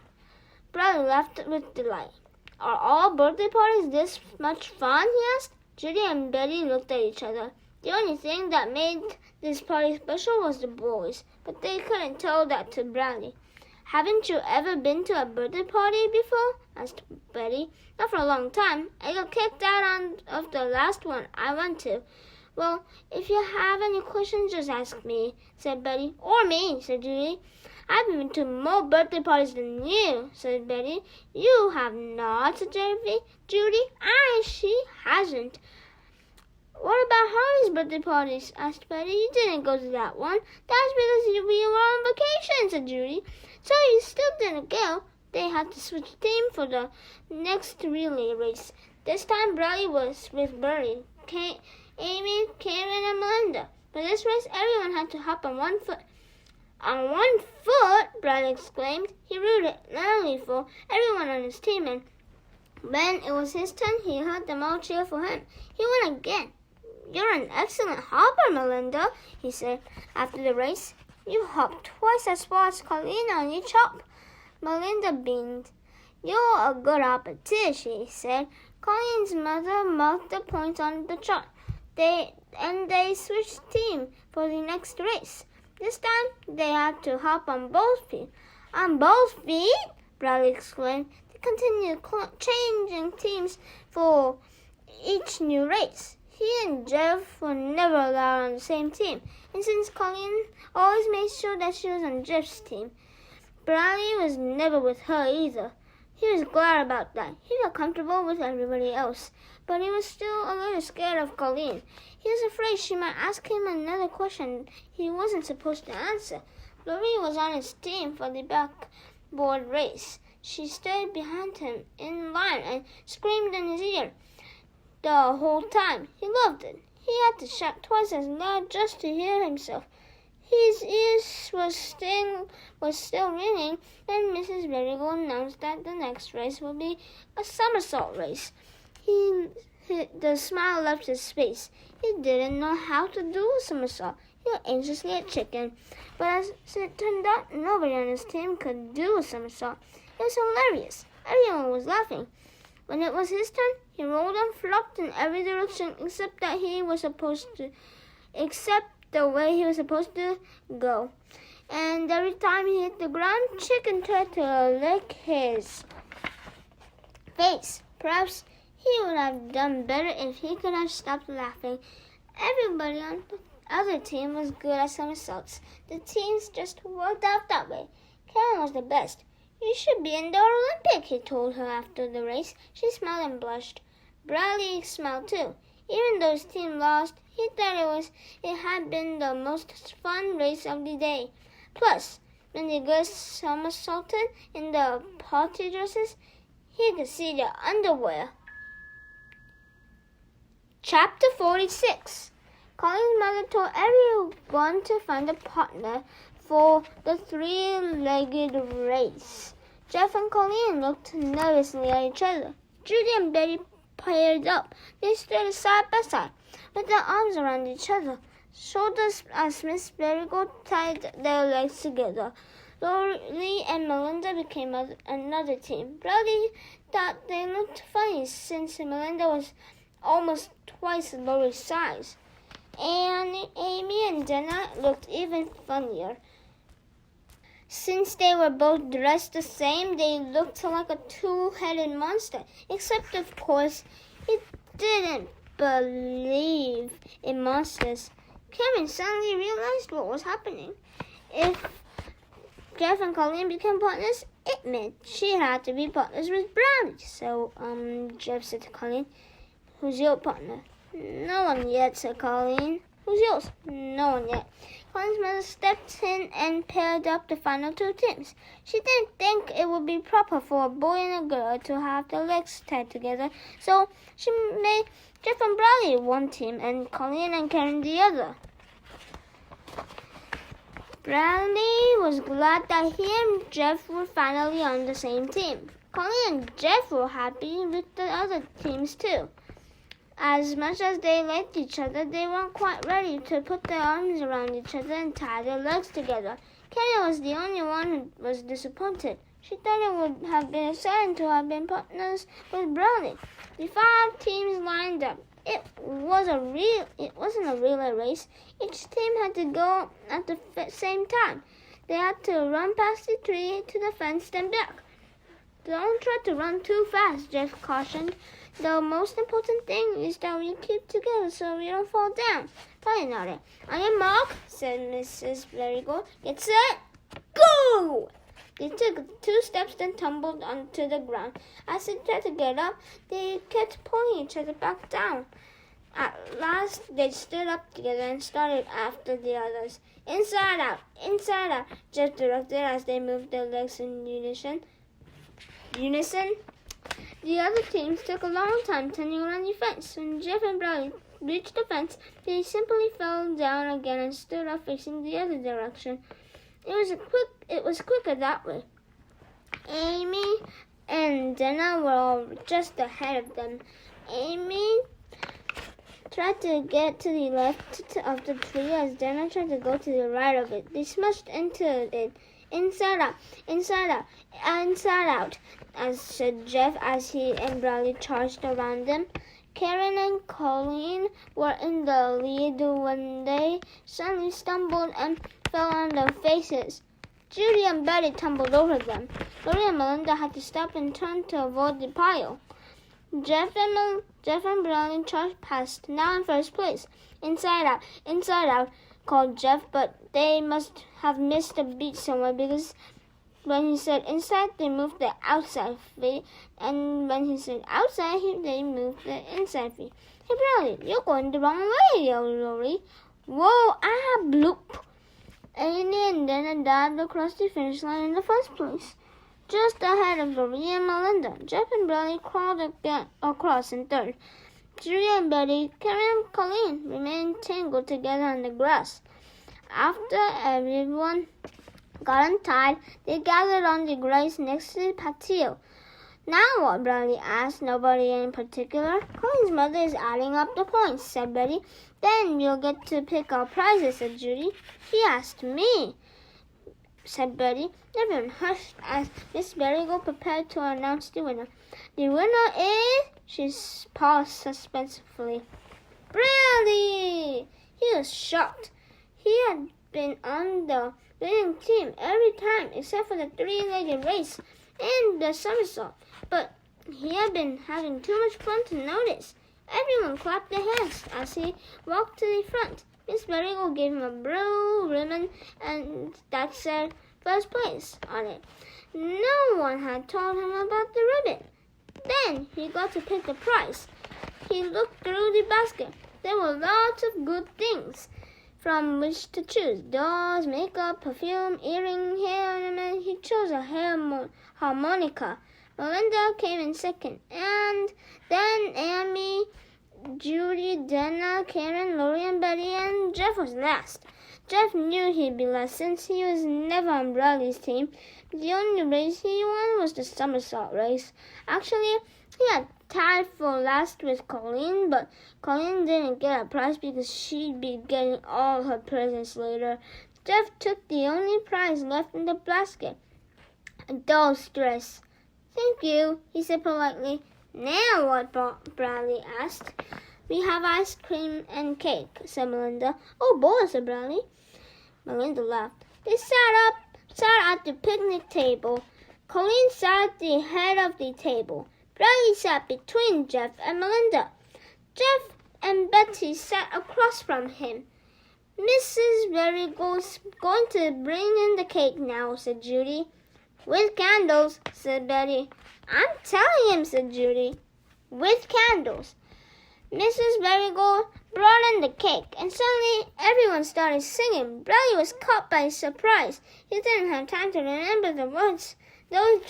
Bradley laughed with delight. "Are all birthday parties this much fun?" he asked. Judy and Betty looked at each other. The only thing that made this party special was the boys, but they couldn't tell that to Bradley. "Haven't you ever been to a birthday party before?" asked Betty. "Not for a long time. I got kicked out of the last one I went to." "Well, if you have any questions, just ask me," said Betty. "Or me," said Judy. "I've been to more birthday parties than you," said Betty. "You have not," said Judy. She hasn't." "What about Harley's birthday parties?" asked Betty. "You didn't go to that one." "That's because we were on vacation," said Judy. "So you still didn't go." They had to switch team for the next relay race. This time Bradley was with Bertie, Amy, Karen, and Melinda. For this race, everyone had to hop on one foot. "On one foot!" Bradley exclaimed. He rooted loudly for everyone on his team, and when it was his turn, he heard them all cheer for him. He won again. "You're an excellent hopper, Melinda," he said after the race. "You hopped twice as far as Colleen on each hop." Melinda beamed. "You're a good hopper too," she said. Colleen's mother marked the points on the chart. They switched team for the next race. This time they had to hop on both feet. "On both feet?" Bradley exclaimed. They continued changing teams for each new race. He and Jeff were never allowed on the same team, and since Colleen always made sure that she was on Jeff's team, Bradley was never with her either. He was glad about that. He felt comfortable with everybody else, but he was still a little scared of Colleen. He was afraid she might ask him another question he wasn't supposed to answer. Lori was on his team for the backboard race. She stood behind him in line and screamed in his ear the whole time. He loved it. He had to shout twice as loud just to hear himself. His ears was still ringing, and Mrs. Marigold announced that the next race would be a somersault race. The smile left his face. He didn't know how to do a somersault. He looked anxiously at Chicken, but as it turned out, nobody on his team could do a somersault. It was hilarious. Everyone was laughing. When it was his turn, he rolled and flopped in every direction except the way he was supposed to go. And every time he hit the ground, Chicken tried to lick his face. Perhaps he would have done better if he could have stopped laughing. Everybody on the other team was good at somersaults. The teams just worked out that way. Karen was the best. "You should be in the Olympic," he told her after the race. She smiled and blushed. Bradley smiled too. Even though his team lost, he thought it had been the most fun race of the day. Plus, when the girls somersaulted in the party dresses, he could see their underwear. Chapter 46. Colleen's mother told everyone to find a partner for the three-legged race. Jeff and Colleen looked nervously at each other. Judy and Betty paired up. They stood side by side, with their arms around each other, shoulders as Miss Marigold tied their legs together. Lori and Melinda became another team. Bradley thought they looked funny since Melinda was almost twice Lori's size. And Amy and Jenna looked even funnier. Since they were both dressed the same, they looked like a two-headed monster. Except, of course, he didn't believe in monsters. Karen suddenly realized what was happening. If Jeff and Colleen became partners, it meant she had to be partners with Bradley. So, Jeff said to Colleen, "Who's your partner?" "No one yet," said Colleen. "Who's yours?" "No one yet." Colleen's mother stepped in and paired up the final two teams. She didn't think it would be proper for a boy and a girl to have their legs tied together, so she made Jeff and Bradley one team and Colleen and Karen the other. Bradley was glad that he and Jeff were finally on the same team. Colleen and Jeff were happy with the other teams too. As much as they liked each other, they weren't quite ready to put their arms around each other and tie their legs together. Karen was the only one who was disappointed. She thought it would have been exciting to have been partners with Bradley. The 5 teams lined up. It wasn't a relay race. Each team had to go at the same time. They had to run past the tree to the fence, then back. Don't try to run too fast, Jeff cautioned. The most important thing is that we keep together so we don't fall down. Polly nodded. On your mark, said Mrs. Marigold. Get set, go! They took 2 steps, then tumbled onto the ground. As they tried to get up, they kept pulling each other back down. At last, they stood up together and started after the others. Inside out, Jeff directed as they moved their legs in unison. The other teams took a long time turning around the fence. When Jeff and Bradley reached the fence, they simply fell down again and stood up facing the other direction. It was quicker that way. Amy and Dana were all just ahead of them. Amy tried to get to the left of the tree as Dana tried to go to the right of it. They smushed into it. Inside out, as said Jeff as he and Bradley charged around them. Karen and Colleen were in the lead when they suddenly stumbled and fell on their faces. Judy and Betty tumbled over them. Lori and Melinda had to stop and turn to avoid the pile. Jeff and Bradley charged past, now in first place. Inside out, called Jeff, but they must have missed a beat somewhere because when he said inside, they moved the outside feet, and when he said outside, they moved the inside feet. Hey, Bradley, you're going the wrong way, yelled Lori. Whoa, bloop. Amy and Dana dived across the finish line in the first place, just ahead of Lori and Melinda. Jeff and Bradley crawled across in third. Judy and Betty, Karen and Colleen remained tangled together on the grass. After everyone got untied, they gathered on the grass next to the patio. Now what? Bradley asked. Nobody in particular. Colleen's mother is adding up the points, said Betty. Then you'll get to pick our prizes, said Judy. She asked me, said Betty. Everyone hushed as Miss Marigold prepared to announce the winner. The winner is... She paused suspensefully. Bradley! He was shocked. He had been on the winning team every time except for the 3-legged race and the somersault. But he had been having too much fun to notice. Everyone clapped their hands as he walked to the front. Miss Marigold gave him a blue ribbon and that said first place on it. No one had told him about the ribbon. Then he got to pick the prize. He looked through the basket. There were lots of good things from which to choose. Dolls, makeup, perfume, earring, hair ornament. He chose a hair harmonica. Melinda came in second. And then Amy, Judy, Dana, Karen, Lori, and Betty, and Jeff was last. Jeff knew he'd be last since he was never on Bradley's team. The only race he won was the somersault race. Actually, he had tied for last with Colleen, but Colleen didn't get a prize because she'd be getting all her presents later. Jeff took the only prize left in the basket, a doll's dress. Thank you, he said politely. Now what? Bradley asked. We have ice cream and cake, said Melinda. Oh boy, said Bradley. Melinda laughed. They sat at the picnic table. Colleen sat at the head of the table. Bradley sat between Jeff and Melinda. Jeff and Betty sat across from him. Mrs. Marigold's going to bring in the cake now, said Judy. With candles, said Betty. I'm telling him, said Judy. With candles. Mrs. Marigold brought in the cake, and suddenly everyone started singing. Bradley was caught by surprise. He didn't have time to remember the words. Though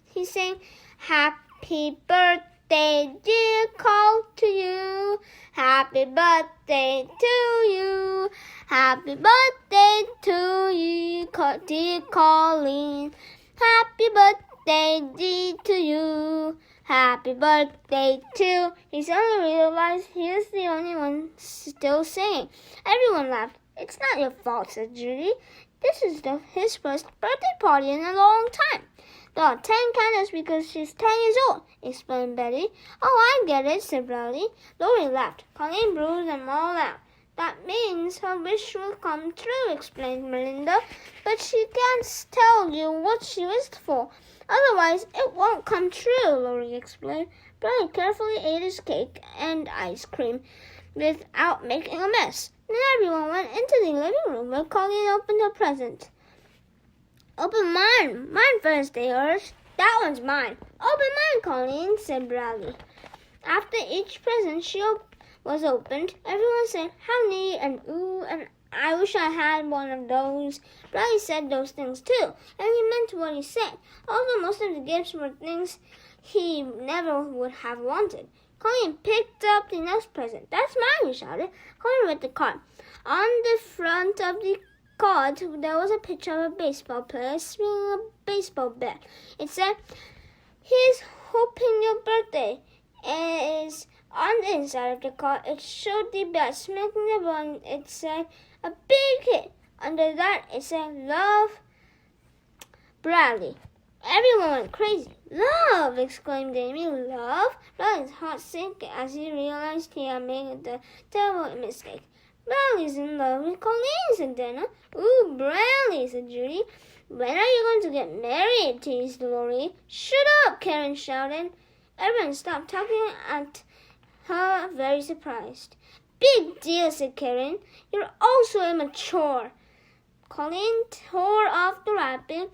he sang, Happy birthday, dear Call to you. Happy birthday to you. Happy birthday to you, dear Colleen. Happy birthday, dear to you. Happy birthday to... He suddenly realized he was the only one still singing. Everyone laughed. It's not your fault, said Judy. This is his first birthday party in a long time. There are 10 candles because she's 10 years old, explained Betty. Oh, I get it, said Bradley. Lori laughed. Colleen blew them all out. That means her wish will come true, explained Melinda. But she can't tell you what she wished for. Otherwise, it won't come true, Lori explained. Bradley carefully ate his cake and ice cream without making a mess. Then everyone went into the living room where Colleen opened her present. Open mine. Mine first, they urged. That one's mine. Open mine, Colleen, said Bradley. After each present was opened, everyone said, how neat, and ooh, and I wish I had one of those. Bradley said those things too, and he meant what he said, although most of the gifts were things he never would have wanted. Colleen picked up the next present. That's mine, he shouted. Colleen read the card. On the front of the card, there was a picture of a baseball player swinging a baseball bat. It said, here's hoping your birthday. Is on the inside of the card. It showed the bat smacking the ball, and it said, a big hit. Under that, it said, love, Bradley. Everyone went crazy. Love, exclaimed Amy. Love? Bradley's heart sank as he realized he had made a terrible mistake. Bradley's in love with Colleen, said Dana. Ooh, Bradley, said Judy. When are you going to get married? Teased Lori. Shut up, Karen shouted. Everyone stopped talking at her, very surprised. Big deal, said Karen. You're also immature. Colleen tore off the wrapping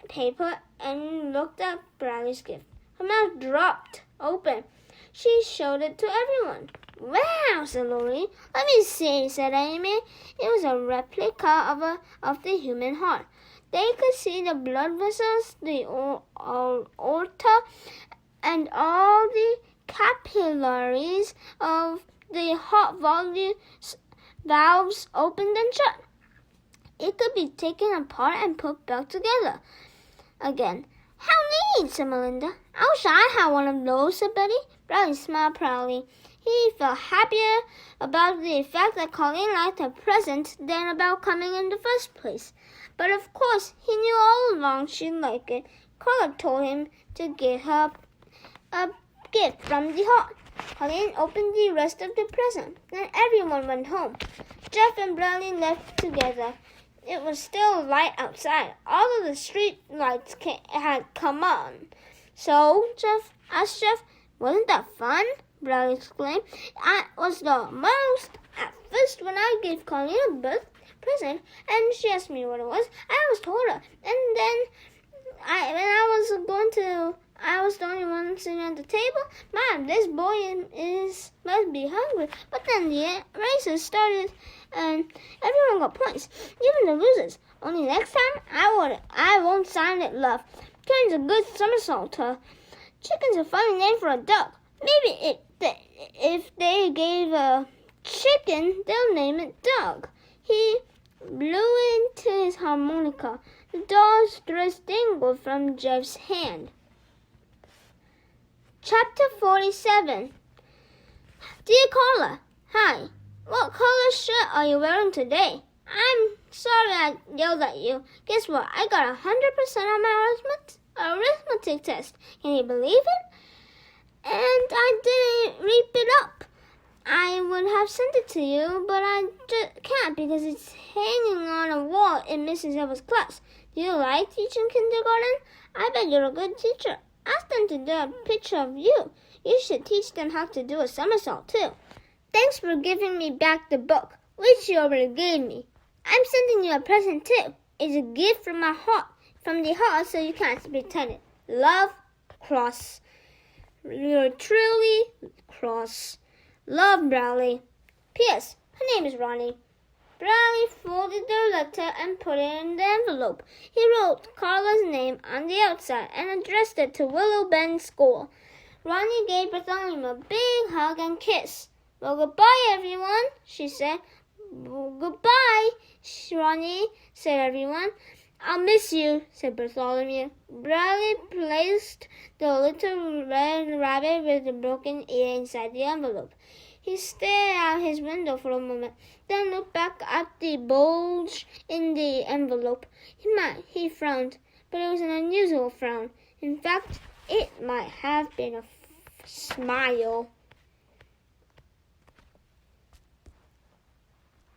paper and looked at Bradley's gift. Her mouth dropped open. She showed it to everyone. Wow, said Lori. Let me see, said Amy. It was a replica of the human heart. They could see the blood vessels, the aorta, and all the capillaries of the heart valves opened and shut. It could be taken apart and put back together again. How neat, said Melinda. I wish I had one of those, said Betty. Bradley smiled proudly. He felt happier about the fact that Colleen liked her present than about coming in the first place. But of course, he knew all along she'd like it. Carla told him to give her a gift from the heart. Colleen opened the rest of the present. Then everyone went home. Jeff and Bradley left together. It was still light outside. All of the street lights had come on. So, Jeff asked Jeff, wasn't that fun? Bradley exclaimed. It was the most. At first, when I gave Colleen a birth present, and she asked me what it was, I always told her. And then, I was the only one sitting at the table. Mom, this boy must be hungry. But then the races started, and everyone got points, even the losers. Only next time, I won't sign it, love. Karen's a good somersaulter. Chicken's a funny name for a duck. Maybe if they gave a chicken, they'll name it Doug. He blew into his harmonica. The doll's dress dangled from Jeff's hand. Chapter 47. Dear Carla, hi. What color shirt are you wearing today? I'm sorry I yelled at you. Guess what? I got 100% on my arithmetic test. Can you believe it? And I didn't reap it up. I would have sent it to you, but I just can't because it's hanging on a wall in Mrs. Evans' class. Do you like teaching kindergarten? I bet you're a good teacher. Ask them to do a picture of you. You should teach them how to do a somersault, too. Thanks for giving me back the book, which you already gave me. I'm sending you a present, too. It's a gift from the heart, so you can't pretend it. Love, Cross. You're truly Cross. Love, Bradley. P.S. Her name is Ronnie. Bradley folded the letter and put it in the envelope. He wrote Carla's name on the outside and addressed it to Willow Bend School. Ronnie gave Bartholomew a big hug and kiss. Well, goodbye, everyone, she said. Goodbye, Ronnie, said everyone. I'll miss you, said Bartholomew. Bradley placed the little red rabbit with the broken ear inside the envelope. He stared out his window for a moment, then looked back at the bulge in the envelope. He frowned. but it was an unusual frown. In fact, it might have been a smile.